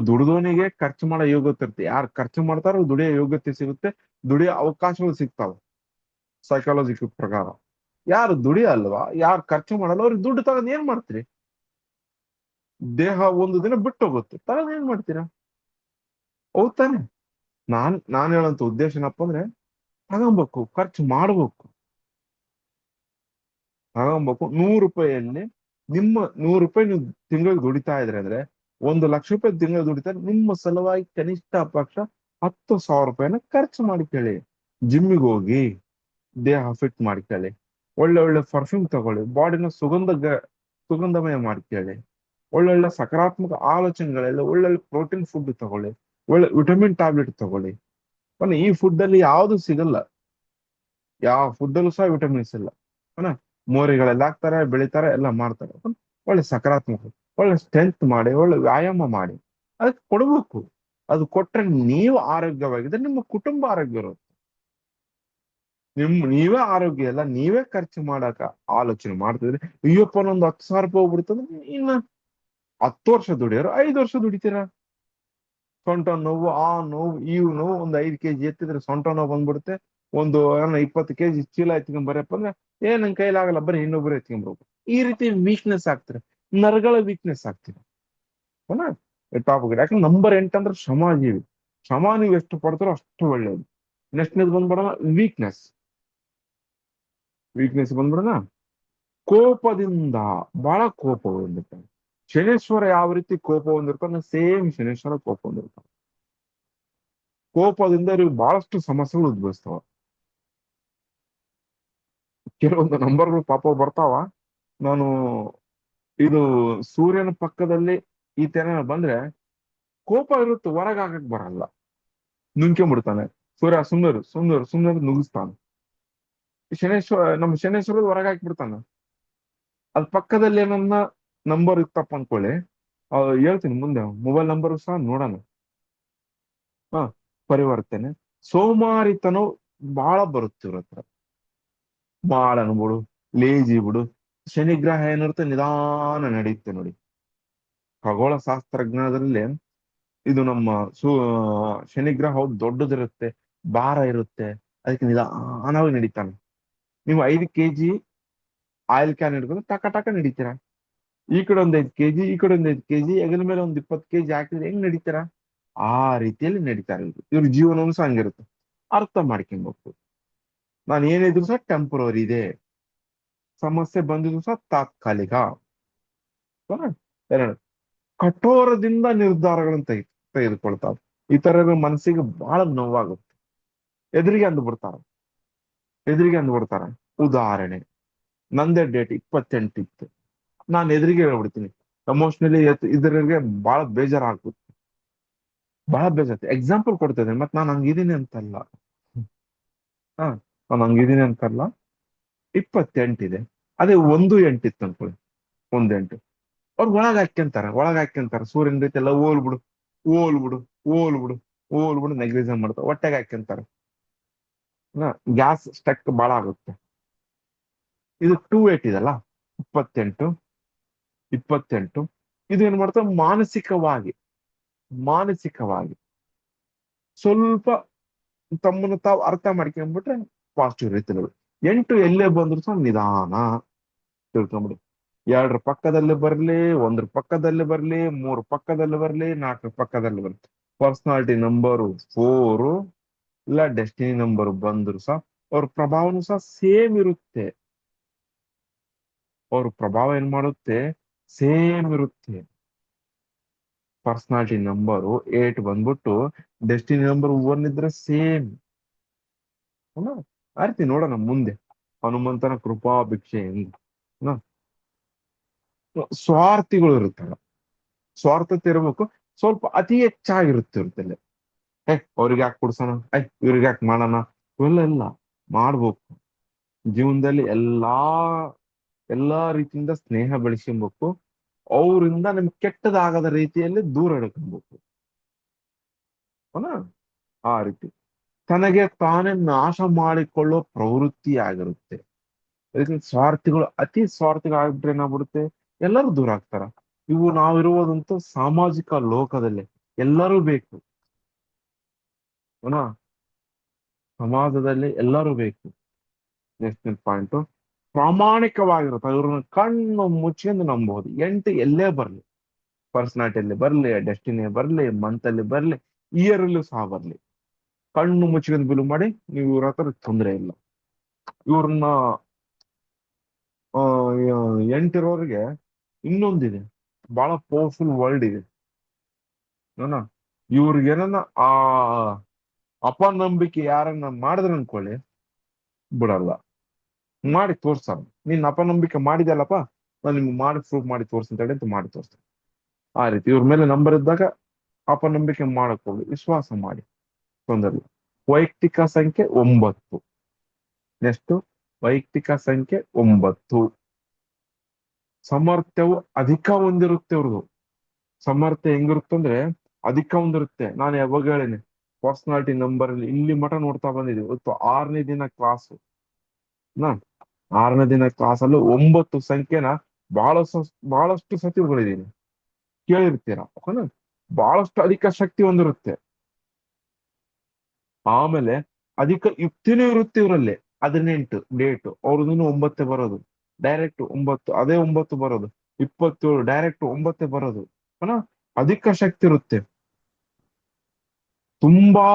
ದುಡಿದವನಿಗೆ ಖರ್ಚು ಮಾಡೋ ಯೋಗ್ಯತೆ ಇರುತ್ತೆ. ಯಾರು ಖರ್ಚು ಮಾಡ್ತಾರೋ ದುಡಿಯೋ ಯೋಗ್ಯತೆ ಸಿಗುತ್ತೆ, ದುಡಿಯೋ ಅವಕಾಶಗಳು ಸಿಗ್ತಾವ ಸೈಕಾಲಜಿ ಪ್ರಕಾರ. ಯಾರು ದುಡಿಯಲ್ವಾ, ಯಾರು ಖರ್ಚು ಮಾಡಲ್ಲ, ಅವ್ರಿಗೆ ದುಡ್ಡು ತಗೊಂಡ್ ಏನ್ ಮಾಡ್ತೀರಿ? ದೇಹ ಒಂದು ದಿನ ಬಿಟ್ಟು ಹೋಗುತ್ತೆ, ತಗೊಂಡ್ ಏನ್ ಮಾಡ್ತೀರಾ? ಹೌದ್ ತಾನೆ? ನಾನ್ ಹೇಳಂತ ಉದ್ದೇಶ ಏನಪ್ಪ ಅಂದ್ರೆ, ತಗೊಂಬೇಕು, ಖರ್ಚು ಮಾಡ್ಬೇಕು. ತಗೊಂಬೇಕು. 100 ರೂಪಾಯಿಯಲ್ಲಿ ನಿಮ್ಮ 100 ರೂಪಾಯಿ ನೀವು ತಿಂಗಳಿಗೆ ದುಡಿತಾ ಇದ್ರೆ ಅಂದ್ರೆ 1 ಲಕ್ಷ ರೂಪಾಯಿ ತಿಂಗಳಿಗೆ ದುಡಿತಾರೆ. ನಿಮ್ಮ ಸಲುವಾಗಿ ಕನಿಷ್ಠ ಪಕ್ಷ 10,000 ರೂಪಾಯಿನ ಖರ್ಚು ಮಾಡ್ಕೊಳ್ಳಿ. ಜಿಮ್ಮಿಗೆ ಹೋಗಿ ದೇಹ ಫಿಟ್ ಮಾಡ್ಕೊಳ್ಳಿ, ಒಳ್ಳೆ ಒಳ್ಳೆ ಪರ್ಫ್ಯೂಮ್ ತಗೊಳ್ಳಿ, ಬಾಡಿನ ಸುಗಂಧಮಯ ಮಾಡ್ಕೊಳ್ಳಿ, ಒಳ್ಳೊಳ್ಳೆ ಸಕಾರಾತ್ಮಕ ಆಲೋಚನೆಗಳೆಲ್ಲ, ಒಳ್ಳೊಳ್ಳೆ ಪ್ರೋಟೀನ್ ಫುಡ್ ತಗೊಳ್ಳಿ, ಒಳ್ಳೆ ವಿಟಮಿನ್ ಟ್ಯಾಬ್ಲೆಟ್ ತಗೊಳ್ಳಿ. ಈ ಫುಡ್ ಅಲ್ಲಿ ಯಾವ್ದು ಸಿಗಲ್ಲ, ಯಾವ ಫುಡ್ ಅಲ್ಲೂ ಸಹ ವಿಟಮಿನ್ಸ್ ಇಲ್ಲ. ಅಣ್ಣ, ಮೋರಿಗಳೆಲ್ಲ ಹಾಕ್ತಾರೆ, ಬೆಳಿತಾರೆ, ಎಲ್ಲ ಮಾಡ್ತಾರೆ. ಒಳ್ಳೆ ಸಕಾರಾತ್ಮಕ, ಒಳ್ಳೆ ಸ್ಟ್ರೆಂತ್ ಮಾಡಿ, ಒಳ್ಳೆ ವ್ಯಾಯಾಮ ಮಾಡಿ ಅದಕ್ಕೆ ಕೊಡ್ಬೇಕು. ಅದು ಕೊಟ್ರೆ ನೀವು ಆರೋಗ್ಯವಾಗಿದ್ರೆ ನಿಮ್ಮ ಕುಟುಂಬ ಆರೋಗ್ಯ ಇರುತ್ತೆ. ನೀವೇ ಆರೋಗ್ಯ ಎಲ್ಲ ನೀವೇ ಖರ್ಚು ಮಾಡಕ ಆಲೋಚನೆ ಮಾಡ್ತಿದ್ರೆ, ಅಯ್ಯಪ್ಪ ಒಂದು 10,000 ರೂಪಾಯಿ ಹೋಗ್ಬಿಡ್ತಂದ್ರೆ ಇನ್ನ 10 ವರ್ಷ ದುಡಿಯೋರು 5 ವರ್ಷ ದುಡಿತೀರಾ. ಸೊಂಟ ನೋವು, ಆ ನೋವು, ಈ ನೋವು, 1 5 kg ಎತ್ತಿದ್ರೆ ಸೊಂಟ ನೋವು ಬಂದ್ಬಿಡುತ್ತೆ. 20 kg ಚೀಲ ಎತ್ಕೊಂಡ್ ಬರಪ್ಪ ಅಂದ್ರೆ ನನ್ ಕೈಲಾಗಲ್ಲ, ಬರೀ ಇನ್ನೊಬ್ರು ಎತ್ಕೊಂಡ್ಬರ್ಬೇಕು. ಈ ರೀತಿ ವೀಕ್ನೆಸ್ ಆಗ್ತಾರೆ, ನರಗಳ ವೀಕ್ನೆಸ್ ಆಗ್ತೀವಿ. ಟಾಪ್. ಯಾಕಂದ್ರೆ ನಂಬರ್ 8 ಅಂದ್ರೆ ಶ್ರಮಜೀವಿ. ಶ್ರಮ ನೀವು ಎಷ್ಟು ಪಡ್ತಾರೋ ಅಷ್ಟು ಒಳ್ಳೇದು. Next ಬಂದ್ಬಿಡೋಣ weakness. ಬಂದ್ಬಿಡೋಣ ಕೋಪದಿಂದ. ಬಹಳ ಕೋಪ ಹೊಂದಿರ್ತಾನೆ ಶನೇಶ್ವರ. ಯಾವ ರೀತಿ ಕೋಪ ಹೊಂದಿರ್ತಾನೆ ಸೇಮ್ ಶನೇಶ್ವರ ಕೋಪ ಹೊಂದಿರ್ತಾನೆ. ಕೋಪದಿಂದ ಇವ್ರಿಗೆ ಬಹಳಷ್ಟು ಸಮಸ್ಯೆಗಳು ಉದ್ಭವಿಸ್ತಾವ. ಕೆಲವೊಂದು ನಂಬರ್ಗಳು ಪಾಪ ಬರ್ತಾವ. ನಾನು ಇದು ಸೂರ್ಯನ ಪಕ್ಕದಲ್ಲಿ ಈ ತರ ಬಂದ್ರೆ ಕೋಪ ಇರುತ್ತೆ, ಹೊರಗೆ ಹಾಕಕ್ ಬರಲ್ಲ, ನುಂಗ್ಕೊಂಡ್ಬಿಡ್ತಾನೆ. ಸೂರ್ಯ ಸುಂದರ್ ಸುಂದರ್ ಸುಂದರ್ ನುಗ್ಗಿಸ್ತಾನೆ. ನಮ್ಮ ಶನೇಶ್ವರ ಹೊರಗೆ ಹಾಕ್ಬಿಡ್ತಾನ. ಅದ್ ಪಕ್ಕದಲ್ಲಿ ಏನನ್ನ ನಂಬರ್ ಇತ್ತಪ್ಪ ಅನ್ಕೊಳ್ಳಿ, ಹೇಳ್ತೀನಿ ಮುಂದೆ, ಮೊಬೈಲ್ ನಂಬರ್ ಸಹ ನೋಡೋಣ. ಹ ಪರಿವರ್ತನೆ. ಸೋಮಾರಿತನ ಬಹಳ ಬರುತ್ತೆ ಇವ್ರ ಹತ್ರ. ಬಾಳ ಅನ್ಬಿಡು, ಲೇಜಿ ಬಿಡು. ಶನಿಗ್ರಹ ಏನಿರುತ್ತೆ ನಿಧಾನ ನಡೆಯುತ್ತೆ ನೋಡಿ. ಖಗೋಳ ಶಾಸ್ತ್ರಜ್ಞಾನದಲ್ಲಿ ಇದು ನಮ್ಮ ಶನಿಗ್ರಹ ದೊಡ್ಡದಿರುತ್ತೆ, ಭಾರ ಇರುತ್ತೆ, ಅದಕ್ಕೆ ನಿಧಾನವಾಗಿ ನಡೀತಾನೆ. ನೀವು 5 kg ಆಯಿಲ್ ಕ್ಯಾನ್ ಹಿಡ್ಕೊಂಡು ಟಕ ಟಕ ನಡೀತೀರಾ. ಈ ಕಡೆ ಒಂದ್ 5 ಕೆಜಿ, ಈ ಕಡೆ ಒಂದ್ 5 ಕೆಜಿ, ಹೆಗಲ ಮೇಲೆ ಒಂದ್ 20 ಕೆಜಿ ಹಾಕಿದ್ರೆ ಹೆಂಗ್ ನಡೀತೀರಾ? ಆ ರೀತಿಯಲ್ಲಿ ನಡೀತಾರೆ ಇವ್ರ ಜೀವನವನ್ನು ಸಹ ಹಂಗಿರುತ್ತೆ. ಅರ್ಥ ಮಾಡ್ಕೊಬೇಕು. ನಾನು ಏನಿದ್ರು ಸಹ ಟೆಂಪರರಿ ಇದೆ, ಸಮಸ್ಯೆ ಬಂದಿದ್ರು ಸಹ ತಾತ್ಕಾಲಿಕ. ಹೌದಾ? ಎರಡು, ಕಠೋರದಿಂದ ನಿರ್ಧಾರಗಳನ್ನು ತೆಗೆದುಕೊಳ್ತಾರೆ. ಈ ತರ ಮನಸ್ಸಿಗೆ ಬಹಳ ನೋವಾಗುತ್ತೆ. ಎದುರಿಗೆ ಅಂದ್ಬಿಡ್ತಾರೆ, ಎದುರಿಗೆ ಅಂದ್ಬಿಡ್ತಾರೆ. ಉದಾಹರಣೆ, ನಂದೇ ಡೇಟ್ 28 ಇತ್ತು, ನಾನು ಎದುರಿಗೆ ಹೇಳ್ಬಿಡ್ತೀನಿ. ಎಮೋಷನಲಿ ಇದ್ರಿಗೆ ಬಹಳ ಬೇಜಾರಾಗ್ಬಿಟ್ಟು, ಬಹಳ ಬೇಜಾರು. ಎಕ್ಸಾಂಪಲ್ ಕೊಡ್ತಾ ಇದ್ದೇನೆ, ಮತ್ ನಾನು ಹಂಗಿದ್ದೀನಿ ಅಂತಲ್ಲ. ಹಾ, ನಾನು ಹಂಗಿದ್ದೀನಿ ಅಂತಲ್ಲ. 28 ಇದೆ, ಅದೇ 1-8 ಇತ್ತು ಅನ್ಕೊಳ್ಳಿ. 1-8 ಅವ್ರು ಒಳಗ್ ಹಾಕ್ಯಂತಾರ ಸೂರ್ಯನ ರೀತಿ ಎಲ್ಲ ಓಲ್ ಬಿಡು, ಓಲ್ ಬಿಡು, ಓಲ್ ಬಿಡು, ಓಲ್ ಬಿಡು, ನೆಗ್ಲಿಜನ್ ಮಾಡ್ತಾರೆ, ಹೊಟ್ಟೆಗೆ ಹಾಕ್ಯಂತಾರ. ಗ್ಯಾಸ್ ಸ್ಟಕ್ ಬಹಳ ಆಗುತ್ತೆ. ಇದು 2-8 ಇದಲ್ಲ, 28, 28 ಇದು ಏನ್ ಮಾಡ್ತಾರೆ, ಮಾನಸಿಕವಾಗಿ ಸ್ವಲ್ಪ ತಮ್ಮನ್ನು ತಾವು ಅರ್ಥ ಮಾಡ್ಕೊಂಡ್ಬಿಟ್ರೆ ಪಾಸಿಟಿವ್ ರೀತಿಯಲ್ಲಿ. 8 ಎಲ್ಲೇ ಬಂದ್ರು ಸಹ ನಿಧಾನ ತಿಳ್ಕೊಂಬಿಡಿ. 2 ಪಕ್ಕದಲ್ಲಿ ಬರ್ಲಿ, 1 ಪಕ್ಕದಲ್ಲಿ ಬರ್ಲಿ, 3 ಪಕ್ಕದಲ್ಲಿ ಬರ್ಲಿ, 4 ಪಕ್ಕದಲ್ಲಿ ಬರ್ಲಿ, ಪರ್ಸನಾಲಿಟಿ ನಂಬರ್ 4 ಇಲ್ಲ ಡೆಸ್ಟಿನಿ ನಂಬರ್ ಬಂದ್ರು ಸಹ ಅವ್ರ ಪ್ರಭಾವನೂ ಸಹ ಸೇಮ್ ಇರುತ್ತೆ. ಅವ್ರ ಪ್ರಭಾವ ಏನ್ ಮಾಡುತ್ತೆ, ಸೇಮ್ ಇರುತ್ತೆ. ಪರ್ಸನಾಲಿಟಿ ನಂಬರು 8 ಬಂದ್ಬಿಟ್ಟು ಡೆಸ್ಟಿನಿ ನಂಬರ್ 1 ಇದ್ರೆ ಸೇಮ್. ಆ ರೀತಿ ನೋಡೋಣ ಮುಂದೆ ಹನುಮಂತನ ಕೃಪಾ ಭಿಕ್ಷೆ ಹೆಂಗ್. ಹ್ಮ್. ಸ್ವಾರ್ಥಿಗಳು ಇರುತ್ತಲ್ಲ, ಸ್ವಾರ್ಥತೆ ಇರ್ಬೇಕು, ಸ್ವಲ್ಪ ಅತಿ ಹೆಚ್ಚಾಗಿರುತ್ತೆ. ಅವ್ರಿಗೆ ಯಾಕೆ ಕೊಡ್ಸೋಣ, ಇವ್ರಿಗೆ ಯಾಕೆ ಮಾಡೋಣ, ಇವೆಲ್ಲ ಇಲ್ಲ. ಮಾಡ್ಬೇಕು. ಜೀವನದಲ್ಲಿ ಎಲ್ಲಾ ರೀತಿಯಿಂದ ಸ್ನೇಹ ಬೆಳೆಸ್ಕೊಬೇಕು. ಅವರಿಂದ ನಿಮ್ಗೆ ಕೆಟ್ಟದಾಗದ ರೀತಿಯಲ್ಲಿ ದೂರ ಇಡ್ಕೊಬೇಕು. ಆ ರೀತಿ ತನಗೆ ತಾನೇ ನಾಶ ಮಾಡಿಕೊಳ್ಳೋ ಪ್ರವೃತ್ತಿ ಆಗಿರುತ್ತೆ. ಇದಕ್ಕೆ ಸ್ವಾರ್ಥಿಗಳು, ಅತಿ ಸ್ವಾರ್ಥಿಗಳು ಆಗ್ಬಿಟ್ರೆ ಏನಾಗ್ಬಿಡುತ್ತೆ, ಎಲ್ಲರೂ ದೂರ ಆಗ್ತಾರ. ನಾವಿರುವುದಂತೂ ಸಾಮಾಜಿಕ ಲೋಕದಲ್ಲಿ ಎಲ್ಲರೂ ಬೇಕು. ಅನಾ ಸಮಾಜದಲ್ಲಿ ಎಲ್ಲರೂ ಬೇಕು. ನೆಕ್ಸ್ಟ್ ಪಾಯಿಂಟ್, ಪ್ರಾಮಾಣಿಕವಾಗಿರುತ್ತೆ. ಇವ್ರನ್ನ ಕಣ್ಣು ಮುಚ್ಕೊಂಡು ನಂಬಬಹುದು. 8 ಎಲ್ಲೇ ಬರ್ಲಿ, ಪರ್ಸನಾಲಿಟಿಯಲ್ಲಿ ಬರ್ಲಿ, ಡೆಸ್ಟಿನಿ ಬರ್ಲಿ, ಮಂತ್ ಅಲ್ಲಿ ಬರ್ಲಿ, ಇಯರ್ ಅಲ್ಲೂ ಸಹ ಬರ್ಲಿ, ಕಣ್ಣು ಮುಚ್ಕೊಂಡು ಬಿಲು ಮಾಡಿ ನೀವು ಇವ್ರ ಹತ್ರ ತೊಂದರೆ ಇಲ್ಲ. ಇವ್ರನ್ನ 8 ಇರೋರಿಗೆ ಇನ್ನೊಂದಿದೆ, ಬಹಳ ಪವರ್ಫುಲ್ ವರ್ಲ್ಡ್ ಇದೆ. ಇವ್ರಿಗೇನ ಆ ಅಪನಂಬಿಕೆ ಯಾರನ್ನ ಮಾಡಿದ್ರ ಅನ್ಕೊಳ್ಳಿ, ಬಿಡಲ್ಲ, ಮಾಡಿ ತೋರ್ಸಲ್ಲ. ನೀನ್ ಅಪನಂಬಿಕೆ ಮಾಡಿದಲ್ಲಪ್ಪ, ನಾನು ನಿಮ್ಗೆ ಮಾಡಿ ಪ್ರೂವ್ ಮಾಡಿ ತೋರ್ಸಂತ ಅಂತ ಮಾಡಿ ತೋರಿಸ್ತೀನಿ. ಆ ರೀತಿ ಇವ್ರ ಮೇಲೆ ನಂಬರ್ ಇದ್ದಾಗ ಅಪನಂಬಿಕೆ ಮಾಡಕ್ ಹೋಗಿ ವಿಶ್ವಾಸ ಮಾಡಿ, ತೊಂದರೆ ಇಲ್ಲ. ವೈಯಕ್ತಿಕ ಸಂಖ್ಯೆ 9. ನೆಕ್ಸ್ಟ್ ವೈಯಕ್ತಿಕ ಸಂಖ್ಯೆ 9. ಸಾಮರ್ಥ್ಯವು ಅಧಿಕ ಹೊಂದಿರುತ್ತೆ ಅವ್ರದ್ದು. ಸಾಮರ್ಥ್ಯ ಹೆಂಗಿರುತ್ತಂದ್ರೆ ಅಧಿಕ ಹೊಂದಿರುತ್ತೆ. ನಾನು ಯಾವಾಗ ಹೇಳಿನಿ, ಪರ್ಸನಾಲಿಟಿ ನಂಬರ್ ಅಲ್ಲಿ ಇಲ್ಲಿ ಮಠ ನೋಡ್ತಾ ಬಂದಿದ್ದೀವಿ. ಇವತ್ತು 6ನೇ ದಿನ ಕ್ಲಾಸು. ನಾ 6ನೇ ದಿನ ಕ್ಲಾಸಲ್ಲಿ 9 ಸಂಖ್ಯೆನ ಬಹಳಷ್ಟು ಸತಿ ಹೊಗಳಿದ್ದೀನಿ, ಕೇಳಿರ್ತೀರಾ. ಓಕೆನಾ? ಬಹಳಷ್ಟು ಅಧಿಕ ಶಕ್ತಿ ಹೊಂದಿರುತ್ತೆ. ಆಮೇಲೆ ಅಧಿಕ ಯುಕ್ತಿನೂ ಇರುತ್ತೆ ಇವರಲ್ಲಿ. 18 ಡೇಟ್ ಅವ್ರದ್ದು 9 ಬರೋದು, ಡೈರೆಕ್ಟ್ 9, ಅದೇ 9 ಬರೋದು. 27 ಡೈರೆಕ್ಟ್ 9 ಬರೋದು. ಅಧಿಕ ಶಕ್ತಿ ಇರುತ್ತೆ. ತುಂಬಾ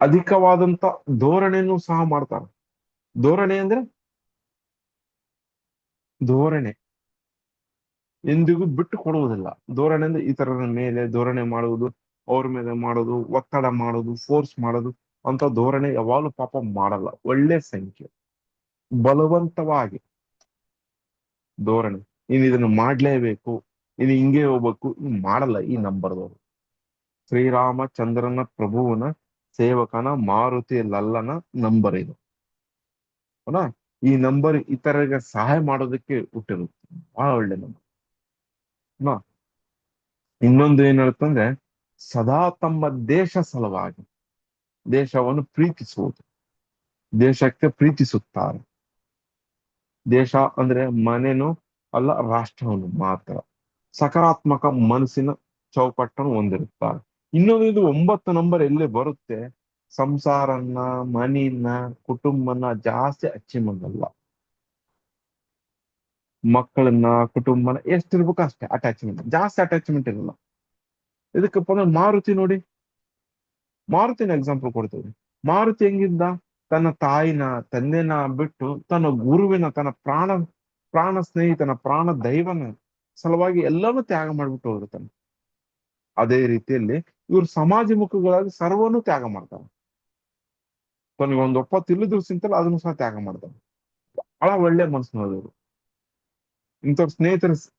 ಅಧಿಕವಾದಂತ ಧೋರಣೆಯನ್ನು ಸಹ ಮಾಡ್ತಾರೆ. ಧೋರಣೆ ಅಂದ್ರೆ ಧೋರಣೆ ಎಂದಿಗೂ ಬಿಟ್ಟು ಕೊಡುವುದಿಲ್ಲ. ಧೋರಣೆ ಅಂದ್ರೆ ಈ ತರದ ಮೇಲೆ ಧೋರಣೆ ಮಾಡುವುದು, ಅವ್ರ ಮೇಲೆ ಮಾಡೋದು, ಒತ್ತಡ ಮಾಡೋದು, ಫೋರ್ಸ್ ಮಾಡೋದು ಅಂತ ಧೋರಣೆ ಯಾವಾಗಲೂ ಪಾಪ ಮಾಡಲ್ಲ. ಒಳ್ಳೆ ಸಂಖ್ಯೆ, ಬಲವಂತವಾಗಿ ಧೋರಣೆ, ನೀನ್ ಇದನ್ನ ಮಾಡ್ಲೇಬೇಕು, ನೀನ್ ಹಿಂಗೆ ಹೋಗ್ಬೇಕು, ಮಾಡಲ್ಲ ಈ ನಂಬರ್ದವರು. ಶ್ರೀರಾಮಚಂದ್ರನ ಪ್ರಭುವನ ಸೇವಕನ ಮಾರುತಿ ಲಲ್ಲನ ನಂಬರ್ ಇದು. ಹೌದಾ? ಈ ನಂಬರ್ ಇತರರಿಗೆ ಸಹಾಯ ಮಾಡೋದಕ್ಕೆ ಹುಟ್ಟಿರುತ್ತೆ. ಬಹಳ ಒಳ್ಳೆ ನಂಬರ್. ಇನ್ನೊಂದು ಏನ್ ಹೇಳ್ತಂದ್ರೆ, ಸದಾ ತಮ್ಮ ದೇಶ ಸಲುವಾಗಿ ದೇಶವನ್ನು ಪ್ರೀತಿಸುವುದು, ದೇಶಕ್ಕೆ ಪ್ರೀತಿಸುತ್ತಾರೆ. ದೇಶ ಅಂದ್ರೆ ಮನೆನು ಅಲ್ಲ, ರಾಷ್ಟ್ರವನ್ನು ಮಾತ್ರ. ಸಕಾರಾತ್ಮಕ ಮನಸ್ಸಿನ ಚೌಕಟ್ಟನ್ನು ಹೊಂದಿರುತ್ತಾರೆ. ಇನ್ನೊಂದು, ಇದು 9 ನಂಬರ್ ಎಲ್ಲಿ ಬರುತ್ತೆ, ಸಂಸಾರನ್ನ, ಮನಿನ, ಕುಟುಂಬನ ಜಾಸ್ತಿ ಹಚ್ಚಿ ಮಾಡಲ್ಲ. ಮಕ್ಕಳನ್ನ ಕುಟುಂಬನ ಎಷ್ಟಿರ್ಬೇಕು ಅಷ್ಟೇ ಅಟ್ಯಾಚ್ಮೆಂಟ್, ಜಾಸ್ತಿ ಅಟ್ಯಾಚ್ಮೆಂಟ್ ಇರಲ್ಲ. ಇದಕ್ಕಪ್ಪ ಅಂದ್ರೆ ಮಾರುತಿ ನೋಡಿ, ಮಾರುತಿನ ಎಕ್ಸಾಂಪಲ್ ಕೊಡ್ತೀವಿ. ಮಾರುತಿ ಹೆಂಗಿದ್ದ, ತನ್ನ ತಾಯಿನ ತಂದೆನ ಬಿಟ್ಟು ತನ್ನ ಗುರುವಿನ, ತನ್ನ ಪ್ರಾಣ ಸ್ನೇಹಿತನ, ಪ್ರಾಣ ದೈವನ ಸಲುವಾಗಿ ಎಲ್ಲಾನು ತ್ಯಾಗ ಮಾಡ್ಬಿಟ್ಟು ಹೋಗುತ್ತಾನೆ. ಅದೇ ರೀತಿಯಲ್ಲಿ ಇವ್ರು ಸಮಾಜಮುಖಗಳಾಗಿ ಸರ್ವನು ತ್ಯಾಗ ಮಾಡ್ತಾರೆ. ತನಗೆ ಒಂದು ಒಪ್ಪತ್ತು ಇಲ್ಲಿದ್ರು ಸಿಂತಲ್ಲ ಅದನ್ನು ಸಹ ತ್ಯಾಗ ಮಾಡ್ತಾರೆ. ಬಹಳ ಒಳ್ಳೆ ಮನಸ್ಸಿನವರು ಇಂಥವ್ರ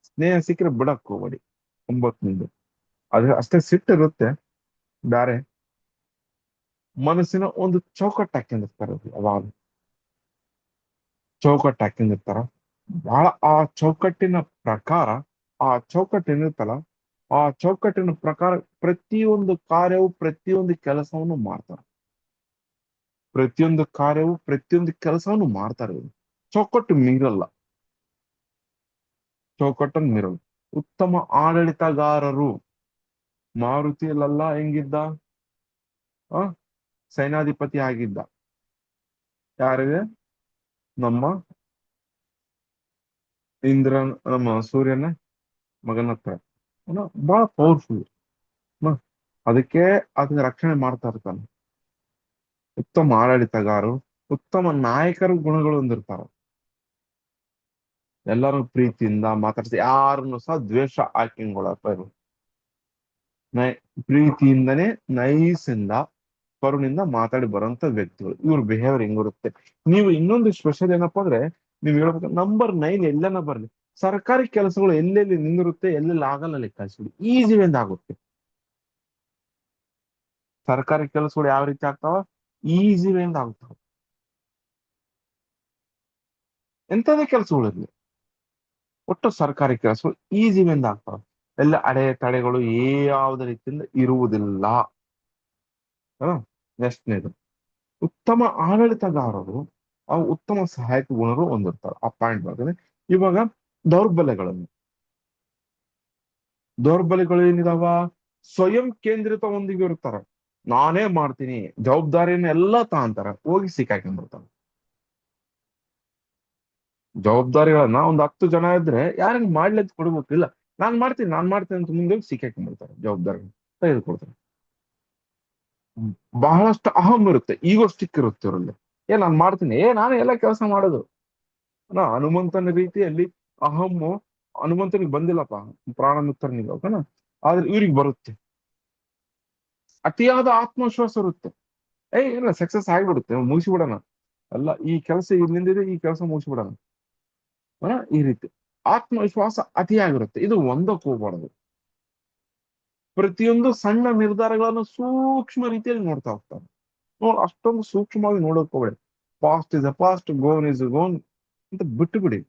ಸ್ನೇಹ ಸಿಕ್ಕರೆ ಬಿಡಕ್ ಹೋಗ್ಬೇಡಿ. 9 ಅದೇ ಅಷ್ಟೇ ಸಿಟ್ಟಿರುತ್ತೆ, ಬ್ಯಾರೆ ಮನಸ್ಸಿನ ಒಂದು ಚೌಕಟ್ಟು ಹಾಕೊಂಡಿರ್ತಾರೆ ಅವಾಗ, ಚೌಕಟ್ಟು ಹಾಕೊಂಡಿರ್ತಾರ. ಬಹಳ ಆ ಚೌಕಟ್ಟಿನ ಪ್ರಕಾರ, ಆ ಚೌಕಟ್ಟಿನಿರ್ತಲ್ಲ, ಆ ಚೌಕಟ್ಟಿನ ಪ್ರಕಾರ ಪ್ರತಿಯೊಂದು ಕಾರ್ಯವು, ಪ್ರತಿಯೊಂದು ಕೆಲಸವನ್ನು ಮಾಡ್ತಾರೆ. ಪ್ರತಿಯೊಂದು ಕಾರ್ಯವು, ಪ್ರತಿಯೊಂದು ಕೆಲಸವನ್ನು ಮಾಡ್ತಾರೆ ಇವ್ರು. ಚೌಕಟ್ಟು ಮೀರಲ್ಲ, ಚೌಕಟ್ಟನ್ನು ಮೀರಲ್ಲ. ಉತ್ತಮ ಆಡಳಿತಗಾರರು. ಮಾರುತಿಯಲ್ಲೆಲ್ಲ ಹೆಂಗಿದ್ದ, ಆ ಸೈನಾಧಿಪತಿ ಆಗಿದ್ದ. ಯಾರಿಗೆ, ನಮ್ಮ ಇಂದ್ರನ್, ನಮ್ಮ ಸೂರ್ಯನ ಮಗನ ಹತ್ರ. ಬಹಳ ಪವರ್ಫುಲ್. ಅದಕ್ಕೆ ಅದನ್ನ ರಕ್ಷಣೆ ಮಾಡ್ತಾ ಇರ್ತಾನೆ. ಉತ್ತಮ ಆಡಳಿತಗಾರರು, ಉತ್ತಮ ನಾಯಕರ ಗುಣಗಳು ಹೊಂದಿರ್ತಾರ. ಎಲ್ಲರೂ ಪ್ರೀತಿಯಿಂದ ಮಾತಾಡ್ಸಿ, ಯಾರನ್ನು ಸಹ ದ್ವೇಷ ಹಾಕಿಕೊಳ್ಳಪ್ಪ ಇರು. ನೈ ಪ್ರೀತಿಯಿಂದನೇ ನೈಸಿಂದ ಕರುಣಿಂದ ಮಾತಾಡಿ ಬರುವಂತ ವ್ಯಕ್ತಿಗಳು. ಇವ್ರ ಬಿಹೇವಿಯರ್ ಹೆಂಗಿರುತ್ತೆ. ನೀವು ಇನ್ನೊಂದು ಸ್ಪೆಷಲ್ ಏನಪ್ಪಾ ಅಂದ್ರೆ, ನೀವು ಹೇಳ್ಬೇಕು ನಂಬರ್ 9 ಎಲ್ಲನ ಬರ್ಲಿ, ಸರ್ಕಾರಿ ಕೆಲಸಗಳು ಎಲ್ಲೆಲ್ಲಿ ನಿಂದಿರುತ್ತೆ, ಎಲ್ಲೆಲ್ಲಿ ಆಗಲ್ಲ ಲೆಕ್ಕಾಚಾರ ಈಸಿ ವೇಂದ್ ಆಗುತ್ತೆ. ಸರ್ಕಾರಿ ಕೆಲಸಗಳು ಯಾವ ರೀತಿ ಆಗ್ತಾವ, ಈಸಿ ವೇಂದ್ ಆಗ್ತಾವ. ಎಂತದೇ ಕೆಲಸಗಳಿರ್ಲಿ, ಒಟ್ಟು ಸರ್ಕಾರಿ ಕೆಲಸಗಳು ಈಸಿ ವೇಂದ್ ಆಗ್ತಾವ. ಎಲ್ಲ ಅಡೆತಡೆಗಳು ಯಾವುದೇ ರೀತಿಯಿಂದ ಇರುವುದಿಲ್ಲ. ನೆಕ್ಸ್ಟ್ನೇದು, ಉತ್ತಮ ಆಡಳಿತಗಾರರು ಆ ಉತ್ತಮ ಸಹಾಯಕ ಗುಣಗಳು ಹೊಂದಿರ್ತಾರೆ. ಆ ಪಾಯಿಂಟ್ ಬರ್ತದೆ. ಇವಾಗ ದೌರ್ಬಲ್ಯಗಳನ್ನು, ದೌರ್ಬಲ್ಯಗಳು ಏನಿದಾವ, ಸ್ವಯಂ ಕೇಂದ್ರಿತ ಒಂದಿಗೆ ಇರ್ತಾರ. ನಾನೇ ಮಾಡ್ತೀನಿ ಜವಾಬ್ದಾರಿನ ಎಲ್ಲಾ ತಾಂತಾರ, ಹೋಗಿ ಸಿಕ್ಕಾಕೊಂಡ್ಬಿಡ್ತಾರ. ಜವಾಬ್ದಾರಿಗಳನ್ನ ಒಂದು 10 ಜನ ಇದ್ರೆ ಯಾರಂಗ್ ಮಾಡ್ಲಿ ಅಂತ ಕೊಡ್ಬೇಕಿಲ್ಲ, ನಾನ್ ಮಾಡ್ತೀನಿ ಅಂತ ಮುಂದೆ ಹೋಗಿ ಸಿಕ್ಕಾಕೊಂಡ್ಬಿಡ್ತಾರೆ, ಜವಾಬ್ದಾರಿ ತೆಗೆದುಕೊಡ್ತಾರೆ. ಬಹಳಷ್ಟು ಅಹಂ ಇರುತ್ತೆ, ಈಗೋಸ್ಟಿಕ್ ಇರುತ್ತೆ ಇವರಲ್ಲಿ. ನಾನ್ ಮಾಡ್ತೀನಿ, ನಾನೇ ಎಲ್ಲ ಕೆಲಸ ಮಾಡೋದು. ಹನುಮಂತನ ರೀತಿಯಲ್ಲಿ ಅಹಮ್ಮು ಹನುಮಂತನಿಗೆ ಬಂದಿಲ್ಲಪ್ಪ, ಪ್ರಾಣಮಿತ್ರನಿಗೆ ಓಕೆನಾ, ಆದ್ರೆ ಇವ್ರಿಗೆ ಬರುತ್ತೆ. ಅತಿಯಾದ ಆತ್ಮವಿಶ್ವಾಸ ಇರುತ್ತೆ. ಇಲ್ಲ ಸಕ್ಸಸ್ ಆಗಿಬಿಡುತ್ತೆ, ಮುಗಿಸಿಬಿಡೋಣ, ಅಲ್ಲ ಈ ಕೆಲಸ ಇಲ್ಲಿಂದಿದೆ, ಈ ಕೆಲಸ ಮುಗಿಸ್ಬಿಡೋಣ. ಈ ರೀತಿ ಆತ್ಮವಿಶ್ವಾಸ ಅತಿಯಾಗಿರುತ್ತೆ. ಇದು ಒಂದಕ್ಕೆ ಹೋಗ್ಬಾರ್ದು. ಪ್ರತಿಯೊಂದು ಸಣ್ಣ ನಿರ್ಧಾರಗಳನ್ನು ಸೂಕ್ಷ್ಮ ರೀತಿಯಲ್ಲಿ ನೋಡ್ತಾ ಹೋಗ್ತಾರೆ. ಅಷ್ಟೊಂದು ಸೂಕ್ಷ್ಮವಾಗಿ ನೋಡೋಕ್ ಹೋಗ್ಬೇಡಿ. Past is a past, gone is gone ಅಂತ ಬಿಟ್ಟು ಬಿಡಿ.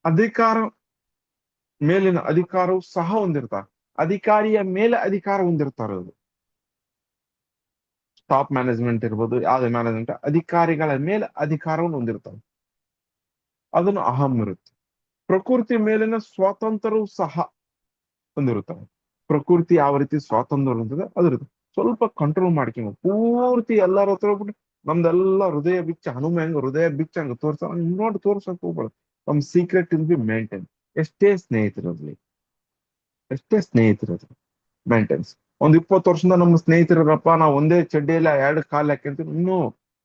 ಅಧಿಕಾರ, ಮೇಲಿನ ಅಧಿಕಾರವು ಸಹ ಹೊಂದಿರ್ತಾರೆ. ಅಧಿಕಾರಿಯ ಮೇಲೆ ಅಧಿಕಾರ ಹೊಂದಿರ್ತಾರೆ. ಅದು ಟಾಪ್ ಮ್ಯಾನೇಜ್ಮೆಂಟ್ ಇರ್ಬೋದು, ಯಾವ್ದೇ ಮ್ಯಾನೇಜ್ಮೆಂಟ್, ಅಧಿಕಾರಿಗಳ ಮೇಲೆ ಅಧಿಕಾರವನ್ನು ಹೊಂದಿರ್ತಾರೆ. ಅದನ್ನು ಅಹಂ ಇರುತ್ತೆ. ಪ್ರಕೃತಿ ಮೇಲಿನ ಸ್ವಾತಂತ್ರ್ಯವು ಸಹ ಹೊಂದಿರುತ್ತಾರೆ. ಪ್ರಕೃತಿ ಯಾವ ರೀತಿ ಸ್ವಾತಂತ್ರ್ಯ ಹೊಂದಿದೆ ಅದಿರುತ್ತೆ. ಸ್ವಲ್ಪ ಕಂಟ್ರೋಲ್ ಮಾಡ್ಕೊಂಡು ಪೂರ್ತಿ ಎಲ್ಲಾರ ಹತ್ರ ಹೋಗ್ಬಿಟ್ಟು ನಮ್ದೆಲ್ಲ ಹೃದಯ ಬಿಚ್ಚ, ಹನುಮ ಹೆಂಗ ಹೃದಯ ಬಿಚ್ಚ ಹಂಗ ನೋಡಿ ತೋರ್ಸಕ್ ಹೋಗ್ಬೇಡ. ನಮ್ ಸೀಕ್ರೆಟ್ ಇಲ್ ಬಿ ಮೇಂಟೈನ್. ಎಷ್ಟೇ ಸ್ನೇಹಿತರಲ್ಲಿ, ಎಷ್ಟೇ ಸ್ನೇಹಿತರಲ್ಲಿ ಮೇಂಟೆನ್ಸ್. 20 ವರ್ಷದಿಂದ ನಮ್ಮ ಸ್ನೇಹಿತರಪ್ಪ, ನಾವು ಒಂದೇ ಚಡ್ಡಿಯಲ್ಲಿ 2 ಕಾಲ್ ಹಾಕ್ಯಂತೀವಿ. ಇನ್ನು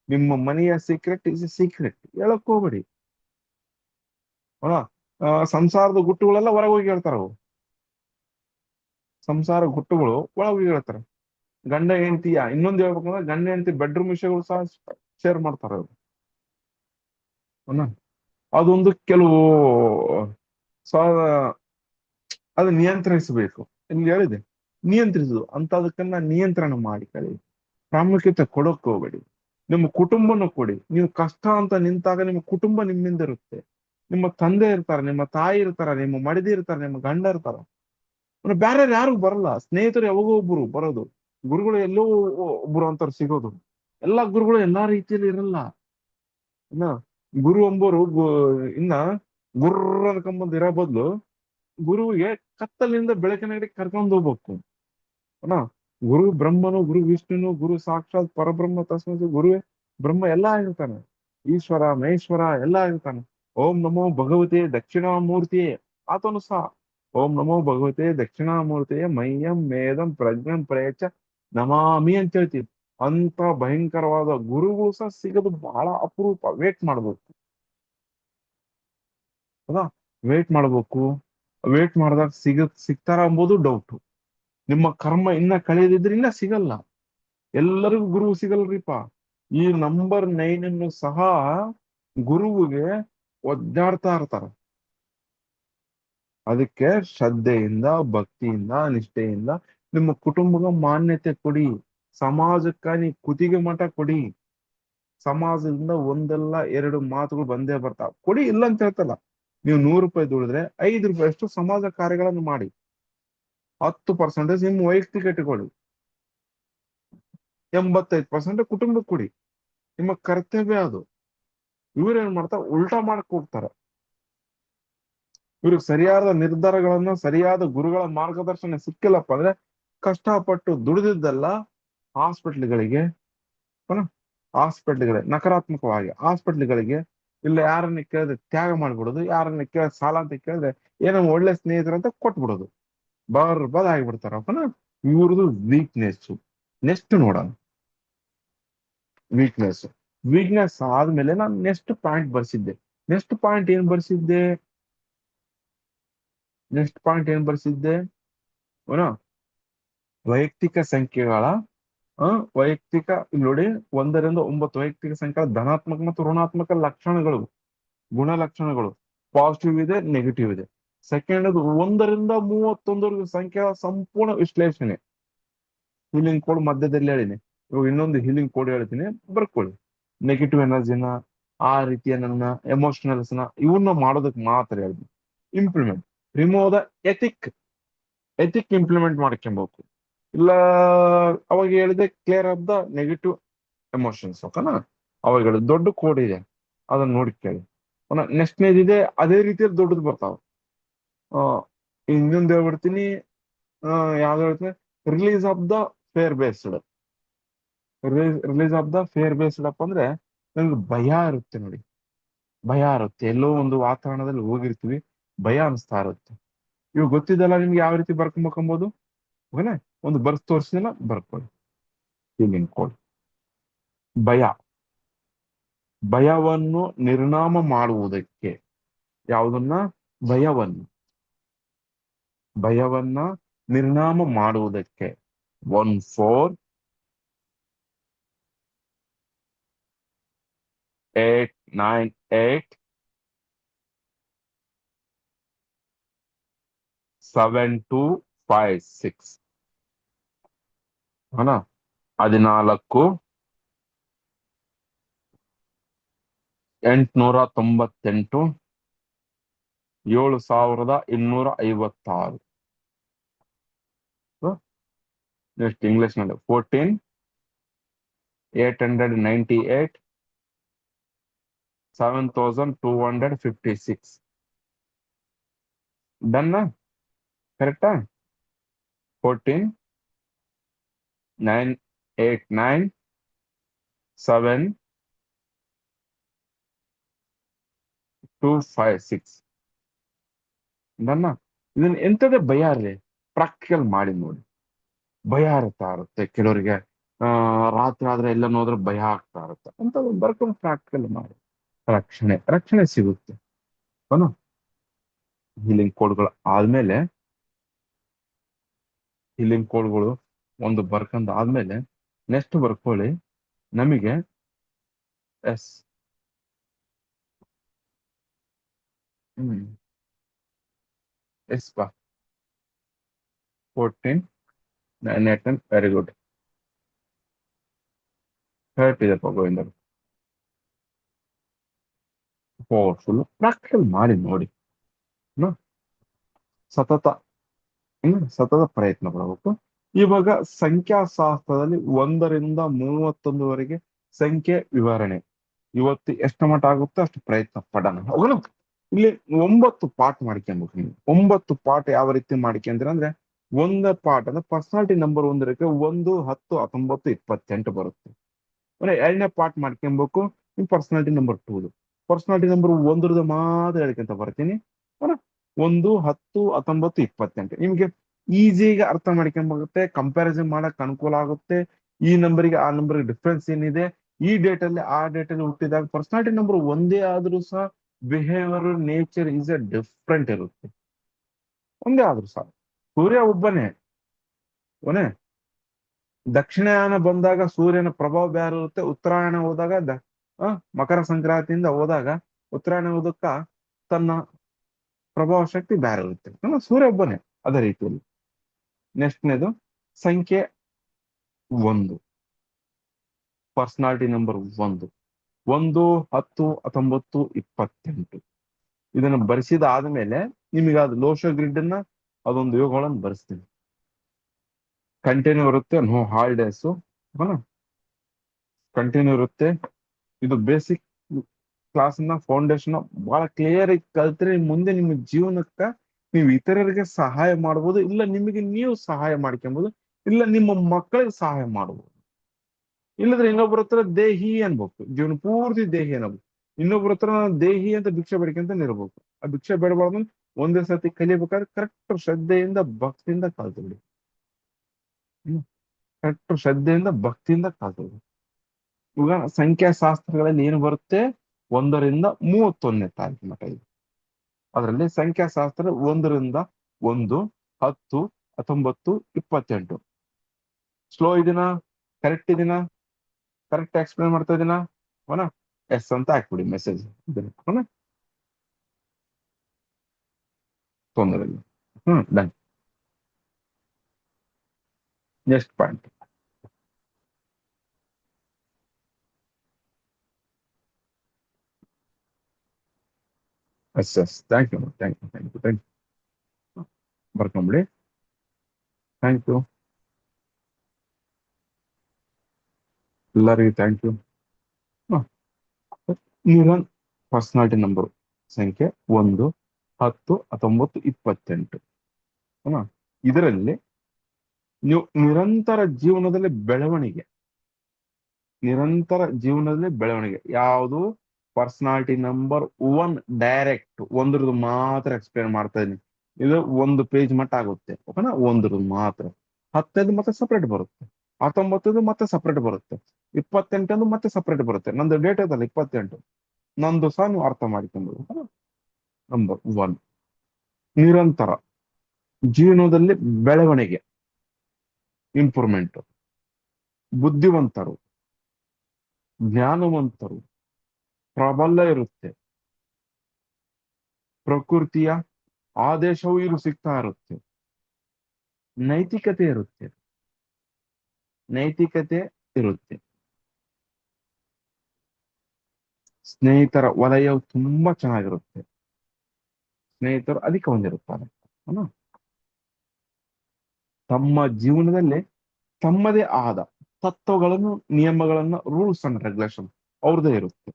ನಿಮ್ಮ ಮನೆಯ ಸೀಕ್ರೆಟ್ ಇಸ್ ಸೀಕ್ರೆಟ್, ಹೇಳಕ್ ಹೋಗ್ಬೇಡಿ. ಸಂಸಾರದ ಗುಟ್ಟುಗಳೆಲ್ಲ ಹೊರಗೆ ಹೋಗಿ ಹೇಳ್ತಾರ. ಅವು ಸಂಸಾರ ಗುಟ್ಟುಗಳು ಒಳಗೆ ಹೇಳ್ತಾರೆ. ಗಂಡ ಹೆಂಡತಿಯ ಇನ್ನೊಂದು ಹೇಳ್ಬೇಕಂದ್ರೆ, ಗಂಡ ಹೆಂಡತಿ ಬೆಡ್ರೂಮ್ ವಿಷಯಗಳು ಸಹ ಶೇರ್ ಮಾಡ್ತಾರ ಅವ್ರು. ಅದೊಂದು ಕೆಲವು ಅದು ನಿಯಂತ್ರಿಸಬೇಕು. ಇಲ್ಲಿ ಹೇಳಿದೆ ನಿಯಂತ್ರಿಸುದು ಅಂತದಕ್ಕನ್ನ ನಿಯಂತ್ರಣ ಮಾಡಿ ಕಳಿ. ಪ್ರಾಮುಖ್ಯತೆ ಕೊಡೋಕ್ ಹೋಗ್ಬೇಡಿ. ನಿಮ್ಮ ಕುಟುಂಬನ ಕೊಡಿ. ನೀವು ಕಷ್ಟ ಅಂತ ನಿಂತಾಗ ನಿಮ್ಮ ಕುಟುಂಬ ನಿಮ್ಮಿಂದ ಇರುತ್ತೆ. ನಿಮ್ಮ ತಂದೆ ಇರ್ತಾರೆ, ನಿಮ್ಮ ತಾಯಿ ಇರ್ತಾರ, ನಿಮ್ಮ ಮಡದಿ ಇರ್ತಾರೆ, ನಿಮ್ಮ ಗಂಡ ಇರ್ತಾರ. ಬೇರೆ ಯಾರು ಬರಲ್ಲ. ಸ್ನೇಹಿತರು ಯಾವಾಗೋ ಒಬ್ರು ಬರೋದು, ಗುರುಗಳು ಎಲ್ಲೋ ಒಬ್ರು ಅಂತಾರ ಸಿಗೋದು. ಎಲ್ಲಾ ಗುರುಗಳು ಎಲ್ಲಾ ರೀತಿಯಲ್ಲಿ ಇರಲ್ಲ. ಇನ್ನ ಗುರು ಎಂಬೋರು ಇನ್ನ ಗುರ್ರ ಅನ್ಕೊಂಬಂದ್ ಇರೋ ಬದ್ಲು ಗುರುವಿಗೆ ಕತ್ತಲಿನಿಂದ ಬೆಳಕಿನಗಡೆ ಕರ್ಕೊಂಡು ಹೋಗ್ಬೇಕು. ಗುರು ಬ್ರಹ್ಮನು, ಗುರು ವಿಷ್ಣುನು, ಗುರು ಸಾಕ್ಷಾತ್ ಪರಬ್ರಹ್ಮ ತಸ್ಮೈ ಗುರುವೇ ಬ್ರಹ್ಮ ಎಲ್ಲಾ ಆಗಿರ್ತಾನೆ. ಈಶ್ವರ ಮಹೇಶ್ವರ ಎಲ್ಲಾ ಆಗಿರ್ತಾನೆ. ಓಂ ನಮೋ ಭಗವತೆ ದಕ್ಷಿಣಾಮೂರ್ತಿಯೇ ಆತನು ಸಹ ಓಂ ನಮೋ ಭಗವತೆ ದಕ್ಷಿಣಾಮೂರ್ತಿಯೇ ಮಹ್ಯಂ ಮೇದಂ ಪ್ರಜ್ಞಂ ಪ್ರಯಚ್ಚ ನಮಾಮಿ ಅಂತ ಹೇಳ್ತೀವಿ. ಅಂತ ಭಯಂಕರವಾದ ಗುರುಗಳು ಸಹ ಸಿಗೋದು ಬಹಳ ಅಪರೂಪ. ವೇಟ್ ಮಾಡ್ಬೇಕು. ಹೌದಾ? ವೇಟ್ ಮಾಡ್ಬೇಕು. ವೇಟ್ ಮಾಡಿದಾಗ ಸಿಗ್ತಾರ ಎಂಬುದು ಡೌಟ್. ನಿಮ್ಮ ಕರ್ಮ ಇನ್ನ ಕಳೆದಿದ್ರೆ ಇನ್ನ ಸಿಗಲ್ಲ. ಎಲ್ಲರಿಗೂ ಗುರು ಸಿಗಲ್ರಿಪ್ಪ. ಈ ನಂಬರ್ 9 ಅನ್ನು ಸಹ ಗುರುವಿಗೆ ಒದ್ದಾಡ್ತಾ ಇರ್ತಾರ. ಅದಕ್ಕೆ ಶ್ರದ್ಧೆಯಿಂದ, ಭಕ್ತಿಯಿಂದ, ನಿಷ್ಠೆಯಿಂದ ನಿಮ್ಮ ಕುಟುಂಬದ ಮಾನ್ಯತೆ ಕೊಡಿ. ಸಮಾಜಕ್ಕಾಗಿ ಕುತ್ತಿಗೆ ಮಠ ಕೊಡಿ. ಸಮಾಜದಿಂದ ಒಂದಲ್ಲ ಎರಡು ಮಾತುಗಳು ಬಂದೇ ಬರ್ತಾವ. ಕೊಡಿ, ಇಲ್ಲ ಅಂತ ಹೇಳ್ತಲ್ಲ. ನೀವು 100 ರೂಪಾಯಿ ದುಡಿದ್ರೆ 5 ರೂಪಾಯಿ ಅಷ್ಟು ಸಮಾಜ ಕಾರ್ಯಗಳನ್ನು ಮಾಡಿ. 10% ನಿಮ್ಮ ವೈಯಕ್ತಿಕ ಇಟ್ಟುಕೊಳ್ಳಿ. 85% ಕುಟುಂಬಕ್ಕೆ ಕೊಡಿ. ನಿಮ್ಮ ಕರ್ತವ್ಯ ಅದು. ಇವ್ರೇನ್ ಮಾಡ್ತಾರ? ಉಲ್ಟಾ ಮಾಡಕ್ ಹೋಗ್ತಾರ. ಇವ್ರಿಗೆ ಸರಿಯಾದ ನಿರ್ಧಾರಗಳನ್ನ, ಸರಿಯಾದ ಗುರುಗಳ ಮಾರ್ಗದರ್ಶನ ಸಿಕ್ಕಿಲ್ಲಪ್ಪ ಅಂದ್ರೆ ಕಷ್ಟಪಟ್ಟು ದುಡಿದಿದ್ದಲ್ಲ ಹಾಸ್ಪಿಟ್ಲ್ಗಳಿಗೆ, ನಕಾರಾತ್ಮಕವಾಗಿ ಹಾಸ್ಪಿಟ್ಲ್ಗಳಿಗೆ, ಇಲ್ಲ ಯಾರನ್ನ ಕೇಳಿದ್ರೆ ತ್ಯಾಗ ಮಾಡ್ಬಿಡೋದು, ಯಾರನ್ನ ಕೇಳಿದ್ರೆ ಸಾಲ ಅಂತ ಕೇಳಿದ್ರೆ ಏನೋ ಒಳ್ಳೆ ಸ್ನೇಹಿತರು ಅಂತ ಕೊಟ್ಬಿಡೋದು. ಬರ್ಬಾದ್ ಆಗಿಬಿಡ್ತಾರಪ್ಪನ. ಇವ್ರದ್ದು ವೀಕ್ನೆಸ್. ನೆಕ್ಸ್ಟ್ ನೋಡೋಣ. ವೀಕ್ನೆಸ್. ವೀಕ್ನೆಸ್ ಆದ್ಮೇಲೆ ನಾನು ನೆಕ್ಸ್ಟ್ ಪಾಯಿಂಟ್ ಬರ್ಸಿದ್ದೆ. ನೆಕ್ಸ್ಟ್ ಪಾಯಿಂಟ್ ಏನ್ ಬರ್ಸಿದ್ದೆ? ಅವನ ವೈಯಕ್ತಿಕ ಸಂಖ್ಯೆಗಳ ವೈಯಕ್ತಿಕ, ಇಲ್ಲಿ ನೋಡಿ, 1 ರಿಂದ 9 ವೈಯಕ್ತಿಕ ಸಂಖ್ಯೆಗಳ ಧನಾತ್ಮಕ ಮತ್ತು ಋಣಾತ್ಮಕ ಲಕ್ಷಣಗಳು, ಗುಣಲಕ್ಷಣಗಳು. ಪಾಸಿಟಿವ್ ಇದೆ, ನೆಗೆಟಿವ್ ಇದೆ. ಸೆಕೆಂಡ್, 1 ರಿಂದ 31 ಸಂಖ್ಯೆಗಳ ಸಂಪೂರ್ಣ ವಿಶ್ಲೇಷಣೆ. ಹೀಲಿಂಗ್ ಕೋಡ್ ಮಧ್ಯದಲ್ಲಿ ಹೇಳಿನಿ. ಇವಾಗ ಇನ್ನೊಂದು ಹೀಲಿಂಗ್ ಕೋಡ್ ಹೇಳ್ತೀನಿ, ಬರ್ಕೊಳ್ಳಿ. ನೆಗೆಟಿವ್ ಎನರ್ಜಿನ, ಆ ರೀತಿಯ ನನ್ನ ಎಮೋಷನಲ್ಸ್ನ, ಇವನ್ನ ಮಾಡೋದಕ್ಕೆ ಮಾತ್ರ ಹೇಳಿದ್ವಿ. Implement, remove the ethic implement ಮಾಡ್ಕೊಬೇಕು. ಇಲ್ಲ, ಅವಾಗ ಹೇಳಿದೆ clear of the negative emotions. ಓಕೆನಾ? ಅವಾಗ ಹೇಳಿದ್ ದೊಡ್ಡ ಕೋಡ್ ಇದೆ, ಅದನ್ನ ನೋಡಿ ಕೇಳಿ. ನೆಕ್ಸ್ಟ್ನೇದಿದೆ, ಅದೇ ರೀತಿಯಲ್ಲಿ ದೊಡ್ಡದು ಬರ್ತಾವ. ಇನ್ನೊಂದು ಹೇಳ್ಬಿಡ್ತೀನಿ. ಯಾವ್ದು ಹೇಳ್ತೀನಿ? Release of the fair based. Release of the fair based up ಅಂದ್ರೆ ನಮ್ಗೆ ಭಯ ಇರುತ್ತೆ ನೋಡಿ. ಭಯ ಇರುತ್ತೆ. ಎಲ್ಲೋ ಒಂದು ವಾತಾವರಣದಲ್ಲಿ ಹೋಗಿರ್ತೀವಿ, ಭಯ ಅನಿಸ್ತಾ ಇರುತ್ತೆ. ಇವಾಗ ಗೊತ್ತಿದ್ದಲ್ಲ ನಿಮ್ಗೆ ಯಾವ ರೀತಿ ಬರ್ಕೊಂಬಂಬೋದು. ಓಕೆನಾ? ಒಂದು ಬರ್ಸ್ ತೋರಿಸಿದಲ್ಲ, ಬರ್ಕೊಳ್ಳಿ. Healing code. ಭಯವನ್ನು ನಿರ್ನಾಮ ಮಾಡುವುದಕ್ಕೆ. ಯಾವುದನ್ನ? ಭಯವನ್ನ ನಿರ್ನಾಮ ಮಾಡುವುದಕ್ಕೆ 148987256 ಹನಾ 14 898 7256. ನೆಕ್ಸ್ಟ್ ಇಂಗ್ಲಿಷ್ ನಲ್ಲಿ 14898 7256. ಡನ್ನ? ಕರೆಕ್ಟಾ? 149989726. ಡನ್ನ? ಇದನ್ನ ಎಂತದೇ ಭಯ ರೀ. ಪ್ರಾಕ್ಟಿಕಲ್ ಮಾಡಿ ನೋಡಿ. ಭಯ ಇರುತ್ತಾ ಇರುತ್ತೆ ಕೆಲವರಿಗೆ. ರಾತ್ರಿ ಆದ್ರೆ ಎಲ್ಲ ನೋಡಿದ್ರೆ ಭಯ ಆಗ್ತಾ ಇರುತ್ತೆ ಅಂತ ಬರ್ಕೊಂಡು ಪ್ರಾಕ್ಟಿಕಲ್ ಮಾಡಿ. ರಕ್ಷಣೆ ಸಿಗುತ್ತೆ. ಅವನು ಹೀಲಿಂಗ್ ಕೋಡ್ಗಳು ಆದ್ಮೇಲೆ, ಹೀಲಿಂಗ್ ಕೋಡ್ಗಳು ಒಂದು ಬರ್ಕೊಂಡ್ ಆದ್ಮೇಲೆ ನೆಕ್ಸ್ಟ್ ಬರ್ಕೊಳ್ಳಿ. ನಮಗೆ ಎಸ್ ಬಾ 14 9 ವೆರಿ ಗುಡ್. ಹೇಳ್ತಿದೆಪ್ಪ ಗೋವಿಂದ. ಪವರ್ಫುಲ್. ಪ್ರಾಕ್ಟಿಕಲ್ ಮಾಡಿ ನೋಡಿ. ಸತತ ಪ್ರಯತ್ನ ಪಡಬೇಕು. ಇವಾಗ ಸಂಖ್ಯಾಶಾಸ್ತ್ರದಲ್ಲಿ 1 ರಿಂದ 31ವರೆಗೆ ಸಂಖ್ಯೆ ವಿವರಣೆ. ಇವತ್ತು ಎಷ್ಟು ಮಟ್ಟ ಆಗುತ್ತೋ ಅಷ್ಟು ಪ್ರಯತ್ನ ಪಡೋಣ. ಹೋಗೋಣ. ಇಲ್ಲಿ 9 ಪಾಠ ಮಾಡ್ಕೊಬೇಕು ನೀವು. 9 ಪಾಠ ಯಾವ ರೀತಿ ಮಾಡ್ಕೊಂಡ್ರೆ ಅಂದ್ರೆ, ಒಂದು ಪಾಠ ಅಂದ್ರೆ ಪರ್ಸನಾಲಿಟಿ ನಂಬರ್ 1 1 10 19 28 ಬರುತ್ತೆ. ಎರಡನೇ ಪಾಠ ಮಾಡ್ಕೊಬೇಕು ನಿಮ್ ಪರ್ಸನಾಲಿಟಿ ನಂಬರ್ 2. ಪರ್ಸನಾಲಿಟಿ ನಂಬರ್ ಒಂದ್ರದ್ದು ಮಾತ್ರ ಹೇಳ್ಕೊಂತ ಬರ್ತೀನಿ. 1, 10, 19, 28 ನಿಮ್ಗೆ ಈಸಿಯಾಗಿ ಅರ್ಥ ಮಾಡ್ಕೊಂಬರುತ್ತೆ, ಕಂಪ್ಯಾರಿಸನ್ ಮಾಡಕ್ ಅನುಕೂಲ ಆಗುತ್ತೆ. ಈ ನಂಬರಿಗೆ ಆ ನಂಬರ್ಗೆ ಡಿಫ್ರೆನ್ಸ್ ಏನಿದೆ, ಈ ಡೇಟ್ ಅಲ್ಲಿ ಆ ಡೇಟ್ ಅಲ್ಲಿ ಹುಟ್ಟಿದಾಗ ಪರ್ಸನಾಲಿಟಿ ನಂಬರ್ ಒಂದೇ ಆದ್ರೂ ಸಹ behaviour nature is A different ಇರುತ್ತೆ. ಒಂದೇ ಆದ್ರೂ ಸಹ ಸೂರ್ಯ ಒಬ್ಬನೇ. ಒನೆ ದಕ್ಷಿಣಾಯನ ಬಂದಾಗ ಸೂರ್ಯನ ಪ್ರಭಾವ ಬೇರೆ ಇರುತ್ತೆ. ಉತ್ತರಾಯಣ ಹೋದಾಗ ಮಕರ ಸಂಕ್ರಾಂತಿಯಿಂದ ಹೋದಾಗ ಉತ್ತರಾಯಣ ಉದಕ್ಕ ತನ್ನ ಪ್ರಭಾವ ಶಕ್ತಿ ಬೇರೆ ಇರುತ್ತೆ. ಸೂರ್ಯ ಒಬ್ಬನೇ ಅದೇ ರೀತಿಯಲ್ಲಿ. ನೆಕ್ಸ್ಟ್ನೇದು ಸಂಖ್ಯೆ 1, ಪರ್ಸನಾಲಿಟಿ ನಂಬರ್ 1, 1, 10, 19, 28. ಇದನ್ನ ಬರೆಸಿದ ಆದ್ಮೇಲೆ ನಿಮಗೆ ಅದು ಲೋಶ ಗ್ರಿಡ್ ಅನ್ನ ಅದೊಂದು ಯೋಗಗಳನ್ನು ಬರೆಸ್ತೀನಿ. ಕಂಟಿನ್ಯೂ ಇರುತ್ತೆ, ನೋ ಹಾಲಿಡೇಸು. ಕಂಟಿನ್ಯೂ ಇರುತ್ತೆ. ಇದು ಬೇಸಿಕ್ ಕ್ಲಾಸ್ ನ ಫೌಂಡೇಶನ್ ಬಹಳ ಕ್ಲಿಯರ್ ಆಗಿ ಕಲ್ತ್ರೆ ಮುಂದೆ ನಿಮ್ಮ ಜೀವನಕ್ಕ ನೀವು ಇತರರಿಗೆ ಸಹಾಯ ಮಾಡ್ಬೋದು, ಇಲ್ಲ ನಿಮಗೆ ನೀವು ಸಹಾಯ ಮಾಡ್ಕೊಬಹುದು, ಇಲ್ಲ ನಿಮ್ಮ ಮಕ್ಕಳಿಗೆ ಸಹಾಯ ಮಾಡ್ಬೋದು. ಇಲ್ಲದ್ರೆ ಇನ್ನೊಬ್ಬರ ಹತ್ರ ದೇಹಿ ಅನ್ಬೇಕು, ಜೀವನ ಪೂರ್ತಿ ದೇಹಿ ಅನ್ನಬೇಕು. ಇನ್ನೊಬ್ಬರ ಹತ್ರ ನಾನು ದೇಹಿ ಅಂತ ಭಿಕ್ಷೆ ಬೇಡ್ಕೊಂತ ಇರ್ಬೇಕು. ಆ ಭಿಕ್ಷೆ ಬೇಡಬಾರ್ದು. ಒಂದೇ ಸತಿ ಕಲಿಬೇಕಾದ್ರೆ ಕರೆಕ್ಟ್ ಶ್ರದ್ಧೆಯಿಂದ ಭಕ್ತಿಯಿಂದ ಕಲ್ತ್ಬಿಡಿ. ಕರೆಕ್ಟ್ ಶ್ರದ್ಧೆಯಿಂದ ಭಕ್ತಿಯಿಂದ ಕಲ್ತ್ಬಿಡಿ. ಇವಾಗ ಸಂಖ್ಯಾಶಾಸ್ತ್ರಗಳಲ್ಲಿ ಏನು ಬರುತ್ತೆ, 1ರಿಂದ 31ನೇ ತಾರೀಕು ಮಟ್ಟ ಇದೆ. ಅದರಲ್ಲಿ ಸಂಖ್ಯಾಶಾಸ್ತ್ರ 1ರಿಂದ 1, 10, 19, 28. ಸ್ಲೋ ಇದೀನ, ಕರೆಕ್ಟ್ ಇದೀನ, ಕರೆಕ್ಟ್ ಎಕ್ಸ್ಪ್ಲೇನ್ ಮಾಡ್ತಾ ಇದೀನ? ಎಸ್ ಅಂತ ಹಾಕ್ಬಿಡಿ ಮೆಸೇಜ್. ತೊಂದರೆ ಇಲ್ಲ. Done. Next point. Yes thank you thank you thank you thank you. ಬರ್ಕೊಂಬಿಡಿ. ಥ್ಯಾಂಕ್ ಯು ಎಲ್ಲರಿಗೂ ಥ್ಯಾಂಕ್ ಯು. ನಿರನ್ ಪರ್ಸನಾಲಿಟಿ ನಂಬರ್ ಸಂಖ್ಯೆ 1, 10, 19, 28. ಇದರಲ್ಲಿ ನೀವು ನಿರಂತರ ಜೀವನದಲ್ಲಿ ಬೆಳವಣಿಗೆ ಯಾವುದು ಪರ್ಸನಾಲಿಟಿ ನಂಬರ್ 1 ಡೈರೆಕ್ಟ್ ಒಂದ್ರದ್ದು ಮಾತ್ರ ಎಕ್ಸ್ಪ್ಲೇನ್ ಮಾಡ್ತಾ ಇದೀನಿ. ಇದು 1 ಪೇಜ್ ಮಟ್ಟ ಆಗುತ್ತೆ. ಓಕೆನಾ? ಒಂದ್ರದ್ದು ಮಾತ್ರ. 10 ಮತ್ತೆ ಸಪ್ರೇಟ್ ಬರುತ್ತೆ, 19 ಮತ್ತೆ ಸಪ್ರೇಟ್ ಬರುತ್ತೆ, 28 ಮತ್ತೆ ಸಪ್ರೇಟ್ ಬರುತ್ತೆ. ನಂದು ಡೇಟ್ ಅದಲ್ಲ 28, ನಂದು ಸಹ ನೀವು ಅರ್ಥ ಮಾಡಿಕೊಂಡು. ನಂಬರ್ 1 ನಿರಂತರ ಜೀವನದಲ್ಲಿ ಬೆಳವಣಿಗೆ, ಇಂಪ್ರೂವ್ಮೆಂಟ್, ಬುದ್ಧಿವಂತರು, ಜ್ಞಾನವಂತರು, ಪ್ರಬಲ ಇರುತ್ತೆ, ಪ್ರಕೃತಿಯ ಆದೇಶವೂ ಇದು ಸಿಗ್ತಾ ಇರುತ್ತೆ, ನೈತಿಕತೆ ಇರುತ್ತೆ, ಸ್ನೇಹಿತರ ವಲಯವು ತುಂಬಾ ಚೆನ್ನಾಗಿರುತ್ತೆ, ಸ್ನೇಹಿತರು ಅಧಿಕ ಹೊಂದಿರುತ್ತಾರೆ. ತಮ್ಮ ಜೀವನದಲ್ಲಿ ತಮ್ಮದೇ ಆದ ತತ್ವಗಳನ್ನು, ನಿಯಮಗಳನ್ನು, ರೂಲ್ಸ್ ಅಂಡ್ ರೆಗ್ಯುಲೇಷನ್ ಅವ್ರದ್ದೇ ಇರುತ್ತೆ.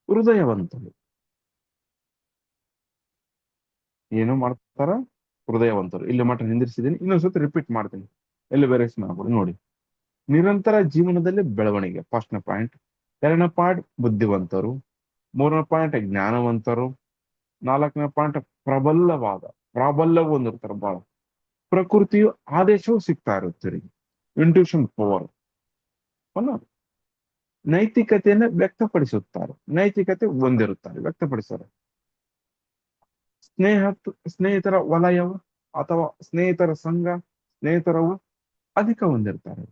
ಹೃದಯವಂತರು ಏನು ಮಾಡ್ತಾರ? ಹೃದಯವಂತರು. ಇಲ್ಲಿ ಮಟ್ಟ ನಿಂದಿರಿಸಿದ್ದೀನಿ, ಇನ್ನೊಂದ್ಸತಿ ರಿಪೀಟ್ ಮಾಡ್ತೀನಿ, ಎಲ್ಲಿ ವೇರಿಯೇಷನ್ ಮಾಡ್ಬಿಡಿ ನೋಡಿ. ನಿರಂತರ ಜೀವನದಲ್ಲಿ ಬೆಳವಣಿಗೆ ಫಸ್ಟ್ನೇ ಪಾಯಿಂಟ್. 2ನೇ ಪಾಯಿಂಟ್ ಬುದ್ಧಿವಂತರು. 3ನೇ ಪಾಯಿಂಟ್ ಜ್ಞಾನವಂತರು. 4ನೇ ಪಾಯಿಂಟ್ ಪ್ರಾಬಲ್ಯ ಹೊಂದಿರ್ತಾರೆ ಬಹಳ. ಪ್ರಕೃತಿಯು ಆದೇಶವೂ ಸಿಗ್ತಾ ಇರುತ್ತೆ, ಇಂಟ್ಯೂಷನ್ ಪವರ್. ನೈತಿಕತೆಯನ್ನು ವ್ಯಕ್ತಪಡಿಸುತ್ತಾರೆ, ನೈತಿಕತೆ ಹೊಂದಿರುತ್ತಾರೆ, ವ್ಯಕ್ತಪಡಿಸ್ತಾರೆ. ಸ್ನೇಹಿತರ ವಲಯವು ಅಥವಾ ಸ್ನೇಹಿತರ ಸಂಘ, ಸ್ನೇಹಿತರವು ಅಧಿಕ ಹೊಂದಿರ್ತಾರೆ.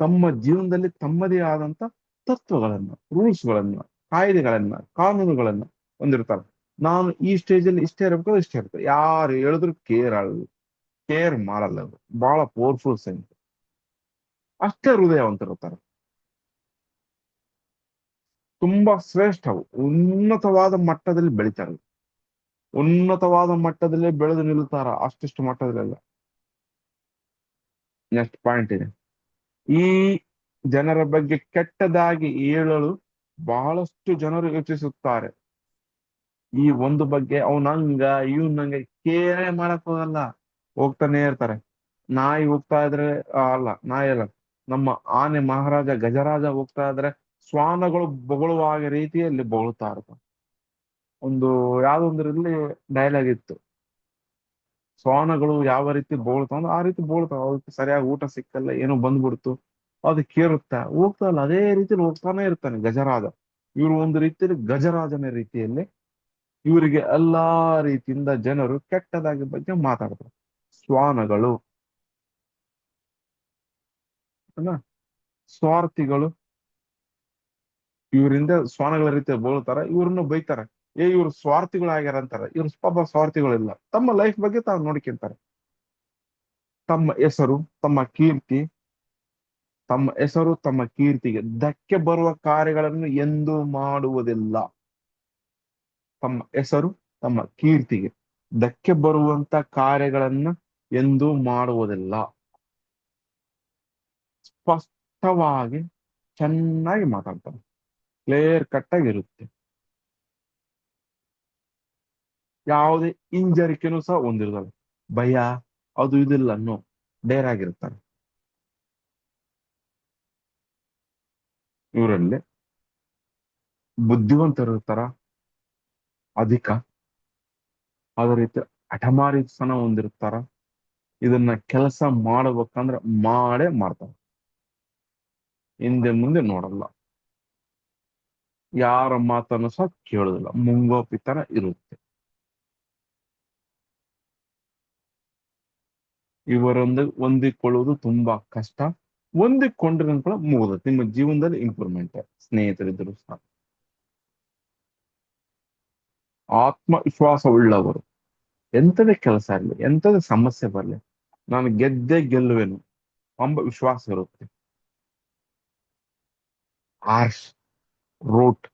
ತಮ್ಮ ಜೀವನದಲ್ಲಿ ತಮ್ಮದೇ ಆದಂತ ತತ್ವಗಳನ್ನ, ರೂಲ್ಸ್ಗಳನ್ನ, ಕಾಯ್ದೆಗಳನ್ನ, ಕಾನೂನುಗಳನ್ನ ಹೊಂದಿರ್ತಾರೆ. ನಾನು ಈ ಸ್ಟೇಜ್ ಅಲ್ಲಿ ಇಷ್ಟೇ ಇರಬೇಕು, ಇಷ್ಟೇ ಇರ್ತಾರೆ. ಯಾರು ಹೇಳಿದ್ರು ಕೇರ್ ಮಾಡಲ್ಲ. ಅವರು ಬಹಳ ಪವರ್ಫುಲ್ ಸೈನ್ಸ್. ಅಷ್ಟೇ ಹೃದಯವಂತರಿರ್ತಾರೆ. ತುಂಬಾ ಶ್ರೇಷ್ಠವು, ಉನ್ನತವಾದ ಮಟ್ಟದಲ್ಲಿ ಬೆಳಿತಾರೆ. ಉನ್ನತವಾದ ಮಟ್ಟದಲ್ಲಿ ಬೆಳೆದು ನಿಲ್ತಾರ, ಅಷ್ಟಿಷ್ಟು ಮಟ್ಟದಲ್ಲೆಲ್ಲ. ನೆಕ್ಸ್ಟ್ ಪಾಯಿಂಟ್ ಇದೆ, ಈ ಜನರ ಬಗ್ಗೆ ಕೆಟ್ಟದಾಗಿ ಹೇಳಲು ಬಹಳಷ್ಟು ಜನರು ಯೋಚಿಸುತ್ತಾರೆ. ಈ ಒಂದು ಬಗ್ಗೆ ಅವನಂಗ ಇವನಂಗ ಮಾಡಕ್ ಹೋಗಲ್ಲ, ಹೋಗ್ತಾನೆ ಇರ್ತಾರೆ. ನಾಯಿ ಹೋಗ್ತಾ ಇದ್ರೆ ಅಲ್ಲ, ನಾಯಿ ಅಲ್ಲ, ನಮ್ಮ ಆನೆ ಮಹಾರಾಜ ಗಜರಾಜ ಹೋಗ್ತಾ ಇದ್ರೆ ಶ್ವಾನಗಳು ಬೊಗಳುವ ರೀತಿಯಲ್ಲಿ ಬೊಗಳ್ತಾ ಇರ್ತಾವೆ. ಒಂದು ಯಾವ್ದೊಂದ್ರಲ್ಲಿ ಡೈಲಾಗ್ ಇತ್ತು, ಶ್ವಾನಗಳು ಯಾವ ರೀತಿ ಬೋಳ್ತಾವ ಅಂದ್ರೆ ಆ ರೀತಿ ಬೋಳ್ತಾವ. ಅದಕ್ಕೆ ಸರಿಯಾಗಿ ಊಟ ಸಿಕ್ಕಲ್ಲ, ಏನೋ ಬಂದ್ಬಿಡ್ತು, ಅದು ಕೇರುತ್ತಾ ಹೋಗ್ತಾವಲ್ಲ, ಅದೇ ರೀತಿಯಲ್ಲಿ ಹೋಗ್ತಾನೆ ಇರ್ತಾನೆ ಗಜರಾಜ. ಇವರು ಒಂದು ರೀತಿಯಲ್ಲಿ ಗಜರಾಜನ ರೀತಿಯಲ್ಲಿ ಇವರಿಗೆ ಎಲ್ಲಾ ರೀತಿಯಿಂದ ಜನರು ಕೆಟ್ಟದಾಗಿ ಬಗ್ಗೆ ಮಾತಾಡ್ತಾರೆ. ಶ್ವಾನಗಳು ಅಲ್ಲ, ಸ್ವಾರ್ಥಿಗಳು, ಇವರಿಂದ ಶ್ವಾನಗಳ ರೀತಿ ಬೋಳ್ತಾರ, ಇವ್ರನ್ನ ಬೈತಾರೆ. ಇವ್ರು ಸ್ವಾರ್ಥಿಗಳು ಆಗ್ಯಾರ ಅಂತಾರೆ. ಇವ್ರು ಪಾಪ ಸ್ವಾರ್ಥಿಗಳಿಲ್ಲ, ತಮ್ಮ ಲೈಫ್ ಬಗ್ಗೆ ತಾವು ನೋಡ್ಕೊಂತಾರೆ. ತಮ್ಮ ಹೆಸರು, ತಮ್ಮ ಕೀರ್ತಿ, ತಮ್ಮ ಹೆಸರು ತಮ್ಮ ಕೀರ್ತಿಗೆ ಧಕ್ಕೆ ಬರುವ ಕಾರ್ಯಗಳನ್ನು ಎಂದೂ ಮಾಡುವುದಿಲ್ಲ. ತಮ್ಮ ಹೆಸರು ತಮ್ಮ ಕೀರ್ತಿಗೆ ಧಕ್ಕೆ ಬರುವಂತ ಕಾರ್ಯಗಳನ್ನ ಎಂದೂ ಮಾಡುವುದಿಲ್ಲ. ಸ್ಪಷ್ಟವಾಗಿ ಚೆನ್ನಾಗಿ ಮಾತಾಡ್ತಾರೆ, ಕ್ಲಿಯರ್ ಕಟ್ ಆಗಿರುತ್ತೆ. ಯಾವುದೇ ಹಿಂಜರಿಕೆನೂ ಸಹ ಹೊಂದಿರಲ್ಲ, ಭಯ ಅದು ಇದಿಲ್ಲ ಅನ್ನೋ ಡೇರ್ ಆಗಿರ್ತಾರೆ. ಇವರಲ್ಲಿ ಬುದ್ಧಿವಂತರು ಇರ್ತಾರ ಅಧಿಕ, ಅದೇ ರೀತಿ ಹಠಮಾರಿತನ ಹೊಂದಿರ್ತಾರ. ಇದನ್ನ ಕೆಲಸ ಮಾಡ್ಬೇಕಂದ್ರೆ ಮಾಡೇ ಮಾಡ್ತಾರ, ಹಿಂದೆ ಮುಂದೆ ನೋಡಲ್ಲ, ಯಾರ ಮಾತನ್ನು ಸಹ ಕೇಳುದಿಲ್ಲ, ಮುಂಗೋಪಿತನ ಇರುತ್ತೆ. ಇವರೊಂದಿಗೆ ಹೊಂದಿಕೊಳ್ಳುವುದು ತುಂಬಾ ಕಷ್ಟ. ಹೊಂದಿಕೊಂಡ್ರೆ ಕೂಡ ಮುಗಿದ ನಿಮ್ಮ ಜೀವನದಲ್ಲಿ ಇಂಪ್ರೂವ್ಮೆಂಟ್. ಸ್ನೇಹಿತರಿದ್ರು ಸಹ ಆತ್ಮವಿಶ್ವಾಸವುಳ್ಳವರು, ಎಂಥದೇ ಕೆಲಸ ಇರಲಿ, ಎಂಥದೇ ಸಮಸ್ಯೆ ಬರಲಿ, ನಾನು ಗೆದ್ದೇ ಗೆಲ್ಲುವೆನು ಎಂಬ ವಿಶ್ವಾಸ ಇರುತ್ತೆ. ಆರ್ಶ್ ರೂಟ್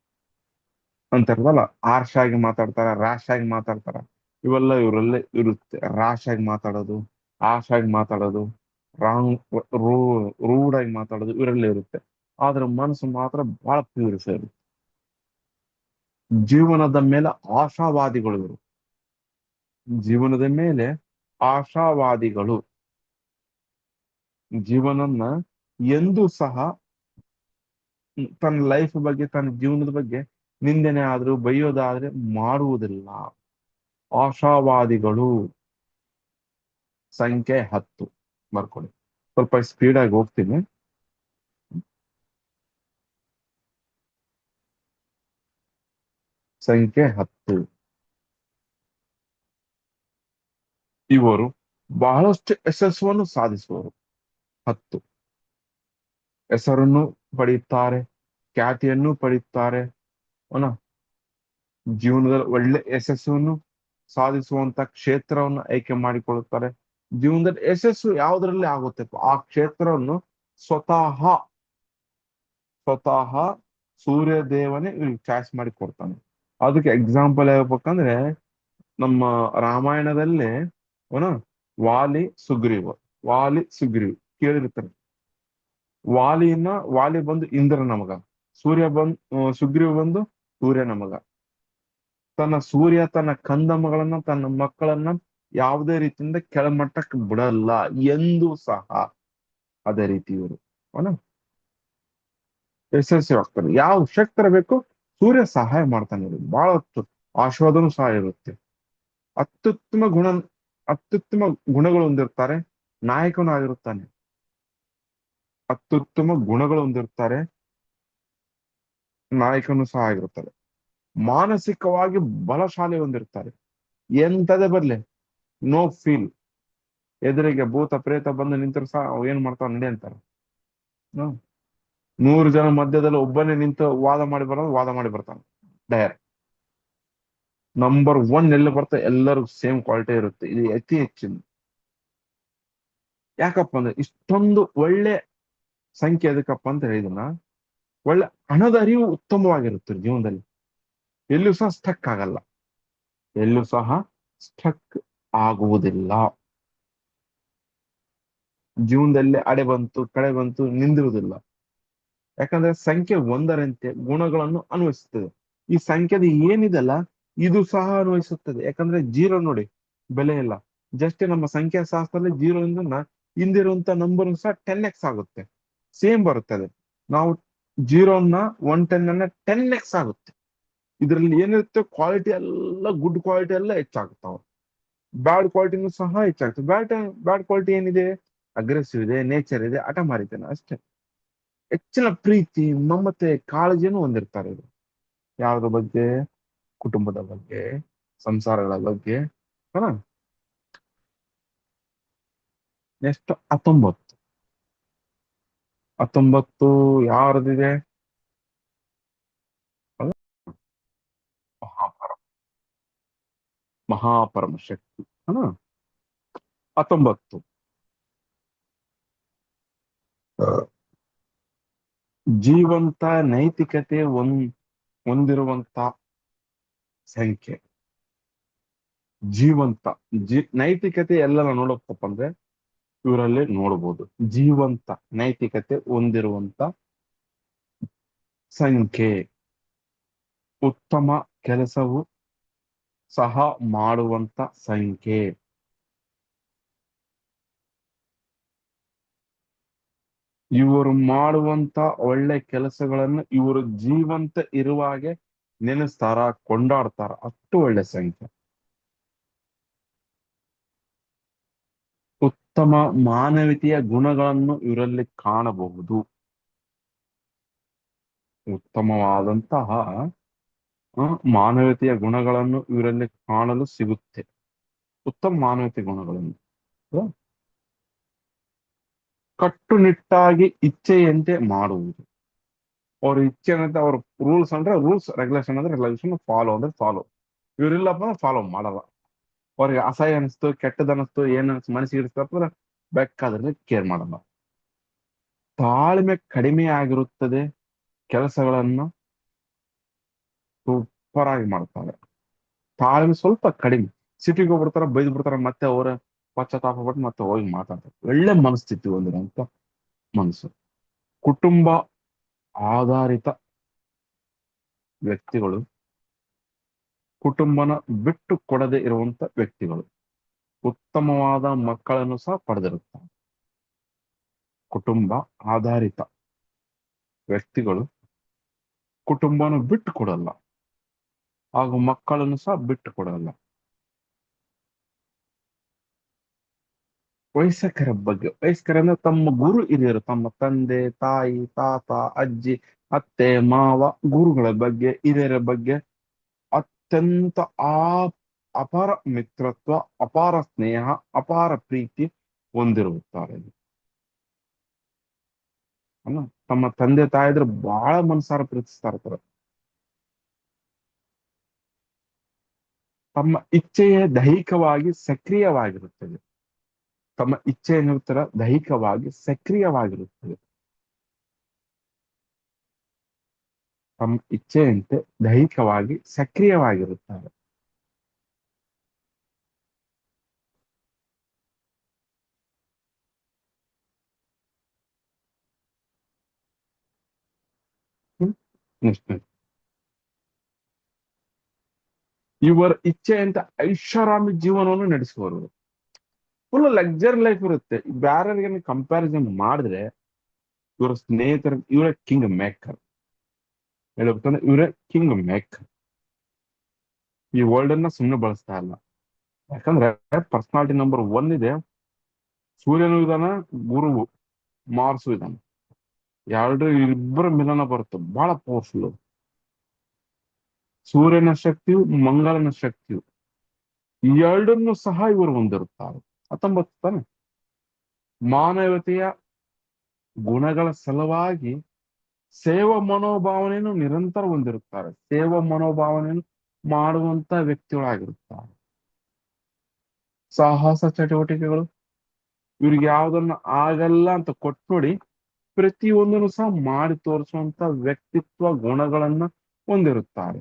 ಅಂತಾರಲ್ಲ, ಆರ್ಶ್ ಆಗಿ ಮಾತಾಡ್ತಾರ, ರ್ಯಾಶ್ ಆಗಿ ಮಾತಾಡ್ತಾರ, ಇವೆಲ್ಲ ಇವರಲ್ಲೇ ಇರುತ್ತೆ. ರ್ಯಾಶ್ ಆಗಿ ಮಾತಾಡೋದು, ಆಶ್ ಆಗಿ ಮಾತಾಡೋದು, ರಾಂಗ್ ರೂಡ್ ಆಗಿ ಮಾತಾಡೋದು ಇವರಲ್ಲೇ ಇರುತ್ತೆ. ಆದ್ರೆ ಮನಸ್ಸು ಮಾತ್ರ ಬಹಳ ಪ್ಯೂರಿಫೈ ಇರುತ್ತೆ. ಜೀವನದ ಮೇಲೆ ಆಶಾವಾದಿಗಳು ಇವರು, ಜೀವನದ ಮೇಲೆ ಆಶಾವಾದಿಗಳು. ಜೀವನನ್ನ ಎಂದೂ ಸಹ ತನ್ನ ಲೈಫ್ ಬಗ್ಗೆ, ತನ್ನ ಜೀವನದ ಬಗ್ಗೆ ನಿಂದನೆ ಆದ್ರೂ ಬೈಯೋದಾದ್ರೆ ಮಾಡುವುದಿಲ್ಲ. ಆಶಾವಾದಿಗಳು. ಸಂಖ್ಯೆ 10 ಬರ್ಕೊಳ್ಳಿ. ಸ್ವಲ್ಪ ಸ್ಪೀಡ್ ಆಗಿ ಹೋಗ್ತೀನಿ. ಸಂಖ್ಯೆ 10. ಇವರು ಬಹಳಷ್ಟು ಯಶಸ್ಸನ್ನು ಸಾಧಿಸುವರು. 10 ಹೆಸರನ್ನು ಪಡೆಯುತ್ತಾರೆ, ಖ್ಯಾತಿಯನ್ನು ಪಡೆಯುತ್ತಾರೆ, ಅವನ ಜೀವನದಲ್ಲಿ ಒಳ್ಳೆ ಯಶಸ್ಸನ್ನು ಸಾಧಿಸುವಂತ ಕ್ಷೇತ್ರವನ್ನು ಆಯ್ಕೆ ಮಾಡಿಕೊಳ್ಳುತ್ತಾರೆ. ಜೀವನದಲ್ಲಿ ಯಶಸ್ಸು ಯಾವುದರಲ್ಲಿ ಆಗುತ್ತೆ ಆ ಕ್ಷೇತ್ರವನ್ನು ಸ್ವತಃ ಸ್ವತಃ ಸೂರ್ಯ ದೇವನೇ ಇವ್ರಿಗೆ ಚಾಯ್ಸ್ ಮಾಡಿ ಕೊಡ್ತಾನೆ. ಅದಕ್ಕೆ ಎಕ್ಸಾಂಪಲ್ ಹೇಳ್ಬೇಕಂದ್ರೆ ನಮ್ಮ ರಾಮಾಯಣದಲ್ಲಿ ಅವನ ವಾಲಿ ಸುಗ್ರೀವ್ ಕೇಳಿರ್ತಾರೆ. ವಾಲಿ ಬಂದು ಇಂದ್ರನ ಮಗ, ಸುಗ್ರೀವ್ ಬಂದು ಸೂರ್ಯನ ಮಗ. ಸೂರ್ಯ ತನ್ನ ಕಂದಮ್ಮಗಳನ್ನ, ತನ್ನ ಮಕ್ಕಳನ್ನ ಯಾವುದೇ ರೀತಿಯಿಂದ ಕೆಳಮಟ್ಟಕ್ಕೆ ಬಿಡಲ್ಲ ಎಂದೂ ಸಹ. ಅದೇ ರೀತಿ ಇವರು ಅವನ ಯಶಸ್ವಿ ಆಗ್ತಾರೆ. ಯಾವ ಕ್ಷೇತ್ರ ಬೇಕು ಸೂರ್ಯ ಸಹಾಯ ಮಾಡ್ತಾನೆ. ಇವ್ರಿಗೆ ಬಹಳ ಹೊತ್ತು ಆಶೀರ್ವಾದನೂ ಸಹ ಇರುತ್ತೆ. ಅತ್ಯುತ್ತಮ ಗುಣ ಅತ್ಯುತ್ತಮ ಗುಣಗಳು ಹೊಂದಿರ್ತಾರೆ, ನಾಯಕನು ಆಗಿರುತ್ತಾನೆ. ಅತ್ಯುತ್ತಮ ಗುಣಗಳು ಹೊಂದಿರ್ತಾರೆ, ನಾಯಕನು ಸಹ ಆಗಿರುತ್ತಾರೆ. ಮಾನಸಿಕವಾಗಿ ಬಲಶಾಲಿ ಹೊಂದಿರ್ತಾರೆ. ಎಂತದೇ ಬರ್ಲಿ ನೋ ಫೀಲ್. ಎದುರಿಗೆ ಭೂತ ಪ್ರೇತ ಬಂದು ನಿಂತರು ಸಹ ಅವ್ ಏನ್ ಮಾಡ್ತಾವ ನಡಿ ಅಂತಾರೆ. 100 ಜನ ಮಧ್ಯದಲ್ಲಿ ಒಬ್ಬನೇ ನಿಂತು ವಾದ ಮಾಡಿ ಬರೋದು, ವಾದ ಮಾಡಿ ಬರ್ತಾನೆ ಡೈರೆಕ್ಟ್. ನಂಬರ್ 1 ಎಲ್ಲಿ ಬರ್ತಾ ಎಲ್ಲರಿಗೂ ಸೇಮ್ ಕ್ವಾಲಿಟಿ ಇರುತ್ತೆ. ಇದು ಅತಿ ಹೆಚ್ಚಿನ. ಯಾಕಪ್ಪ ಅಂದ್ರೆ ಇಷ್ಟೊಂದು ಒಳ್ಳೆ ಸಂಖ್ಯೆ ಎದಕ್ಕಪ್ಪ ಅಂತ ಹೇಳಿದನ, ಒಳ್ಳೆ ಹಣದ ಅರಿವು ಉತ್ತಮವಾಗಿರುತ್ತೆ ಜೀವನದಲ್ಲಿ. ಎಲ್ಲೂ ಸಹ ಸ್ಟಕ್ ಆಗಲ್ಲ, ಎಲ್ಲೂ ಸಹ ಸ್ಟಕ್ ಆಗುವುದಿಲ್ಲ. ಜೀವನದಲ್ಲಿ ಅಡೆ ಬಂತು ಕಡೆ ಬಂತು ನಿಂದಿರುವುದಿಲ್ಲ. ಯಾಕಂದ್ರೆ ಸಂಖ್ಯೆ 1ರಂತೆ ಗುಣಗಳನ್ನು ಅನ್ವಯಿಸುತ್ತದೆ. ಈ ಸಂಖ್ಯೆದ ಏನಿದೆಲ್ಲ ಇದು ಸಹ ಅನ್ವಯಿಸುತ್ತದೆ. ಯಾಕಂದ್ರೆ ಜೀರೋ ನೋಡಿ ಬೆಲೆ ಇಲ್ಲ. ಜಸ್ಟ್ ನಮ್ಮ ಸಂಖ್ಯಾ ಶಾಸ್ತ್ರದಲ್ಲಿ ಜೀರೋ ಇಂದ ಹಿಂದಿರುವಂತ ನಂಬರ್ ಸಹ 10x ಆಗುತ್ತೆ. ಸೇಮ್ ಬರುತ್ತದೆ. ನಾವು 0ನ 110 10x ಆಗುತ್ತೆ. ಇದರಲ್ಲಿ ಏನಿರುತ್ತೆ, ಕ್ವಾಲಿಟಿ ಎಲ್ಲ ಗುಡ್ ಕ್ವಾಲಿಟಿ ಎಲ್ಲ ಹೆಚ್ಚಾಗ್ತಾವ, ಬ್ಯಾಡ್ ಕ್ವಾಲಿಟಿನೂ ಸಹ ಹೆಚ್ಚಾಗ್ತದೆ. ಬ್ಯಾಡ್ ಕ್ವಾಲಿಟಿ ಏನಿದೆ, ಅಗ್ರೆಸಿವ್ ಇದೆ, ನೇಚರ್ ಇದೆ, ಹಠ ಮಾರಿತೇನೆ ಅಷ್ಟೇ. ಹೆಚ್ಚಿನ ಪ್ರೀತಿ, ಮಮತೆ, ಕಾಳಜಿಯನ್ನು ಹೊಂದಿರ್ತಾರೆ ಇವರು. ಯಾವ್ದ್ರ ಬಗ್ಗೆ? ಕುಟುಂಬದ ಬಗ್ಗೆ, ಸಂಸಾರಗಳ ಬಗ್ಗೆ. ಹಾ, ನೆಕ್ಸ್ಟ್ 19. 19 ಯಾರ್ದಿದೆ? ಅದು ಮಹಾಪರ ಮಹಾಪರಮ ಶಕ್ತಿ. ಹಾ, 19 ಜೀವಂತ ನೈತಿಕತೆ ಹೊಂದಿರುವಂತ ಸಂಖ್ಯೆ. ಜೀವಂತ ನೈತಿಕತೆ ಎಲ್ಲ ನೋಡಪ್ಪ ಅಂದ್ರೆ ಇವರಲ್ಲಿ ನೋಡಬಹುದು. ಜೀವಂತ ನೈತಿಕತೆ ಹೊಂದಿರುವಂತ ಸಂಖ್ಯೆ, ಉತ್ತಮ ಕೆಲಸವು ಸಹ ಮಾಡುವಂತ ಸಂಖ್ಯೆ, ಇವರು ಮಾಡುವಂತ ಒಳ್ಳೆ ಕೆಲಸಗಳನ್ನು ಇವರು ಜೀವಂತ ಇರುವಾಗೆ ನೆನೆಸ್ತಾರ, ಕೊಂಡಾಡ್ತಾರ, ಅಷ್ಟು ಒಳ್ಳೆ ಸಂಖ್ಯೆ. ಉತ್ತಮ ಮಾನವೀಯತೆಯ ಗುಣಗಳನ್ನು ಇವರಲ್ಲಿ ಕಾಣಬಹುದು. ಉತ್ತಮವಾದಂತಹ ಮಾನವೀಯತೆಯ ಗುಣಗಳನ್ನು ಇವರಲ್ಲಿ ಕಾಣಲು ಸಿಗುತ್ತೆ. ಉತ್ತಮ ಮಾನವೀಯತೆ ಗುಣಗಳನ್ನು. ಹ್ಮ್. ಕಟ್ಟುನಿಟ್ಟಾಗಿ ಇಚ್ಛೆಯಂತೆ ಮಾಡುವುದು. ಅವ್ರ ಇಚ್ಛೆ ಏನಂತೆ, ಅವ್ರ ರೂಲ್ಸ್ ಅಂದ್ರೆ ರೂಲ್ಸ್, ರೆಗ್ಯುಲೇಷನ್ ಅಂದ್ರೆ ರೆಗ್ಯುಲೇಷನ್, ಫಾಲೋ ಅಂದ್ರೆ ಫಾಲೋ. ಇವ್ರಿಲ್ಲಪ್ಪ ಅಂದ್ರೆ ಫಾಲೋ ಮಾಡಲ್ಲ. ಅವ್ರಿಗೆ ಅಸಹ್ಯ ಅನಿಸ್ತು, ಕೆಟ್ಟದನಿಸ್ತು, ಏನ್ ಮನಸ್ಸಿಗೆ ಇಡಿಸ್ತಪ್ಪ ಬೇಕಾದ್ರೆ ಕೇರ್ ಮಾಡಲ್ಲ. ತಾಳ್ಮೆ ಕಡಿಮೆ ಆಗಿರುತ್ತದೆ, ಕೆಲಸಗಳನ್ನ ಸೂಪರ್ ಆಗಿ ಮಾಡ್ತಾರೆ. ತಾಳ್ಮೆ ಸ್ವಲ್ಪ ಕಡಿಮೆ. ಸಿಟಿಗೆ ಹೋಗ್ಬಿಡ್ತಾರ, ಬೈದ್ ಬಿಡ್ತಾರ, ಮತ್ತೆ ಅವರ ಪಶ್ಚಾತ್ತಾಪ ಪಟ್ಟು ಮತ್ತೆ ಹೋಗಿ ಮಾತಾಡ್ತಾರೆ. ಒಳ್ಳೆ ಮನಸ್ಥಿತಿ ಹೊಂದಿರುವಂತ ಮನಸ್ಸು. ಕುಟುಂಬ ಆಧಾರಿತ ವ್ಯಕ್ತಿಗಳು, ಕುಟುಂಬನ ಬಿಟ್ಟು ಕೊಡದೆ ಇರುವಂತ ವ್ಯಕ್ತಿಗಳು, ಉತ್ತಮವಾದ ಮಕ್ಕಳನ್ನು ಸಹ ಪಡೆದಿರುತ್ತಾರೆ. ಕುಟುಂಬ ಆಧಾರಿತ ವ್ಯಕ್ತಿಗಳು ಕುಟುಂಬನ ಬಿಟ್ಟು ಕೊಡಲ್ಲ, ಹಾಗೂ ಮಕ್ಕಳನ್ನು ಸಹ ಬಿಟ್ಟು ಕೊಡಲ್ಲ. ವಯಸ್ಕರ ಬಗ್ಗೆ, ವಯಸ್ಕರ ಅಂದ್ರೆ ತಮ್ಮ ಗುರು ಹಿರಿಯರು, ತಮ್ಮ ತಂದೆ, ತಾಯಿ, ತಾತ, ಅಜ್ಜಿ, ಅತ್ತೆ, ಮಾವ, ಗುರುಗಳ ಬಗ್ಗೆ, ಹಿರಿಯರ ಬಗ್ಗೆ ಅತ್ಯಂತ ಆ ಅಪಾರ ಮಿತ್ರತ್ವ, ಅಪಾರ ಸ್ನೇಹ, ಅಪಾರ ಪ್ರೀತಿ ಹೊಂದಿರುತ್ತಾರೆ. ಅಲ್ಲ, ತಮ್ಮ ತಂದೆ ತಾಯಿದ್ರೆ ಬಹಳ ಮನಸಾರ ಪ್ರೀತಿಸ್ತಾ ಇರ್ತಾರೆ. ತಮ್ಮ ಇಚ್ಛೆಯೇ ದೈಹಿಕವಾಗಿ ಸಕ್ರಿಯವಾಗಿರುತ್ತದೆ. ತಮ್ಮ ಇಚ್ಛೆ ಏನಿರ್ತಾರ ದೈಹಿಕವಾಗಿ ಸಕ್ರಿಯವಾಗಿರುತ್ತದೆ. ತಮ್ಮ ಇಚ್ಛೆಯಂತೆ ದೈಹಿಕವಾಗಿ ಸಕ್ರಿಯವಾಗಿರುತ್ತಾರೆ. ಹ್ಮ್. ನೆಕ್ಸ್ಟ್, ಇವರ ಇಚ್ಛೆಯಂತೆ ಐಷಾರಾಮಿ ಜೀವನವನ್ನು ನಡೆಸುವರು. ಫುಲ್ ಲಕ್ಸರಿ ಲೈಫ್ ಇರುತ್ತೆ. ಬೇರೆಯವ್ರಿಗೆ ಕಂಪ್ಯಾರಿಸನ್ ಮಾಡಿದ್ರೆ ಇವರ ಸ್ನೇಹಿತರ, ಇವರೇ ಕಿಂಗ್ ಮೇಕರ್. ಹೇಳ್ಬೇಕಂದ್ರೆ ಇವರೇ ಕಿಂಗ್ ಮೇಕರ್. ಈ ವರ್ಲ್ಡ್ ಅನ್ನ ಸುಮ್ಮನೆ ಬಳಸ್ತಾ ಇಲ್ಲ. ಯಾಕಂದ್ರೆ ಪರ್ಸನಾಲಿಟಿ ನಂಬರ್ 1 ಇದೆ. ಸೂರ್ಯನು ಇದಾನ, ಗುರುವು ಮಾರ್ಸು ಇದಾನ. ಇಬ್ಬರ ಮಿಲನ ಬರುತ್ತೆ, ಬಹಳ ಪವರ್ಫುಲ್. ಸೂರ್ಯನ ಶಕ್ತಿಯು, ಮಂಗಳನ ಶಕ್ತಿಯು, ಈ ಎರಡನ್ನು ಸಹ ಇವರು ಹೊಂದಿರುತ್ತಾರೆ. 19 ತಾನೆ. ಮಾನವೀಯತೆಯ ಗುಣಗಳ ಸಲುವಾಗಿ ಸೇವಾ ಮನೋಭಾವನೆಯನ್ನು ನಿರಂತರ ಹೊಂದಿರುತ್ತಾರೆ. ಸೇವಾ ಮನೋಭಾವನೆಯನ್ನು ಮಾಡುವಂತ ವ್ಯಕ್ತಿಗಳಾಗಿರುತ್ತಾರೆ. ಸಾಹಸ ಚಟುವಟಿಕೆಗಳು, ಇವ್ರಿಗೆ ಯಾವ್ದನ್ನ ಆಗಲ್ಲ ಅಂತ ಕೊಟ್ಟು ನೋಡಿ, ಪ್ರತಿಯೊಂದನ್ನು ಸಹ ಮಾಡಿ ತೋರಿಸುವಂತ ವ್ಯಕ್ತಿತ್ವ ಗುಣಗಳನ್ನ ಹೊಂದಿರುತ್ತಾರೆ.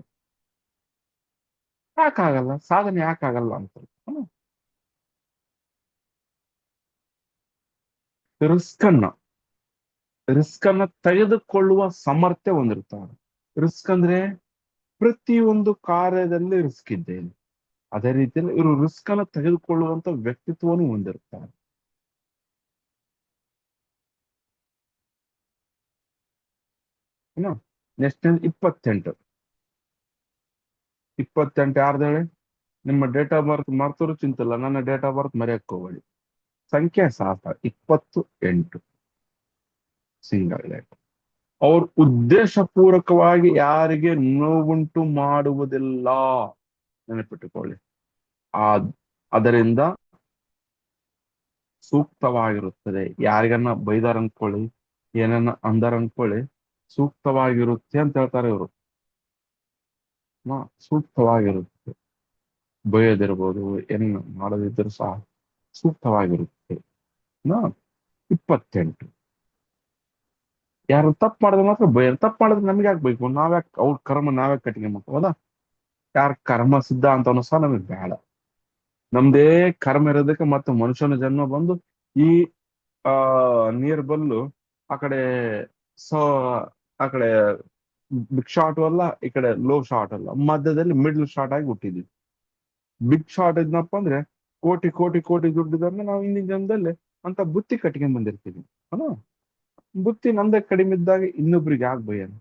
ಯಾಕಾಗಲ್ಲ, ಸಾಧನೆ ಯಾಕಾಗಲ್ಲ ಅಂತ. ರಿಸ್ಕ್ ಅನ್ನ ರಿಸ್ಕ್ ಅನ್ನ ತೆಗೆದುಕೊಳ್ಳುವ ಸಾಮರ್ಥ್ಯ ಹೊಂದಿರುತ್ತಾರೆ. ರಿಸ್ಕ್ ಅಂದ್ರೆ ಪ್ರತಿಯೊಂದು ಕಾರ್ಯದಲ್ಲಿ ರಿಸ್ಕ್ ಇದ್ದೇನೆ. ಅದೇ ರೀತಿಯಲ್ಲಿ ಇವರು ರಿಸ್ಕ್ ಅನ್ನು ತೆಗೆದುಕೊಳ್ಳುವಂತ ವ್ಯಕ್ತಿತ್ವವನ್ನು ಹೊಂದಿರುತ್ತಾರೆ. ನೆಕ್ಸ್ಟ್ 28. 28 ಯಾರ್ದು ಹೇಳಿ? ನಿಮ್ಮ ಡೇಟ್ ಆಫ್ ಬರ್ತ್ ಮರ್ತರು ಚಿಂತಿಲ್ಲ, ನನ್ನ ಡೇಟ್ ಆಫ್ ಬರ್ತ್ ಮರೆಯಕ್ಕೆ ಹೋಗಬೇಡಿ. ಸಂಖ್ಯೆ ಸಾತ 28 ಸಿಂಗಲ್ ಲೆಟರ್. ಅವ್ರು ಉದ್ದೇಶಪೂರ್ವಕವಾಗಿ ಯಾರಿಗೆ ನೋವುಂಟು ಮಾಡುವುದಿಲ್ಲ, ನೆನಪಿಟ್ಟುಕೊಳ್ಳಿ. ಆ ಅದರಿಂದ ಸೂಕ್ತವಾಗಿರುತ್ತದೆ. ಯಾರಿಗನ್ನ ಬೈದಾರ ಅನ್ಕೊಳ್ಳಿ, ಏನನ್ನ ಅಂದಾರ ಅನ್ಕೊಳ್ಳಿ, ಸೂಕ್ತವಾಗಿರುತ್ತೆ ಅಂತ ಹೇಳ್ತಾರೆ ಇವರು. ಸೂಕ್ತವಾಗಿರುತ್ತೆ. ಬೈಯೋದಿರ್ಬೋದು, ಏನು ಮಾಡೋದಿದ್ರು ಸಹ ಸೂಕ್ತವಾಗಿರುತ್ತೆ. 28. ಯಾರು ತಪ್ಪು ಮಾಡಿದ್ರೆ ಮಾತ್ರ ಬೈಯ. ತಪ್ಪು ಮಾಡಿದ್ರೆ ನಮ್ಗೆ ಯಾಕೆ ಬೇಕು? ನಾವ್ಯಾಕೆ ಅವ್ರ ಕರ್ಮ ನಾವ್ಯಾಕೆ ಕಟ್ಟಿಗೆ ಹೌದಾ? ಯಾರ ಕರ್ಮ ಸಿದ್ಧ ಅಂತನೂ ಸಹ ನಮಗ್ ಬೇಡ. ನಮ್ದೇ ಕರ್ಮ ಇರೋದಕ್ಕೆ ಮತ್ತೆ ಮನುಷ್ಯನ ಜನ್ಮ ಬಂದು ಈ ಆ ನೀರ್ ಬಲ್ಲು ಆ ಕಡೆ ಸ ಆ ಕಡೆ ಬಿಗ್ ಶಾಟ್ ಅಲ್ಲ, ಈ ಕಡೆ ಲೋ ಶಾಟ್ ಅಲ್ಲ, ಮಧ್ಯದಲ್ಲಿ ಮಿಡ್ಲ್ ಶಾಟ್ ಆಗಿ ಹುಟ್ಟಿದ್ವಿ. ಬಿಗ್ ಶಾಟ್ ಇದ್ನಪ್ಪ ಅಂದ್ರೆ ಕೋಟಿ ಕೋಟಿ ಕೋಟಿ ದುಡ್ಡಿದ್ರೆ ನಾವು ಹಿಂದಿನ ಜನ್ಮದಲ್ಲಿ ಅಂತ ಬುತ್ತಿ ಕಟ್ಕೊಂಡ್ ಬಂದಿರ್ತೀವಿ. ಅಲ್ಲ, ಬುತ್ತಿ ನಮ್ದೇ ಕಡಿಮೆ ಇದ್ದಾಗ ಇನ್ನೊಬ್ರಿಗೆ ಯಾಕೆ ಭಯನ?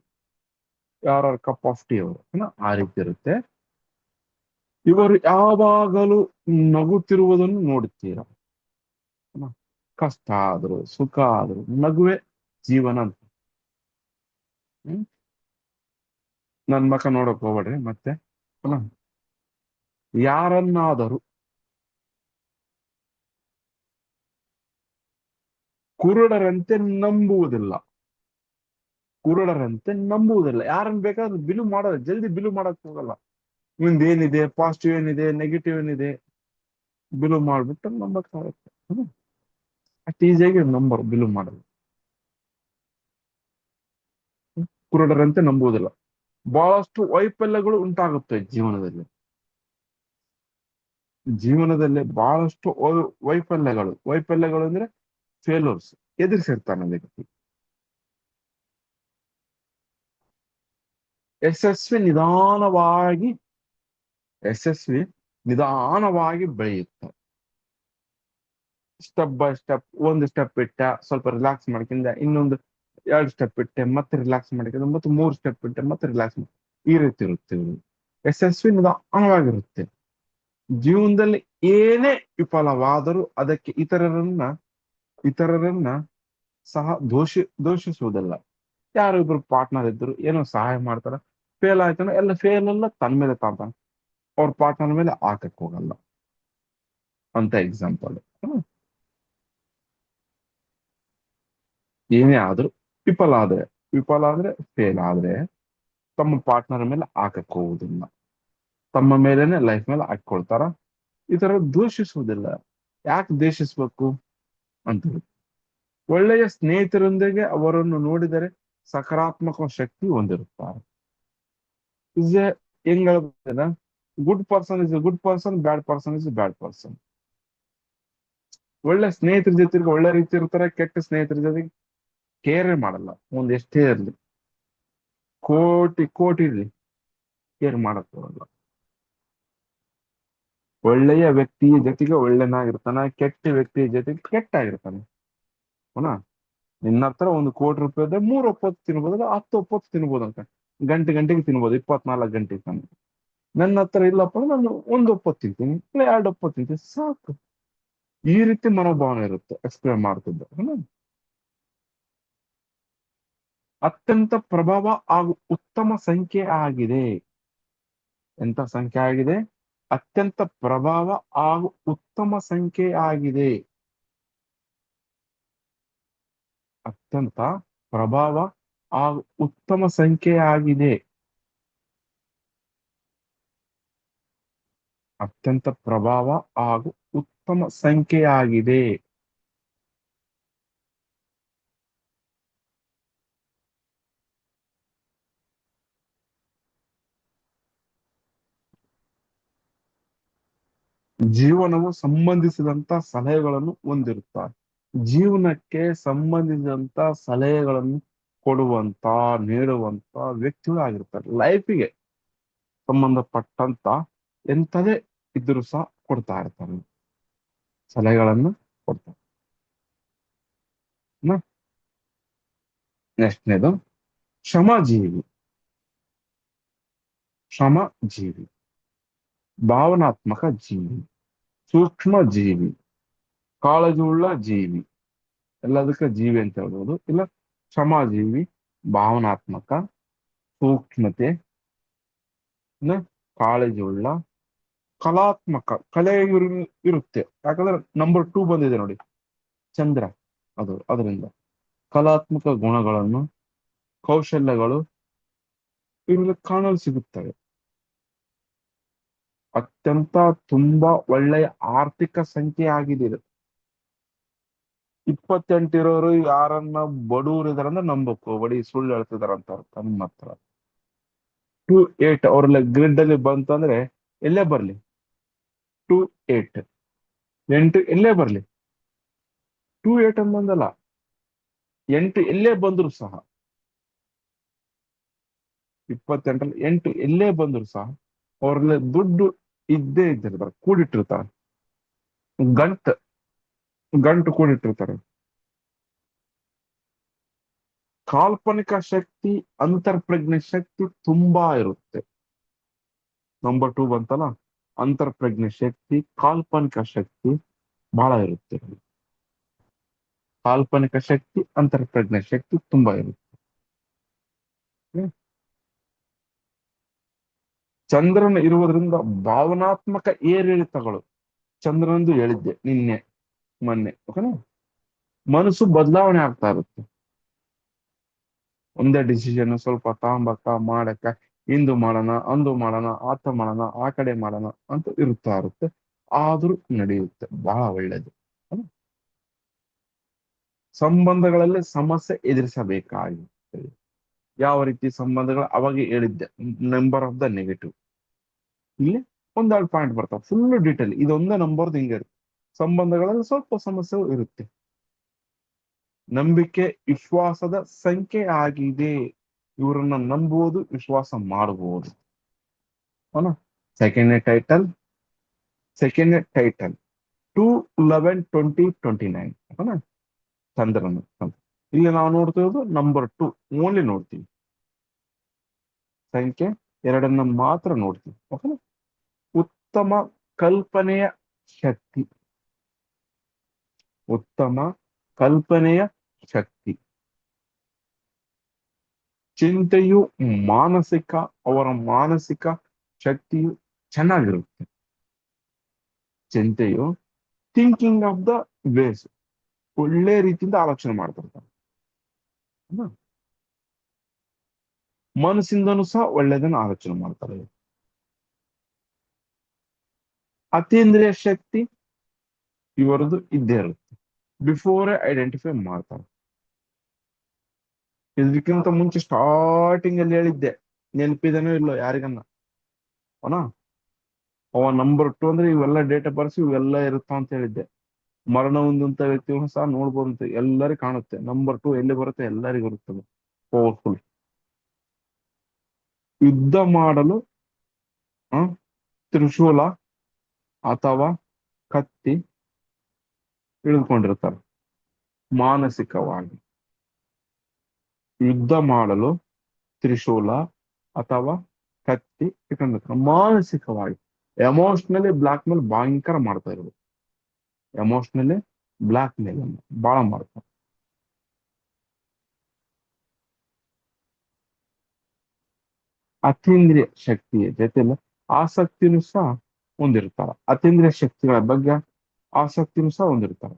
ಯಾರ ಕಪ್ ಆಫ್ ಟೀ ಅವರು ಆ ರೀತಿ ಇರುತ್ತೆ. ಇವರು ಯಾವಾಗಲೂ ನಗುತ್ತಿರುವುದನ್ನು ನೋಡುತ್ತೀರ. ಕಷ್ಟ ಆದ್ರು ಸುಖ ಆದ್ರು ನಗುವೆ ಜೀವನ ಅಂತ. ಹ್ಮ್ ನನ್ ಮಕ ನೋಡಕ್ ಹೋಗ್ಬೇಡ್ರಿ ಮತ್ತೆ. ಪುನಃ ಯಾರನ್ನಾದರೂ ಕುರುಡರಂತೆ ನಂಬುವುದಿಲ್ಲ. ಕುರುಡರಂತೆ ನಂಬುವುದಿಲ್ಲ. ಯಾರನ್ನ ಬೇಕಾದ್ರೂ ಬಿಲು ಮಾಡೋದು, ಜಲ್ದಿ ಬಿಲು ಮಾಡಕ್ ಹೋಗಲ್ಲ. ಮುಂದೆ ಏನಿದೆ, ಪಾಸಿಟಿವ್ ಏನಿದೆ, ನೆಗೆಟಿವ್ ಏನಿದೆ, ಬಿಲು ಮಾಡ್ಬಿಟ್ಟು ನಂಬಕ್ಕಾಗತ್ತೆ. ಅಷ್ಟು ಈಸಿಯಾಗಿ ನಂಬರ್ ಬಿಲು ಮಾಡಲ್ಲ. ಕುರುಡರಂತೆ ನಂಬುವುದಿಲ್ಲ. ಬಹಳಷ್ಟು ವೈಫಲ್ಯಗಳು ಉಂಟಾಗುತ್ತೆ ಜೀವನದಲ್ಲಿ. ಜೀವನದಲ್ಲಿ ಬಹಳಷ್ಟು ವೈಫಲ್ಯಗಳು ಅಂದ್ರೆ ಫೇಲ್ಯೂರ್ಸ್ ಎದುರಿಸಿರ್ತಾನೆ ವ್ಯಕ್ತಿ. ಯಶಸ್ವಿ ನಿಧಾನವಾಗಿ ಯಶಸ್ವಿ ನಿಧಾನವಾಗಿ ಬೆಳೆಯುತ್ತೆ. Step by step. ಒಂದು ಸ್ಟೆಪ್ ಇಟ್ಟ, ಸ್ವಲ್ಪ ರಿಲ್ಯಾಕ್ಸ್ ಮಾಡ್ಕೊಂಡ, ಇನ್ನೊಂದು 2 ಸ್ಟೆಪ್ ಇಟ್ಟೆ, ಮತ್ತೆ ರಿಲ್ಯಾಕ್ಸ್ ಮಾಡ್ಕೊಂಡ, ಮತ್ತೆ 3 ಸ್ಟೆಪ್ ಇಟ್ಟೆ, ಮತ್ತೆ ರಿಲ್ಯಾಕ್ಸ್ ಮಾಡಿ. ಈ ರೀತಿ ಇರುತ್ತೆ ಇವ್ರು. ಯಶಸ್ವಿ ನಿಧಾನವಾಗಿರುತ್ತೆ. ಜೀವನದಲ್ಲಿ ಏನೇ ವಿಫಲವಾದರೂ ಅದಕ್ಕೆ ಇತರರನ್ನ ಸಹ ದೋಷಿಸುವುದಿಲ್ಲ. ಯಾರು ಇಬ್ರು ಪಾರ್ಟ್ನರ್ ಇದ್ರು, ಏನೋ ಸಹಾಯ ಮಾಡ್ತಾರ, ಫೇಲ್ ಆಯ್ತಾನ, ಎಲ್ಲ ಫೇಲ್ ಎಲ್ಲ ತನ್ನ ಮೇಲೆ ತಾಂತಾನ, ಅವ್ರ ಪಾರ್ಟ್ನರ್ ಮೇಲೆ ಹಾಕಕ್ ಹೋಗಲ್ಲ ಅಂತ ಎಕ್ಸಾಂಪಲ್. ಏನೇ ಆದ್ರೂ ವಿಫಲ ಆದ್ರೆ ಫೇಲ್ ಆದ್ರೆ ತಮ್ಮ ಪಾರ್ಟ್ನರ್ ಮೇಲೆ ಹಾಕಕ್ ಹೋಗುದಿಲ್ಲ, ತಮ್ಮ ಮೇಲೆನೆ ಲೈಫ್ ಮೇಲೆ ಹಾಕೊಳ್ತಾರ. ಈ ತರ ದೂಷಿಸುವುದಿಲ್ಲ. ಯಾಕೆ ದ್ವೇಷಿಸ್ಬೇಕು ಅಂತ ಹೇಳಿ. ಒಳ್ಳೆಯ ಸ್ನೇಹಿತರೊಂದಿಗೆ ಅವರನ್ನು ನೋಡಿದರೆ ಸಕಾರಾತ್ಮಕ ಶಕ್ತಿ ಹೊಂದಿರುತ್ತಾರೆ. ಇಸ್ ಎ ಹೆಂಗ್ ಹೇಳ್ಬೋದ? Good person is a good person, bad person is a bad person. ಒಳ್ಳೆ ಸ್ನೇಹಿತರ ಜೊತೆಗೆ ಒಳ್ಳೆ ರೀತಿ ಇರ್ತಾರೆ, ಕೆಟ್ಟ ಸ್ನೇಹಿತರ ಜೊತೆಗೆ ಕೇರೇ ಮಾಡಲ್ಲ. ಒಂದ್ ಎಷ್ಟೇ ಇರ್ಲಿ, ಕೋಟಿ ಕೋಟಿ ಇರ್ಲಿ, ಕೇರ್ ಮಾಡಕ್ ಬರಲ್ಲ. ಒಳ್ಳೆಯ ವ್ಯಕ್ತಿಯ ಜೊತೆಗೆ ಒಳ್ಳೆನಾಗಿರ್ತಾನ, ಕೆಟ್ಟ ವ್ಯಕ್ತಿಯ ಜೊತೆಗೆ ಕೆಟ್ಟ ಆಗಿರ್ತಾನೆ. ಪುನಃ ನಿನ್ನ ಹತ್ರ 1 ಕೋಟಿ ರೂಪಾಯಿ 3 ಒಪ್ಪತ್ತು ತಿನ್ಬೋದು, 10 ಒಪ್ಪತ್ತು ತಿನ್ಬೋದು ಅಂತ. ಗಂಟೆಗೆ ತಿನ್ಬೋದು, 24 ಗಂಟೆ ತಾನೆ. ನನ್ನ ಹತ್ರ ಇಲ್ಲಪ್ಪ ಅಂದ್ರೆ ನಾನು 1 ಒಪ್ಪತ್ತು ತಿಂತೀನಿ, ಇಲ್ಲ 2 ಒಪ್ಪತ್ತು ತಿಂತೀನಿ, ಸಾಕು. ಈ ರೀತಿ ಮನೋಭಾವನೆ ಇರುತ್ತೆ. ಎಕ್ಸ್ಪ್ಲೇನ್ ಮಾಡ್ತಿದ್ದ. ಅತ್ಯಂತ ಪ್ರಭಾವ ಹಾಗೂ ಉತ್ತಮ ಸಂಖ್ಯೆ ಆಗಿದೆ. ಎಂತ ಸಂಖ್ಯೆ ಆಗಿದೆ? ಅತ್ಯಂತ ಪ್ರಭಾವ ಹಾಗೂ ಉತ್ತಮ ಸಂಖ್ಯೆ ಆಗಿದೆ. ಅತ್ಯಂತ ಪ್ರಭಾವ ಹಾಗೂ ಉತ್ತಮ ಸಂಖ್ಯೆ ಆಗಿದೆ. ಅತ್ಯಂತ ಪ್ರಭಾವ ಹಾಗೂ ಉತ್ತಮ ಸಂಖ್ಯೆ ಆಗಿದೆ. ಜೀವನವು ಸಂಬಂಧಿಸಿದಂತ ಸಲಹೆಗಳನ್ನು ಹೊಂದಿರುತ್ತಾರೆ. ಜೀವನಕ್ಕೆ ಸಂಬಂಧಿಸಿದಂತ ಸಲಹೆಗಳನ್ನು ಕೊಡುವಂತ, ನೀಡುವಂತ ವ್ಯಕ್ತಿಗಳು ಆಗಿರ್ತಾರೆ. ಲೈಫಿಗೆ ಸಂಬಂಧಪಟ್ಟಂತ ಎಂಥದೇ ಇದ್ರೂ ಸಹ ಕೊಡ್ತಾ ಇರ್ತಾರೆ, ಸಲಹೆಗಳನ್ನು ಕೊಡ್ತಾರೆ. ನೆಕ್ಸ್ಟ್ನೇದು, ಶ್ರಮಜೀವಿ, ಶ್ರಮಜೀವಿ, ಭಾವನಾತ್ಮಕ ಜೀವಿ, ಸೂಕ್ಷ್ಮ ಜೀವಿ, ಕಾಳಜಿ ಉಳ್ಳ ಜೀವಿ, ಎಲ್ಲದಕ್ಕ ಜೀವಿ ಅಂತ ಹೇಳ್ಬೋದು. ಇಲ್ಲ ಶ್ರಮಜೀವಿ, ಭಾವನಾತ್ಮಕ, ಸೂಕ್ಷ್ಮತೆ, ಇನ್ನ ಕಾಳಜಿ ಉಳ್ಳ, ಕಲಾತ್ಮಕ, ಕಲೆ ಇರುತ್ತೆ. ಯಾಕಂದ್ರೆ ನಂಬರ್ 2 ಬಂದಿದೆ ನೋಡಿ, ಚಂದ್ರ. ಅದರಿಂದ ಕಲಾತ್ಮಕ ಗುಣಗಳನ್ನು, ಕೌಶಲ್ಯಗಳು ಇವ್ರಲ್ಲಿ ಕಾಣಲು ಸಿಗುತ್ತವೆ. ಅತ್ಯಂತ ತುಂಬಾ ಒಳ್ಳೆಯ ಆರ್ಥಿಕ ಸಂಖ್ಯೆ ಆಗಿದೆ ಇದು. 28 ಇರೋರು ಯಾರನ್ನ ಬಡವರು ಇದಾರಂದ್ರೆ ನಂಬಬೇಕು, ಬಡಿ ಸುಳ್ಳು ಹೇಳ್ತಿದಾರಂತ ಅರ್ಥ ನಿಮ್ಮ ಹತ್ರ. 2 8 ಅವ್ರ ಗ್ರಿಡ್ ಅಲ್ಲಿ ಬಂತು ಅಂದ್ರೆ ಎಲ್ಲೇ ಬರ್ಲಿ, 2 8 8 ಎಲ್ಲೇ ಬರ್ಲಿ, 2 8 ಅಂತ ಬಂದಲ್ಲ, 8 ಎಲ್ಲೇ ಬಂದ್ರು ಸಹ, 28ರಲ್ಲಿ 8 ಎಲ್ಲೇ ಬಂದ್ರು ಸಹ ಅವ್ರಲ್ಲಿ ದುಡ್ಡು ಇದ್ದೇ ಇದ್ದಿರ್ತಾರೆ, ಕೂಡಿಟ್ಟಿರ್ತಾರೆ. ಗಂಟು ಗಂಟು ಕೂಡಿಟ್ಟಿರ್ತಾರೆ. ಕಾಲ್ಪನಿಕ ಶಕ್ತಿ, ಅಂತರ್ಪ್ರಜ್ಞೆ ಶಕ್ತಿ ತುಂಬಾ ಇರುತ್ತೆ. ನಂಬರ್ 2 ಬಂತಲ್ಲ, ಅಂತರ್ಪ್ರಜ್ಞೆ ಶಕ್ತಿ, ಕಾಲ್ಪನಿಕ ಶಕ್ತಿ ಬಹಳ ಇರುತ್ತೆ. ಕಾಲ್ಪನಿಕ ಶಕ್ತಿ, ಅಂತರ್ಪ್ರಜ್ಞೆ ಶಕ್ತಿ ತುಂಬಾ ಇರುತ್ತೆ. ಹ್ಮ್. ಚಂದ್ರನ ಇರುವುದರಿಂದ ಭಾವನಾತ್ಮಕ ಏರಿಳಿತಗಳು, ಚಂದ್ರನಂದು ಹೇಳಿದ್ದೆ ನಿನ್ನೆ ಮೊನ್ನೆ, ಓಕೆನಾ. ಮನಸ್ಸು ಬದಲಾವಣೆ ಆಗ್ತಾ ಇರುತ್ತೆ. ಒಂದೇ ಡಿಸಿಷನ್ ಸ್ವಲ್ಪ ತಾಂಬಕ್ಕ ಮಾಡಕ್ಕ, ಇಂದು ಮಾಡೋಣ, ಅಂದು ಮಾಡೋಣ, ಆತ ಮಾಡೋಣ, ಆ ಕಡೆ ಮಾಡೋಣ ಅಂತ ಇರುತ್ತಾ ಇರುತ್ತೆ. ಆದ್ರೂ ನಡೆಯುತ್ತೆ, ಬಹಳ ಒಳ್ಳೇದು. ಹ್ಮ್. ಸಂಬಂಧಗಳಲ್ಲಿ ಸಮಸ್ಯೆ ಎದುರಿಸಬೇಕಾಗಿರುತ್ತೆ. ಯಾವ ರೀತಿ ಸಂಬಂಧಗಳು ಅವಾಗ ಹೇಳಿದ್ದೆ, ನಂಬರ್ ಆಫ್ ದ ನೆಗೆಟಿವ್. ಇಲ್ಲಿ ಒಂದೆರಡು ಪಾಯಿಂಟ್ ಬರ್ತಾವೆ, ಫುಲ್ ಡೀಟೇಲ್. ಇದೊಂದೇ ನಂಬರ್ದು ಹಿಂಗೆ ಇರುತ್ತೆ. ಸಂಬಂಧಗಳಲ್ಲಿ ಸ್ವಲ್ಪ ಸಮಸ್ಯೆ ಇರುತ್ತೆ. ನಂಬಿಕೆ ವಿಶ್ವಾಸದ ಸಂಖ್ಯೆ ಆಗಿದೆ. ಇವರನ್ನ ನಂಬುವುದು, ವಿಶ್ವಾಸ ಮಾಡಬಹುದು. ಅವನ ಸೆಕೆಂಡ್ ಟೈಟಲ್ 2 11 20 29 ಅವನ ಚಂದ್ರನ. ಇಲ್ಲಿ ನಾವು ನೋಡ್ತಿರೋದು ನಂಬರ್ 2 ಓನ್ಲಿ ನೋಡ್ತೀವಿ, ಸಂಖ್ಯೆ 2 ಮಾತ್ರ ನೋಡ್ತೀವಿ. ಓಕೆನಾ. ಉತ್ತಮ ಕಲ್ಪನೆಯ ಶಕ್ತಿ, ಉತ್ತಮ ಕಲ್ಪನೆಯ ಶಕ್ತಿ, ಚಿಂತೆಯು ಮಾನಸಿಕ, ಅವರ ಮಾನಸಿಕ ಶಕ್ತಿಯು ಚೆನ್ನಾಗಿರುತ್ತೆ. ಚಿಂತೆಯು ಥಿಂಕಿಂಗ್ ಆಫ್ ದ ವೇಸ್, ಒಳ್ಳೆ ರೀತಿಯಿಂದ ಆಲೋಚನೆ ಮಾಡ್ತಿರ್ತಾರೆ. ಹ್ಮ್. ಮನಸ್ಸಿಂದನೂ ಸಹ ಒಳ್ಳೆದನ್ನ ಆಲೋಚನೆ ಮಾಡ್ತಾರೆ. ಅತೀಂದ್ರಿಯ ಶಕ್ತಿ ಇವರದು ಇದ್ದೇ ಇರುತ್ತೆ. ಬಿಫೋರ್ ಐಡೆಂಟಿಫೈ ಮಾಡ್ತಾರೆ. ಇದಕ್ಕಿಂತ ಮುಂಚೆ ಸ್ಟಾರ್ಟಿಂಗ್ ಅಲ್ಲಿ ಹೇಳಿದ್ದೆ, ನೆನಪಿದನೋ ಇಲ್ಲೋ ಯಾರಿಗನ್ನ, ಅವನಾ ಅವ ನಂಬರ್ 2 ಅಂದ್ರೆ ಇವೆಲ್ಲ ಡೇಟಾ ಬರ್ಸಿ ಇವೆಲ್ಲ ಇರುತ್ತ ಅಂತ ಹೇಳಿದ್ದೆ. ಮರಣ ಹೊಂದುವಂತ ವ್ಯಕ್ತಿಗಳನ್ನು ಸಹ ನೋಡ್ಬೋದು, ಎಲ್ಲರಿಗೂ ಕಾಣುತ್ತೆ. ನಂಬರ್ 2 ಎಲ್ಲಿ ಬರುತ್ತೆ, ಎಲ್ಲರಿಗೂ ಇರುತ್ತದೆ. ಪವರ್ಫುಲ್. ಯುದ್ಧ ಮಾಡಲು ಆ, ತ್ರಿಶೂಲ ಅಥವಾ ಕತ್ತಿ ಹಿಡಿದುಕೊಂಡಿರ್ತಾರೆ. ಮಾನಸಿಕವಾಗಿ ಯುದ್ಧ ಮಾಡಲು ತ್ರಿಶೂಲ ಅಥವಾ ಕತ್ತಿ ಇಟ್ಕೊಂಡಿರ್ತಾರೆ. ಮಾನಸಿಕವಾಗಿ ಎಮೋಷನಲಿ ಬ್ಲಾಕ್ ಮೇಲ್ ಭಯಂಕರ ಮಾಡ್ತಾ ಇರೋದು. ಎಮೋಷನಲಿ ಬ್ಲಾಕ್ ಮೇಲ್ ಬಹಳ ಮಾಡ್ತಾರೆ. ಅತೀಂದ್ರಿಯ ಶಕ್ತಿಯ ಜೊತೆಲಿ ಆಸಕ್ತಿನೂ ಸಹ ಹೊಂದಿರ್ತಾರೆ. ಅತೀಂದ್ರಿಯ ಶಕ್ತಿಗಳ ಬಗ್ಗೆ ಆಸಕ್ತಿನೂ ಸಹ ಹೊಂದಿರ್ತಾರೆ.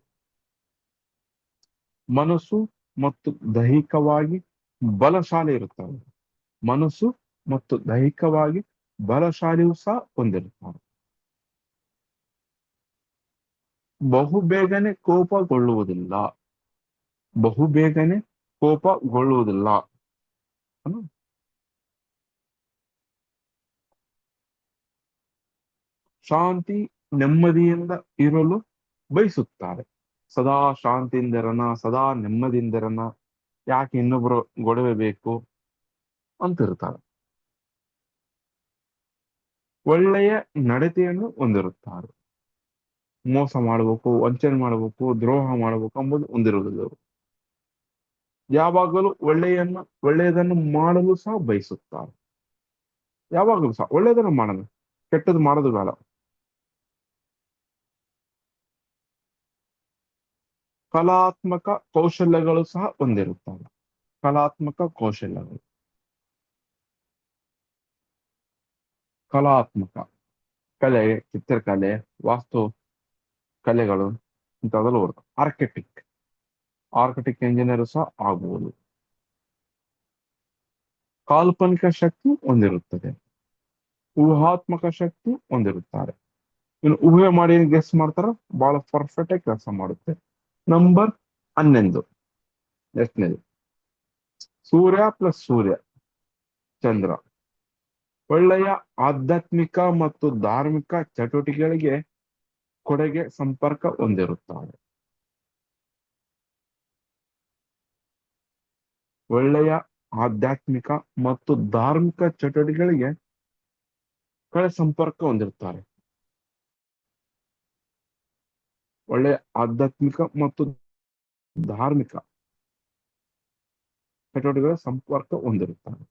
ಮನಸ್ಸು ಮತ್ತು ದೈಹಿಕವಾಗಿ ಬಲಶಾಲಿ ಇರುತ್ತಾರೆ. ಮನಸ್ಸು ಮತ್ತು ದೈಹಿಕವಾಗಿ ಬಲಶಾಲಿಯೂ ಸಹ ಹೊಂದಿರುತ್ತಾರೆ. ಬಹುಬೇಗನೆ ಕೋಪಗೊಳ್ಳುವುದಿಲ್ಲ, ಬಹುಬೇಗನೆ ಕೋಪಗೊಳ್ಳುವುದಿಲ್ಲ. ಹ್ಮ್. ಶಾಂತಿ ನೆಮ್ಮದಿಯಿಂದ ಇರಲು ಬಯಸುತ್ತಾರೆ. ಸದಾ ಶಾಂತಿಯಿಂದಿರನ, ಸದಾ ನೆಮ್ಮದಿಯಿಂದಿರನ, ಯಾಕೆ ಇನ್ನೊಬ್ರು ಗೊಡವೆ ಬೇಕು ಅಂತ ಇರ್ತಾರೆ. ಒಳ್ಳೆಯ ನಡತೆಯನ್ನು ಹೊಂದಿರುತ್ತಾರೆ. ಮೋಸ ಮಾಡಬೇಕು, ವಂಚನೆ ಮಾಡಬೇಕು, ದ್ರೋಹ ಮಾಡಬೇಕು ಎಂಬುದು ಹೊಂದಿರುವುದಿಲ್ಲ ಅವರು. ಯಾವಾಗಲೂ ಒಳ್ಳೆಯದನ್ನು ಮಾಡಲು ಸಹ ಬಯಸುತ್ತಾರೆ. ಯಾವಾಗಲೂ ಸಹ ಒಳ್ಳೆಯದನ್ನು ಮಾಡೋದು, ಕೆಟ್ಟದ್ದು ಮಾಡೋದು ಬೇಡ. ಕಲಾತ್ಮಕ ಕೌಶಲ್ಯಗಳು ಸಹ ಹೊಂದಿರುತ್ತಾರೆ. ಕಲಾತ್ಮಕ ಕೌಶಲ್ಯಗಳು, ಕಲಾತ್ಮಕ ಕಲೆ, ಚಿತ್ರಕಲೆ, ವಾಸ್ತು ಕಲೆಗಳು ಇಂಥವೆಲ್ಲ ಬರುತ್ತೆ. ಆರ್ಕಿಟೆಕ್ಟ್ ಇಂಜಿನಿಯರ್ ಸಹ ಆಗಬಹುದು. ಕಾಲ್ಪನಿಕ ಶಕ್ತಿ ಹೊಂದಿರುತ್ತದೆ. ಊಹಾತ್ಮಕ ಶಕ್ತಿ ಹೊಂದಿರುತ್ತಾರೆ. ಇನ್ನು ಊಹೆ ಮಾಡಿ ಗೆಸ್ ಮಾಡ್ತಾರ, ಬಹಳ ಪರ್ಫೆಕ್ಟ್ ಆಗಿ ಕೆಲಸ ಮಾಡುತ್ತೆ. ನಂಬರ್ 11, ಎಷ್ಟನೇದು? ಸೂರ್ಯ ಪ್ಲಸ್ ಸೂರ್ಯ ಚಂದ್ರ ಒಳ್ಳೆಯ ಆಧ್ಯಾತ್ಮಿಕ ಮತ್ತು ಧಾರ್ಮಿಕ ಚಟುವಟಿಕೆಗಳಿಗೆ ಕೊಡುಗೆ ಸಂಪರ್ಕ ಹೊಂದಿರುತ್ತಾರೆ. ಒಳ್ಳೆಯ ಆಧ್ಯಾತ್ಮಿಕ ಮತ್ತು ಧಾರ್ಮಿಕ ಚಟುವಟಿಕೆಗಳಿಗೆ ಸಂಪರ್ಕ ಹೊಂದಿರುತ್ತಾರೆ. ಒಳ್ಳೆಯ ಆಧ್ಯಾತ್ಮಿಕ ಮತ್ತು ಧಾರ್ಮಿಕ ಚಟುವಟಿಕೆಗಳ ಸಂಪರ್ಕ ಹೊಂದಿರುತ್ತಾರೆ.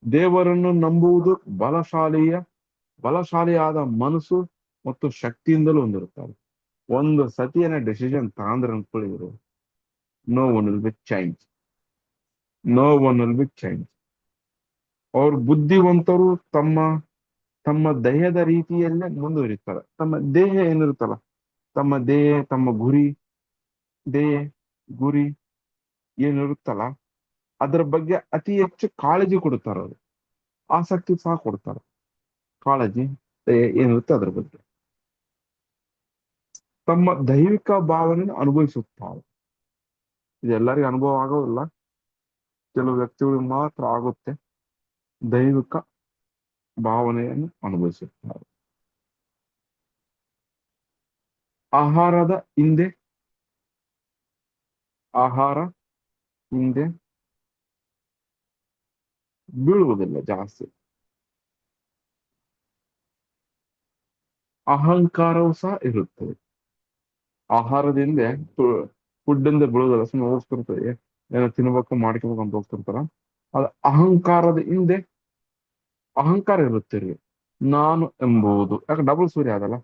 ದೇವರನ್ನು ನಂಬುವುದು ಬಲಶಾಲಿಯಾದ ಮನಸ್ಸು ಮತ್ತು ಶಕ್ತಿಯಿಂದಲೂ ಹೊಂದಿರುತ್ತಾರೆ. ಒಂದು ಸತಿಯನ್ನ ಡಿಸಿಷನ್ ತಗೊಂಡ್ರೆ ಅನ್ಕೊಳ್ಳಿದ್ರು, no one will be change. ಅವ್ರ ಬುದ್ಧಿವಂತರು ತಮ್ಮ ದೇಹದ ರೀತಿಯಲ್ಲೇ ಮುಂದುವರಿತಾರೆ. ತಮ್ಮ ದೇಹ ಏನಿರುತ್ತಲ್ಲ, ತಮ್ಮ ಗುರಿ ಏನಿರುತ್ತಲ್ಲ, ಅದರ ಬಗ್ಗೆ ಅತಿ ಹೆಚ್ಚು ಕಾಳಜಿ ಕೊಡುತ್ತಾರೆ. ಅವರು ಆಸಕ್ತಿ ಸಹ ಕೊಡ್ತಾರೆ. ಕಾಳಜಿ ಏನಿರುತ್ತೆ ಅದ್ರ ಬಗ್ಗೆ. ತಮ್ಮ ದೈವಿಕ ಭಾವನೆಯನ್ನು ಅನುಭವಿಸುತ್ತಾರೆ. ಇದು ಎಲ್ಲರಿಗೂ ಅನುಭವ ಆಗೋದಿಲ್ಲ, ಕೆಲವು ವ್ಯಕ್ತಿಗಳಿಗೆ ಮಾತ್ರ ಆಗುತ್ತೆ. ದೈವಿಕ ಭಾವನೆಯನ್ನು ಅನುಭವಿಸುತ್ತಾರೆ. ಆಹಾರ ಹಿಂದೆ ಬೀಳುವುದಿಲ್ಲ ಜಾಸ್ತಿ. ಅಹಂಕಾರವು ಸಹ ಇರುತ್ತದೆ. ಆಹಾರದಿಂದ ಫುಡ್ ಇಂದ ಬೀಳುವುದಿಲ್ಲ, ಸುಮ್ಮನೆ ಹೋಗ್ತಿರ್ತದೆ, ಏನೋ ತಿನ್ಬೇಕು ಮಾಡ್ಕೋಬೇಕು ಅಂತ ಹೋಗ್ತಿರ್ತಾರ. ಅದು ಅಹಂಕಾರ ಇರುತ್ತೆ ರೀ. ನಾನು ಎಂಬುದು, ಯಾಕೆ ಡಬಲ್ ಸೂರ್ಯ ಅದಲ್ಲ,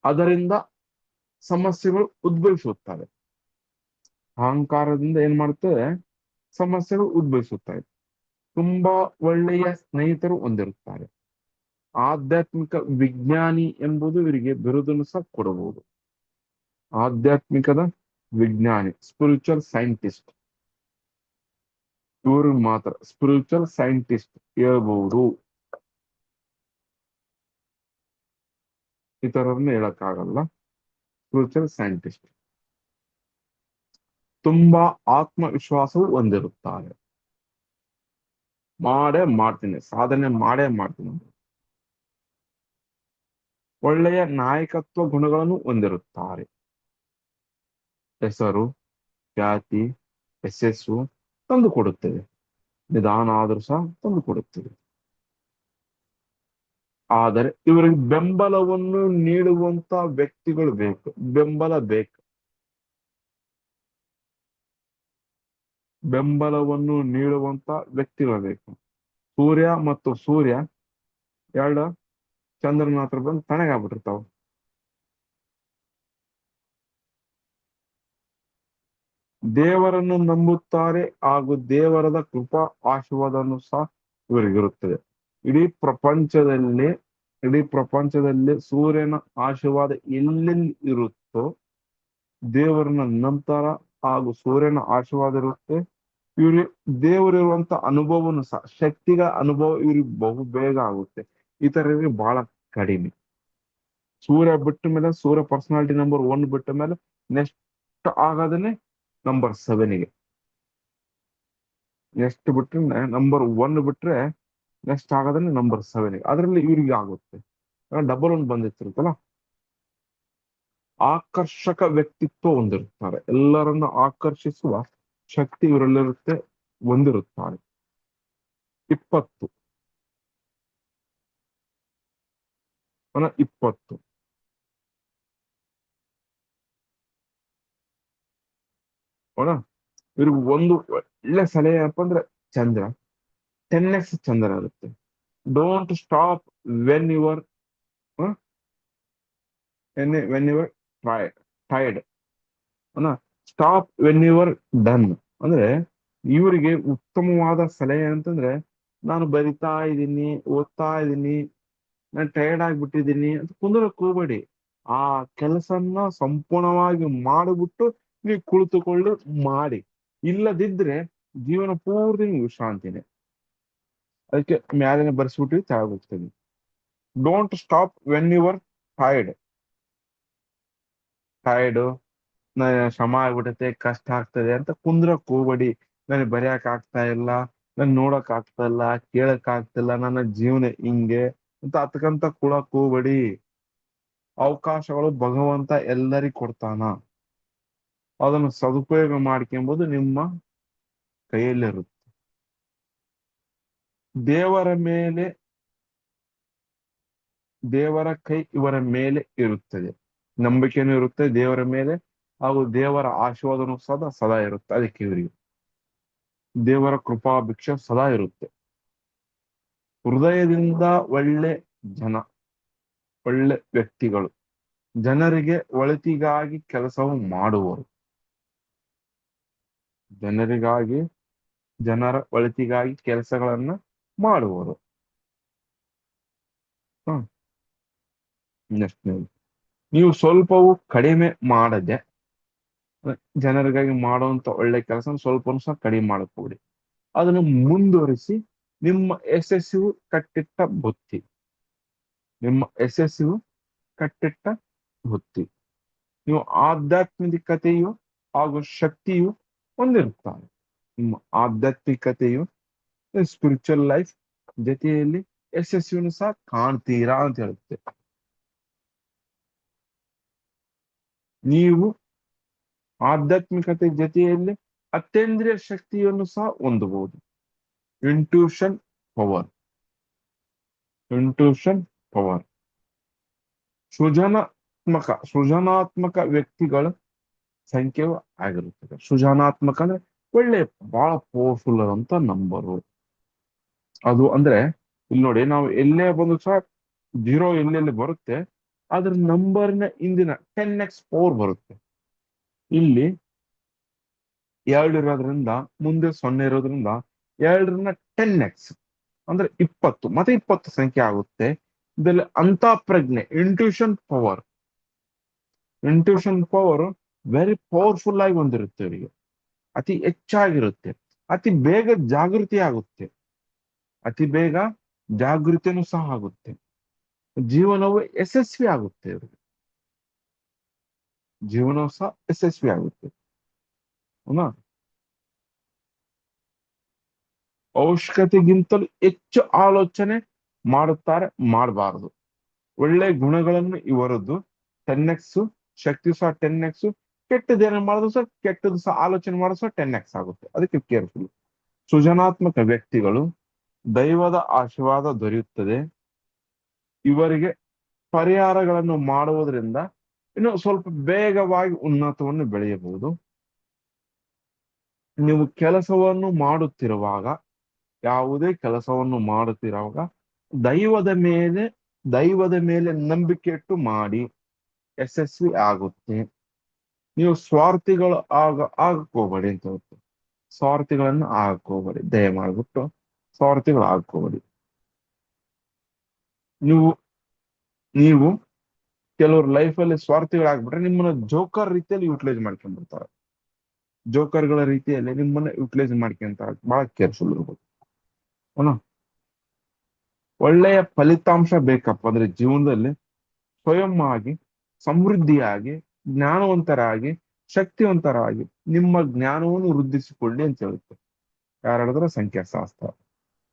ಅದರಿಂದ ಸಮಸ್ಯೆಗಳು ಉದ್ಭವಿಸುತ್ತವೆ. ಅಹಂಕಾರದಿಂದ ಏನ್ ಮಾಡ್ತದೆ, ಸಮಸ್ಯೆಗಳು ಉದ್ಭವಿಸುತ್ತವೆ. ತುಂಬಾ ಒಳ್ಳೆಯ ಸ್ನೇಹಿತರು ಹೊಂದಿರುತ್ತಾರೆ. ಆಧ್ಯಾತ್ಮಿಕ ವಿಜ್ಞಾನಿ ಎಂಬುದು ಇವರಿಗೆ ಬಿರುದನ್ನು ಸಹ ಕೊಡಬಹುದು. ಆಧ್ಯಾತ್ಮಿಕದ ವಿಜ್ಞಾನಿ, ಸ್ಪಿರಿಚುವಲ್ ಸೈಂಟಿಸ್ಟ್, ಇವರು ಮಾತ್ರ ಸ್ಪಿರಿಚುವಲ್ ಸೈಂಟಿಸ್ಟ್ ಹೇಳ್ಬಹುದು. ಇತರರನ್ನು ಹೇಳಕ್ಕಾಗಲ್ಲ. ಸ್ಪಿರಿಚುವಲ್ ಸೈಂಟಿಸ್ಟ್ ತುಂಬಾ ಆತ್ಮವಿಶ್ವಾಸವು ಹೊಂದಿರುತ್ತಾರೆ. ಸಾಧನೆ ಮಾಡೇ ಮಾಡ್ತೀನಿ. ಒಳ್ಳೆಯ ನಾಯಕತ್ವ ಗುಣಗಳನ್ನು ಹೊಂದಿರುತ್ತಾರೆ. ಹೆಸರು, ಖ್ಯಾತಿ, ಯಶಸ್ಸು ತಂದು ಕೊಡುತ್ತದೆ. ನಿಧಾನ ಆದರೂ ಸಹ ತಂದು ಕೊಡುತ್ತದೆ. ಆದರೆ ಇವರಿಗೆ ಬೆಂಬಲವನ್ನು ನೀಡುವಂತ ವ್ಯಕ್ತಿಗಳು ಬೇಕು. ಬೆಂಬಲವನ್ನು ನೀಡುವಂತ ವ್ಯಕ್ತಿಗಳು ಬೇಕು. ಸೂರ್ಯ ಎರಡು ಚಂದ್ರನ ಹತ್ರ ಬಂದು ತಣ್ಣಗಾಗ್ಬಿಟ್ಟಿರ್ತಾವ. ದೇವರನ್ನು ನಂಬುತ್ತಾರೆ ಹಾಗೂ ದೇವರದ ಕೃಪಾ ಆಶೀರ್ವಾದವನ್ನು ಸಹ ಇವರಿಗಿರುತ್ತದೆ. ಇಡೀ ಪ್ರಪಂಚದಲ್ಲಿ ಸೂರ್ಯನ ಆಶೀರ್ವಾದ ಎಲ್ಲೆಲ್ಲಿ ಇರುತ್ತೋ ದೇವರನ್ನ ನಂಬ್ತಾರ ಹಾಗೂ ಸೂರ್ಯನ ಆಶೀರ್ವಾದ ಇರುತ್ತೆ. ಇವ್ರಿಗೆ ದೇವರಿರುವಂತ ಅನುಭವನು ಸಹ, ಶಕ್ತಿಗಳ ಅನುಭವ ಇವ್ರಿಗೆ ಬಹು ಬೇಗ ಆಗುತ್ತೆ. ಇತರರಿಗೆ ಬಹಳ ಕಡಿಮೆ. ಸೂರ್ಯ ಪರ್ಸನಾಲಿಟಿ ನಂಬರ್ 1 ಬಿಟ್ಟ ಮೇಲೆ ನೆಕ್ಸ್ಟ್ ಆಗೋದನ್ನೇ ನಂಬರ್ 7ಗೆ. ನೆಕ್ಸ್ಟ್ ಬಿಟ್ರೆ ನಂಬರ್ 1 ಬಿಟ್ರೆ ನೆಕ್ಸ್ಟ್ ಆಗೋದನ್ನೇ ನಂಬರ್ 7ಗೆ. ಅದರಲ್ಲಿ ಇವ್ರಿಗೆ ಆಗುತ್ತೆ. ಡಬಲ್ 1 ಬಂದಿರ್ತಿರುತ್ತಲ್ಲ. ಆಕರ್ಷಕ ವ್ಯಕ್ತಿತ್ವ ಹೊಂದಿರುತ್ತಾರೆ. ಎಲ್ಲರನ್ನ ಆಕರ್ಷಿಸುವ ಶಕ್ತಿ ಇವರಲ್ಲಿರುತ್ತೆ, ಹೊಂದಿರುತ್ತಾರೆ. 20 ಹೌದಾ. ಇವ್ರಿಗೆ ಒಂದು ಒಳ್ಳೆ ಸಲಹೆ ಏನಪ್ಪ ಅಂದ್ರೆ ಚಂದ್ರ 10x ಚಂದ್ರ ಇರುತ್ತೆ. Don't stop when your when your tired stop when your done. ಅಂದ್ರೆ ಇವರಿಗೆ ಉತ್ತಮವಾದ ಸಲಹೆ ಅಂತಂದ್ರೆ, ನಾನು ಬರಿತಾ ಇದ್ದೀನಿ, ಓದ್ತಾ ಇದ್ದೀನಿ, ನಾನು ಟೈರ್ಡ್ ಆಗ್ಬಿಟ್ಟಿದ್ದೀನಿ ಅಂತ ಕುಂದ್ರಕ್ ಹೋಗ್ಬೇಡಿ. ಆ ಕೆಲಸನ ಸಂಪೂರ್ಣವಾಗಿ ಮಾಡಿಬಿಟ್ಟು ನೀವು ಕುಳಿತುಕೊಂಡು ಮಾಡಿ. ಇಲ್ಲದಿದ್ರೆ ಜೀವನ ಪೂರ್ತಿ ನೀವು ವಿಶ್ರಾಂತಿನೇ. ಅದಕ್ಕೆ ಮ್ಯಾಲಿನ ಬರ್ಸ್ಬಿಟ್ಟು ಕೆಳಗೆ ಹೋಗ್ತೀನಿ. Don't stop when your tired. Tired, ಶ್ರಮ ಆಗ್ಬಿಟ್ಟತೆ, ಕಷ್ಟ ಆಗ್ತದೆ ಅಂತ ಕುಂದ್ರಕ್ ಹೋಗ್ಬೇಡಿ. ನನಗೆ ಬರೆಯಕ್ ಆಗ್ತಾ ಇಲ್ಲ, ನನ್ ನೋಡಕ್ ಆಗ್ತಾ ಇಲ್ಲ, ಕೇಳಕ್ ಆಗ್ತಿಲ್ಲ, ನನ್ನ ಜೀವನ ಹಿಂಗೆ ಅಂತ ಅತ್ಕಂತ ಕೂಳಕ್ ಹೋಗ್ಬೇಡಿ. ಅವಕಾಶಗಳು ಭಗವಂತ ಎಲ್ಲರಿಗೂ ಕೊಡ್ತಾನ. ಅದನ್ನು ಸದುಪಯೋಗ ಮಾಡ್ಕೊಂಬೋದು ನಿಮ್ಮ ಕೈಯಲ್ಲಿರುತ್ತೆ. ದೇವರ ಮೇಲೆ, ದೇವರ ಕೈ ಇವರ ಮೇಲೆ ಇರುತ್ತದೆ. ನಂಬಿಕೆನೂ ಇರುತ್ತೆ ದೇವರ ಮೇಲೆ, ಹಾಗೂ ದೇವರ ಆಶೀರ್ವಾದನೂ ಸದಾ ಇರುತ್ತೆ. ಅದಕ್ಕೆ ಇವರಿಗೆ ದೇವರ ಕೃಪಾ ಭಿಕ್ಷೆ ಸದಾ ಇರುತ್ತೆ. ಹೃದಯದಿಂದ ಒಳ್ಳೆ ಜನ, ಒಳ್ಳೆ ವ್ಯಕ್ತಿಗಳು, ಜನರಿಗೆ ಒಳಿತಿಗಾಗಿ ಕೆಲಸವು ಮಾಡುವರು. ಜನರ ಒಳಿತಿಗಾಗಿ ಕೆಲಸಗಳನ್ನ ಮಾಡುವರು. ನೆಕ್ಸ್ಟ್, ನೀವು ಸ್ವಲ್ಪವೂ ಕಡಿಮೆ ಮಾಡದೆ, ಜನರಿಗಾಗಿ ಮಾಡುವಂತ ಒಳ್ಳೆ ಕೆಲಸ ಸ್ವಲ್ಪ ಸಹ ಕಡಿಮೆ ಮಾಡಕ್ ಅದನ್ನು ಮುಂದುವರಿಸಿ. ನಿಮ್ಮ ಯಶಸ್ಸು ಕಟ್ಟಿಟ್ಟ ಬುತ್ತಿ, ನಿಮ್ಮ ಯಶಸ್ಸು ಕಟ್ಟಿಟ್ಟ ಬುತ್ತಿ. ನೀವು ಆಧ್ಯಾತ್ಮಿಕತೆಯು ಹಾಗೂ ಶಕ್ತಿಯು ಹೊಂದಿರುತ್ತಾರೆ. ನಿಮ್ಮ ಆಧ್ಯಾತ್ಮಿಕತೆಯು, ಸ್ಪಿರಿಚುವಲ್ ಲೈಫ್ ಜೊತೆಯಲ್ಲಿ ಯಶಸ್ವಿಯನ್ನು ಸಹ ಕಾಣ್ತೀರಾ ಅಂತ ಹೇಳುತ್ತೆ. ನೀವು ಆಧ್ಯಾತ್ಮಿಕತೆ ಜೊತೆಯಲ್ಲಿ ಅತೇಂದ್ರಿಯ ಶಕ್ತಿಯನ್ನು ಸಹ ಹೊಂದಬಹುದು. ಇಂಟ್ಯೂಷನ್ ಪವರ್, ಸೃಜನಾತ್ಮಕ ವ್ಯಕ್ತಿಗಳ ಸಂಖ್ಯೆಯು ಆಗಿರುತ್ತದೆ. ಸೃಜನಾತ್ಮಕ ಅಂದ್ರೆ ಒಳ್ಳೆ ಬಹಳ ಪವರ್ಫುಲ್ ಅಂತ ನಂಬರು. ಅದು ಅಂದ್ರೆ ಇಲ್ಲಿ ನೋಡಿ, ನಾವು ಎಲ್ಲೇ ಬಂದು ಸಹ 0 ಎಲ್ಲೆಲ್ಲಿ ಬರುತ್ತೆ, ಅದ್ರ ನಂಬರ್ನ ಹಿಂದಿನ 10x ಪವರ್ ಬರುತ್ತೆ. ಇಲ್ಲಿ 2 ಇರೋದ್ರಿಂದ ಮುಂದೆ 0 ಇರೋದ್ರಿಂದ 2ರಿಂದ 10x ಅಂದ್ರೆ 20 ಮತ್ತೆ 20 ಸಂಖ್ಯೆ ಆಗುತ್ತೆ. ಇದರಲ್ಲಿ ಅಂತ ಪ್ರಜ್ಞೆ, ಇಂಟ್ಯೂಷನ್ ಪವರ್ ವೆರಿ ಪವರ್ಫುಲ್ ಆಗಿ ಹೊಂದಿರುತ್ತೆ. ಇವರಿಗೆ ಅತಿ ಹೆಚ್ಚಾಗಿರುತ್ತೆ. ಅತಿ ಬೇಗ ಜಾಗೃತಿ ಆಗುತ್ತೆ. ಅತಿ ಬೇಗ ಜಾಗೃತಿನೂ ಸಹ ಆಗುತ್ತೆ. ಜೀವನವು ಯಶಸ್ವಿ ಆಗುತ್ತೆ. ಇವರಿಗೆ ಜೀವನವು ಸಹ ಯಶಸ್ವಿ ಆಗುತ್ತೆ. ಹೌದಾ? ಅವಶ್ಯಕತೆಗಿಂತಲೂ ಹೆಚ್ಚು ಆಲೋಚನೆ ಮಾಡುತ್ತಾರೆ, ಮಾಡಬಾರದು. ಒಳ್ಳೆ ಗುಣಗಳನ್ನು ಇವರದ್ದು 10x, ಶಕ್ತಿ ಸಹ 10x, ಕೆಟ್ಟದೇನ ಮಾಡಿದ್ರು ಸಹ, ಕೆಟ್ಟದ್ದು ಸಹ ಆಲೋಚನೆ ಮಾಡೋದು ಸಹ 10x ಆಗುತ್ತೆ. ಅದಕ್ಕೆ ಕೇರ್ಫುಲ್. ಸೃಜನಾತ್ಮಕ ವ್ಯಕ್ತಿಗಳು ದೈವದ ಆಶೀರ್ವಾದ ದೊರೆಯುತ್ತದೆ. ಇವರಿಗೆ ಪರಿಹಾರಗಳನ್ನು ಮಾಡುವುದರಿಂದ ಇನ್ನು ಸ್ವಲ್ಪ ಬೇಗವಾಗಿ ಉನ್ನತವನ್ನು ಬೆಳೆಯಬಹುದು. ನೀವು ಕೆಲಸವನ್ನು ಮಾಡುತ್ತಿರುವಾಗ, ಯಾವುದೇ ಕೆಲಸವನ್ನು ಮಾಡುತ್ತಿರುವಾಗ ದೈವದ ಮೇಲೆ ನಂಬಿಕೆ ಇಟ್ಟು ಮಾಡಿ, ಯಶಸ್ವಿ ಆಗುತ್ತೆ. ನೀವು ಸ್ವಾರ್ಥಿಗಳು ಆಗಕೋಬೇಡಿ ಅಂತ ಹೇಳ್ತಾರೆ. ಸ್ವಾರ್ಥಿಗಳನ್ನು ಆಗಕೋಬೇಡಿ, ದಯ ಮಾಡ್ಬಿಟ್ಟು ಸ್ವಾರ್ಥಿಗಳು ಆಗಕೋಬೇಡಿ. ನೀವು ಕೆಲವ್ರ ಲೈಫಲ್ಲಿ ಸ್ವಾರ್ಥಿಗಳಾಗ್ಬಿಟ್ರೆ ನಿಮ್ಮನ್ನ ಜೋಕರ್ ರೀತಿಯಲ್ಲಿ ಯೂಟಿಲೈಸ್ ಮಾಡ್ಕೊಂಡ್ಬಿಡ್ತಾರೆ. ಜೋಕರ್ಗಳ ರೀತಿಯಲ್ಲಿ ನಿಮ್ಮನ್ನ ಯೂಟಿಲೈಸ್ ಮಾಡ್ಕೊಂತಾರೆ. ಬಹಳ ಕೇರ್ಫುಲ್ ಇರ್ಬೇಕು. ಒಳ್ಳೆಯ ಫಲಿತಾಂಶ ಬೇಕಪ್ಪ ಅಂದ್ರೆ ಜೀವನದಲ್ಲಿ ಸ್ವಯಂ ಆಗಿ, ಸಮೃದ್ಧಿಯಾಗಿ, ಜ್ಞಾನವಂತರಾಗಿ, ಶಕ್ತಿವಂತರಾಗಿ ನಿಮ್ಮ ಜ್ಞಾನವನ್ನು ವೃದ್ಧಿಸಿಕೊಳ್ಳಿ ಅಂತ ಹೇಳುತ್ತೆ. ಯಾರು ಹೇಳಿದ್ರೆ ಸಂಖ್ಯಾಶಾಸ್ತ್ರ.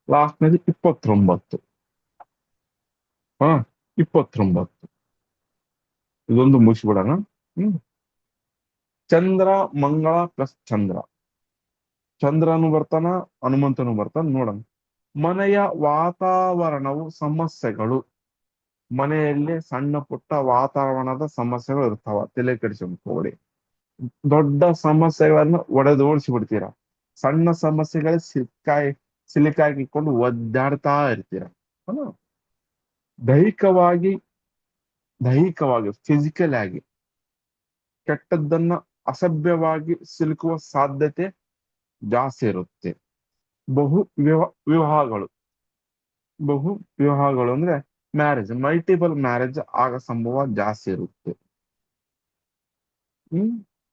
ಲಾಸ್ಟ್ನಲ್ಲಿ 29. 29 ಇದೊಂದು ಮುಗಿಸ್ಬಿಡೋಣ. ಚಂದ್ರ ಮಂಗಳ ಪ್ಲಸ್ ಚಂದ್ರನು ಬರ್ತಾನ, ಹನುಮಂತನು ಬರ್ತಾನ. ನೋಡೋಣ. ಮನೆಯ ವಾತಾವರಣವು ಸಮಸ್ಯೆಗಳು, ಮನೆಯಲ್ಲಿ ಸಣ್ಣ ಪುಟ್ಟ ವಾತಾವರಣದ ಸಮಸ್ಯೆಗಳು ಇರ್ತಾವ, ತಲೆ ಕೆಡಿಸ್ಕೊಳ್ಳಿ. ದೊಡ್ಡ ಸಮಸ್ಯೆಗಳನ್ನ ಒಡೆದೋಡಿಸಿ ಬಿಡ್ತೀರ. ಸಣ್ಣ ಸಮಸ್ಯೆಗಳ ಸಿಲುಕಾಕಿಕೊಂಡು ಒದ್ದಾಡ್ತಾ ಇರ್ತೀರ. ಅಲ್ಲ? ದೈಹಿಕವಾಗಿ ದೈಹಿಕವಾಗಿ ಫಿಸಿಕಲ್ ಆಗಿ ಕೆಟ್ಟದ್ದನ್ನ ಅಸಭ್ಯವಾಗಿ ಸಿಲುಕುವ ಸಾಧ್ಯತೆ ಜಾಸ್ತಿ ಇರುತ್ತೆ. ಬಹು ವಿವಾಹಗಳು ಬಹು ವಿವಾಹಗಳು ಅಂದ್ರೆ ಮ್ಯಾರೇಜ್, ಮಲ್ಟಿಪಲ್ ಮ್ಯಾರೇಜ್ ಆಗ ಸಂಭವ ಜಾಸ್ತಿ ಇರುತ್ತೆ.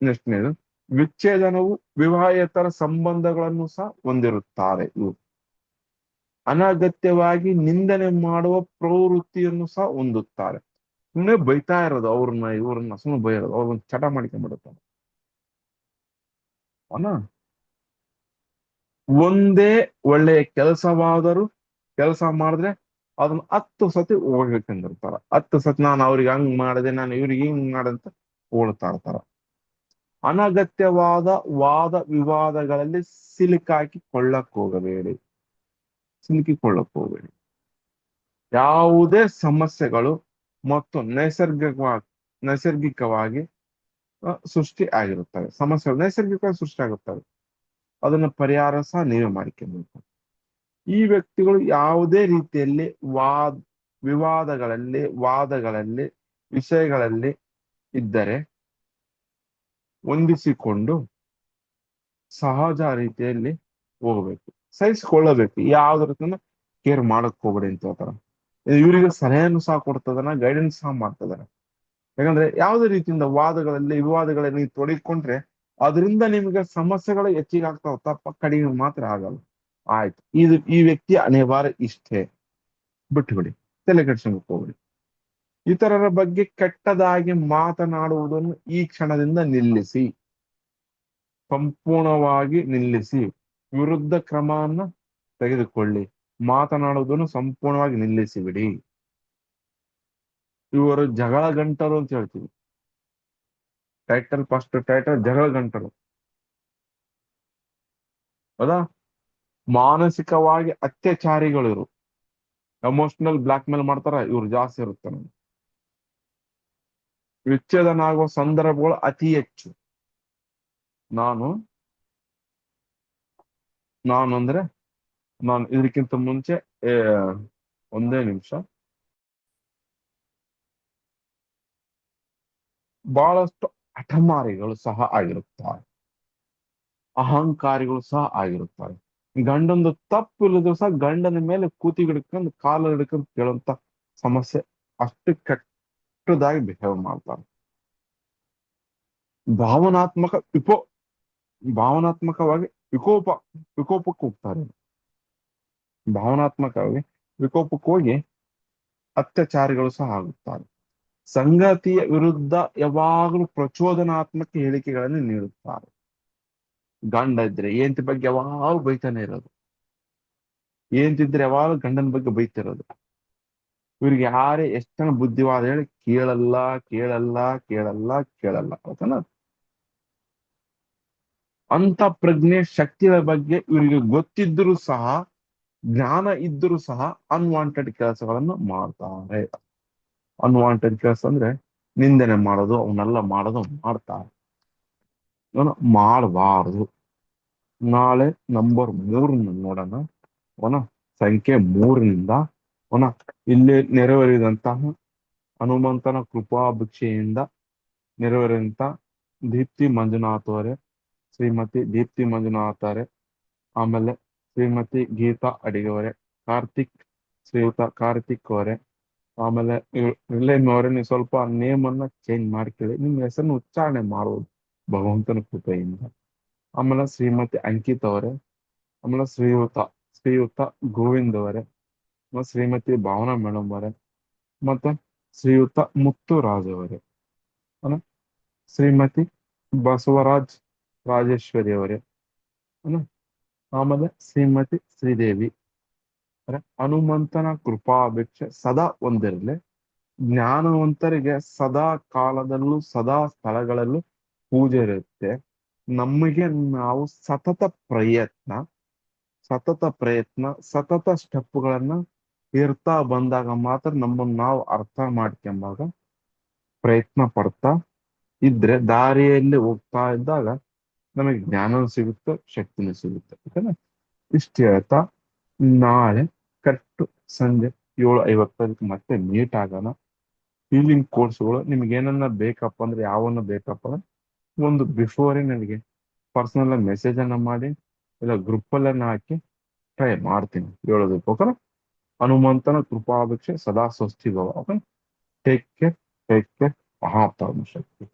ನೆಕ್ಸ್ಟ್ನೇದು, ವಿಚ್ಛೇದನವು ವಿವಾಹೇತರ ಸಂಬಂಧಗಳನ್ನು ಸಹ ಹೊಂದಿರುತ್ತಾರೆ ಇವರು. ಅನಗತ್ಯವಾಗಿ ನಿಂದನೆ ಮಾಡುವ ಪ್ರವೃತ್ತಿಯನ್ನು ಸಹ ಹೊಂದುತ್ತಾರೆ. ಸುಮ್ಮನೆ ಬೈತಾ ಇರೋದು, ಇವ್ರನ್ನ ಸುಮ್ಮನೆ ಬೈರೋದು, ಅವ್ರನ್ನ ಚಟ ಮಾಡ್ಕೊಂಡ್ಬಿಡುತ್ತಾರೆ. ಅಲ್ಲ? ಒಂದೇ ಒಳ್ಳೆಯ ಕೆಲಸ ಮಾಡಿದ್ರೆ ಅದನ್ನ 10 ಸತಿ ಹೋಗ್ಬೇಕಂದಿರ್ತಾರ. 10 ಸತಿ ನಾನು ಅವ್ರಿಗೆ ಹಂಗ್ ಮಾಡಿದೆ, ನಾನು ಇವ್ರಿಗೆ ಹಿಂಗ್ ಮಾಡಂತ ಓಡ್ತಾ ಇರ್ತಾರ. ಅನಗತ್ಯವಾದ ವಾದ ವಿವಾದಗಳಲ್ಲಿ ಸಿಲುಕಿಕೊಳ್ಳಕ್ ಹೋಗಬೇಡಿ. ಯಾವುದೇ ಸಮಸ್ಯೆಗಳು ಮತ್ತು ನೈಸರ್ಗಿಕವಾಗಿ ಸೃಷ್ಟಿ ಆಗಿರುತ್ತವೆ. ಸಮಸ್ಯೆಗಳು ನೈಸರ್ಗಿಕವಾಗಿ ಸೃಷ್ಟಿ ಆಗುತ್ತವೆ. ಅದನ್ನ ಪರಿಹಾರ ಸಹ ನೀವೇ ಮಾಡಿಕೊಬೇಕು. ಈ ವ್ಯಕ್ತಿಗಳು ಯಾವುದೇ ರೀತಿಯಲ್ಲಿ ವಾದಗಳಲ್ಲಿ ವಿಷಯಗಳಲ್ಲಿ ಇದ್ದರೆ ಹೊಂದಿಸಿಕೊಂಡು ಸಹಜ ರೀತಿಯಲ್ಲಿ ಹೋಗ್ಬೇಕು, ಸಹಿಸಿಕೊಳ್ಳಬೇಕು. ಯಾವ್ದ್ರ ರೀತಿಯಿಂದ ಕೇರ್ ಮಾಡಕ್ ಹೋಗ್ಬೇಡಿ ಅಂತ ಹೇಳ್ತಾರ. ಇವರಿಗೆ ಸಲಹೆಯನ್ನು ಸಹ ಕೊಡ್ತದನ, ಗೈಡೆನ್ಸ್ ಸಹ ಮಾಡ್ತದಾರೆ. ಯಾಕಂದ್ರೆ ಯಾವುದೇ ರೀತಿಯಿಂದ ವಿವಾದಗಳಲ್ಲಿ ನೀವು ತೊಡಗಿಕೊಂಡ್ರೆ ಅದರಿಂದ ನಿಮಗೆ ಸಮಸ್ಯೆಗಳು ಹೆಚ್ಚಿಗೆ ಆಗ್ತಾವ, ತಪ್ಪ ಕಡಿಮೆ ಮಾತ್ರ ಆಗಲ್ಲ. ಆಯ್ತು, ಈ ವ್ಯಕ್ತಿಯ ಅನಿವಾರ್ಯ ಇಷ್ಟೇ, ಬಿಟ್ಟುಬಿಡಿ, ತಲೆ ಕೆಡ್ಸ್ಕೊಂಡಕ್ ಹೋಗ್ಬಿಡಿ. ಇತರರ ಬಗ್ಗೆ ಕೆಟ್ಟದಾಗಿ ಮಾತನಾಡುವುದನ್ನು ಈ ಕ್ಷಣದಿಂದ ನಿಲ್ಲಿಸಿ, ಸಂಪೂರ್ಣವಾಗಿ ನಿಲ್ಲಿಸಿ. ವಿರುದ್ಧ ಕ್ರಮವನ್ನ ತೆಗೆದುಕೊಳ್ಳಿ. ಮಾತನಾಡುವುದನ್ನು ಸಂಪೂರ್ಣವಾಗಿ ನಿಲ್ಲಿಸಿ ಬಿಡಿ. ಇವರು ಜಗಳ ಗಂಟರು ಅಂತ ಹೇಳ್ತೀವಿ. ಫಸ್ಟ್ ಟೈಟಲ್ ಜಗಳ ಗಂಟರು. ಹೌದಾ? ಮಾನಸಿಕವಾಗಿ ಅತ್ಯಾಚಾರಿಗಳು ಇವರು. ಎಮೋಷನಲ್ ಬ್ಲಾಕ್ ಮೇಲ್ ಮಾಡ್ತಾರ, ಇವ್ರು ಜಾಸ್ತಿ ಇರುತ್ತೆ. ವಿಚ್ಛೇದನ ಆಗುವ ಸಂದರ್ಭಗಳು ಅತಿ ಹೆಚ್ಚು. ನಾನು ಅಂದ್ರೆ ನಾನು ಇದಕ್ಕಿಂತ ಮುಂಚೆ ಒಂದೇ ನಿಮಿಷ, ಬಹಳಷ್ಟು ಹಠಮಾರಿಗಳು ಸಹ ಆಗಿರುತ್ತಾರೆ, ಅಹಂಕಾರಿಗಳು ಸಹ ಆಗಿರುತ್ತಾರೆ. ಗಂಡಂದು ತಪ್ಪು ಇಲ್ಲದ್ರು ಸಹ ಗಂಡನ ಮೇಲೆ ಕೂತಿ ಹಿಡ್ಕೊಂಡು ಕಾಲು ಹಿಡ್ಕೊಂಡು ಕೇಳುವಂತ ಸಮಸ್ಯೆ, ಅಷ್ಟು ಕೆಟ್ಟದಾಗಿ ಬಿಹೇವ್ ಮಾಡ್ತಾರೆ. ಭಾವನಾತ್ಮಕವಾಗಿ ವಿಕೋಪಕ್ಕೆ ಹೋಗ್ತಾರೆ. ಭಾವನಾತ್ಮಕವಾಗಿ ವಿಕೋಪಕ್ಕೆ ಹೋಗಿ ಅತ್ಯಾಚಾರಿಗಳು ಸಹ ಆಗುತ್ತಾರೆ. ಸಂಗತಿಯ ವಿರುದ್ಧ ಯಾವಾಗಲೂ ಪ್ರಚೋದನಾತ್ಮಕ ಹೇಳಿಕೆಗಳನ್ನು ನೀಡುತ್ತಾರೆ. ಗಂಡ ಇದ್ರೆ ಹೆಂಡತಿ ಬಗ್ಗೆ ಯಾವಾಗ ಬೈತಾನೆ ಇರೋದು, ಹೆಂಡತಿದ್ರೆ ಯಾವಾಗ ಗಂಡನ ಬಗ್ಗೆ ಬೈತಿರೋದು. ಇವ್ರಿಗೆ ಯಾರೇ ಎಷ್ಟು ಜನ ಬುದ್ಧಿವಾದ ಹೇಳಿ ಕೇಳಲ್ಲ ಕೇಳಲ್ಲ ಕೇಳಲ್ಲ ಕೇಳಲ್ಲ. ಓಕೆನಾ? ಅಂತ ಪ್ರಜ್ಞೆ ಶಕ್ತಿಯ ಬಗ್ಗೆ ಇವರಿಗೆ ಗೊತ್ತಿದ್ದರೂ ಸಹ, ಜ್ಞಾನ ಇದ್ದರೂ ಸಹ ಅನ್ವಾಂಟೆಡ್ ಕೆಲಸಗಳನ್ನು ಮಾಡ್ತಾರೆ. ಅನ್ವಾಂಟೆಡ್ ಕೆಲಸ ಅಂದ್ರೆ ನಿಂದನೆ ಮಾಡೋದು, ಅವನ್ನೆಲ್ಲ ಮಾಡೋದು ಮಾಡ್ತಾರೆ. ಮಾಡಬಾರದು. ನಾಳೆ ನಂಬರ್ 3 ನೋಡೋಣ. ಸಂಖ್ಯೆ 3 ಇಲ್ಲಿ ನೆರವೇರಿದಂತಹ ಹನುಮಂತನ ಕೃಪಾಭಿಕ್ಷೆಯಿಂದ ನೆರವೇರಿದಂತ ದೀಪ್ತಿ ಮಂಜುನಾಥ್ ಅವರೇ, ಶ್ರೀಮತಿ ದೀಪ್ತಿ ಮಂಜುನಾಥ್ ಅವರೇ, ಆಮೇಲೆ ಶ್ರೀಮತಿ ಗೀತಾ ಅಡಿಗೆ ಅವರೇ, ಶ್ರೀಯುತ ಕಾರ್ತಿಕ್ ಅವರೇ, ಆಮೇಲೆ ರಿಲೇಮ್ ಅವರೇ, ನೀವು ಸ್ವಲ್ಪ ನೇಮ್ ಅನ್ನ ಚೇಂಜ್ ಮಾಡ್ಕೊಳ್ಳಿ, ನಿಮ್ಮ ಹೆಸರನ್ನು ಉಚ್ಚಾರಣೆ ಮಾಡುವುದು ಭಗವಂತನ ಕೃಪೆಯಿಂದ. ಆಮೇಲೆ ಶ್ರೀಮತಿ ಅಂಕಿತ್ ಅವರೇ, ಆಮೇಲೆ ಶ್ರೀಯುತ ಗೋವಿಂದ್ ಅವರೇ, ಶ್ರೀಮತಿ ಭಾವನಾ ಮೇಡಮ್ ಅವರೇ, ಮತ್ತೆ ಶ್ರೀಯುತ ಮುತ್ತುರಾಜ್ ಅವರೇ, ಶ್ರೀಮತಿ ಬಸವರಾಜ್ ರಾಜೇಶ್ವರಿ ಅವರೇ, ಆಮೇಲೆ ಶ್ರೀಮತಿ ಶ್ರೀದೇವಿ. ಹನುಮಂತನ ಕೃಪಾಭಿಕ್ಷೆ ಸದಾ ಹೊಂದಿರಲಿ. ಜ್ಞಾನವಂತರಿಗೆ ಸದಾ ಕಾಲದಲ್ಲೂ ಸದಾ ಸ್ಥಳಗಳಲ್ಲೂ ಪೂಜೆ ಇರುತ್ತೆ. ನಮಗೆ ನಾವು ಸತತ ಪ್ರಯತ್ನ ಸತತ ಸ್ಟೆಪ್ಗಳನ್ನ ಇರ್ತಾ ಬಂದಾಗ ಮಾತ್ರ ನಮ್ಮನ್ನು ನಾವು ಅರ್ಥ ಮಾಡ್ಕೊಂಬಾಗ ಪ್ರಯತ್ನ ಪಡ್ತಾ ಇದ್ರೆ ದಾರಿಯಲ್ಲಿ ಹೋಗ್ತಾ ಇದ್ದಾಗ ನಮಗೆ ಜ್ಞಾನ ಸಿಗುತ್ತೆ, ಶಕ್ತಿನೂ ಸಿಗುತ್ತೆ. ಓಕೆನಾ? ಇಷ್ಟು ಹೇಳ್ತಾ ನಾಳೆ ಕರೆಕ್ಟ್ ಸಂಜೆ 7:55 ಮತ್ತೆ ಮೀಟ್ ಆಗೋಣ. ಹೀಲಿಂಗ್ ಕೋರ್ಸ್ಗಳು ನಿಮ್ಗೆ ಏನನ್ನ ಬೇಕಪ್ಪ ಅಂದ್ರೆ ಯಾವನ್ನ ಬೇಕಪ್ಪ ಅಂದ್ರೆ ಒಂದು ಬಿಫೋರೇ ನನಗೆ ಪರ್ಸನಲ್ ಮೆಸೇಜ್ ಅನ್ನ ಮಾಡಿ ಇಲ್ಲ ಗ್ರೂಪ್ ಅನ್ನ ಹಾಕಿ ಟ್ರೈ ಮಾಡ್ತೀನಿ ಹೇಳೋದಕ್ಕೆ. ಓಕೆನಾ? ಹನುಮಂತನ ಕೃಪಾಭಿಕ್ಷೆ ಸದಾ ಸ್ವಸ್ತಿಭವ. Okay, take care, take care. ಮಹಾಪ್ರಭು ಶಕ್ತಿ.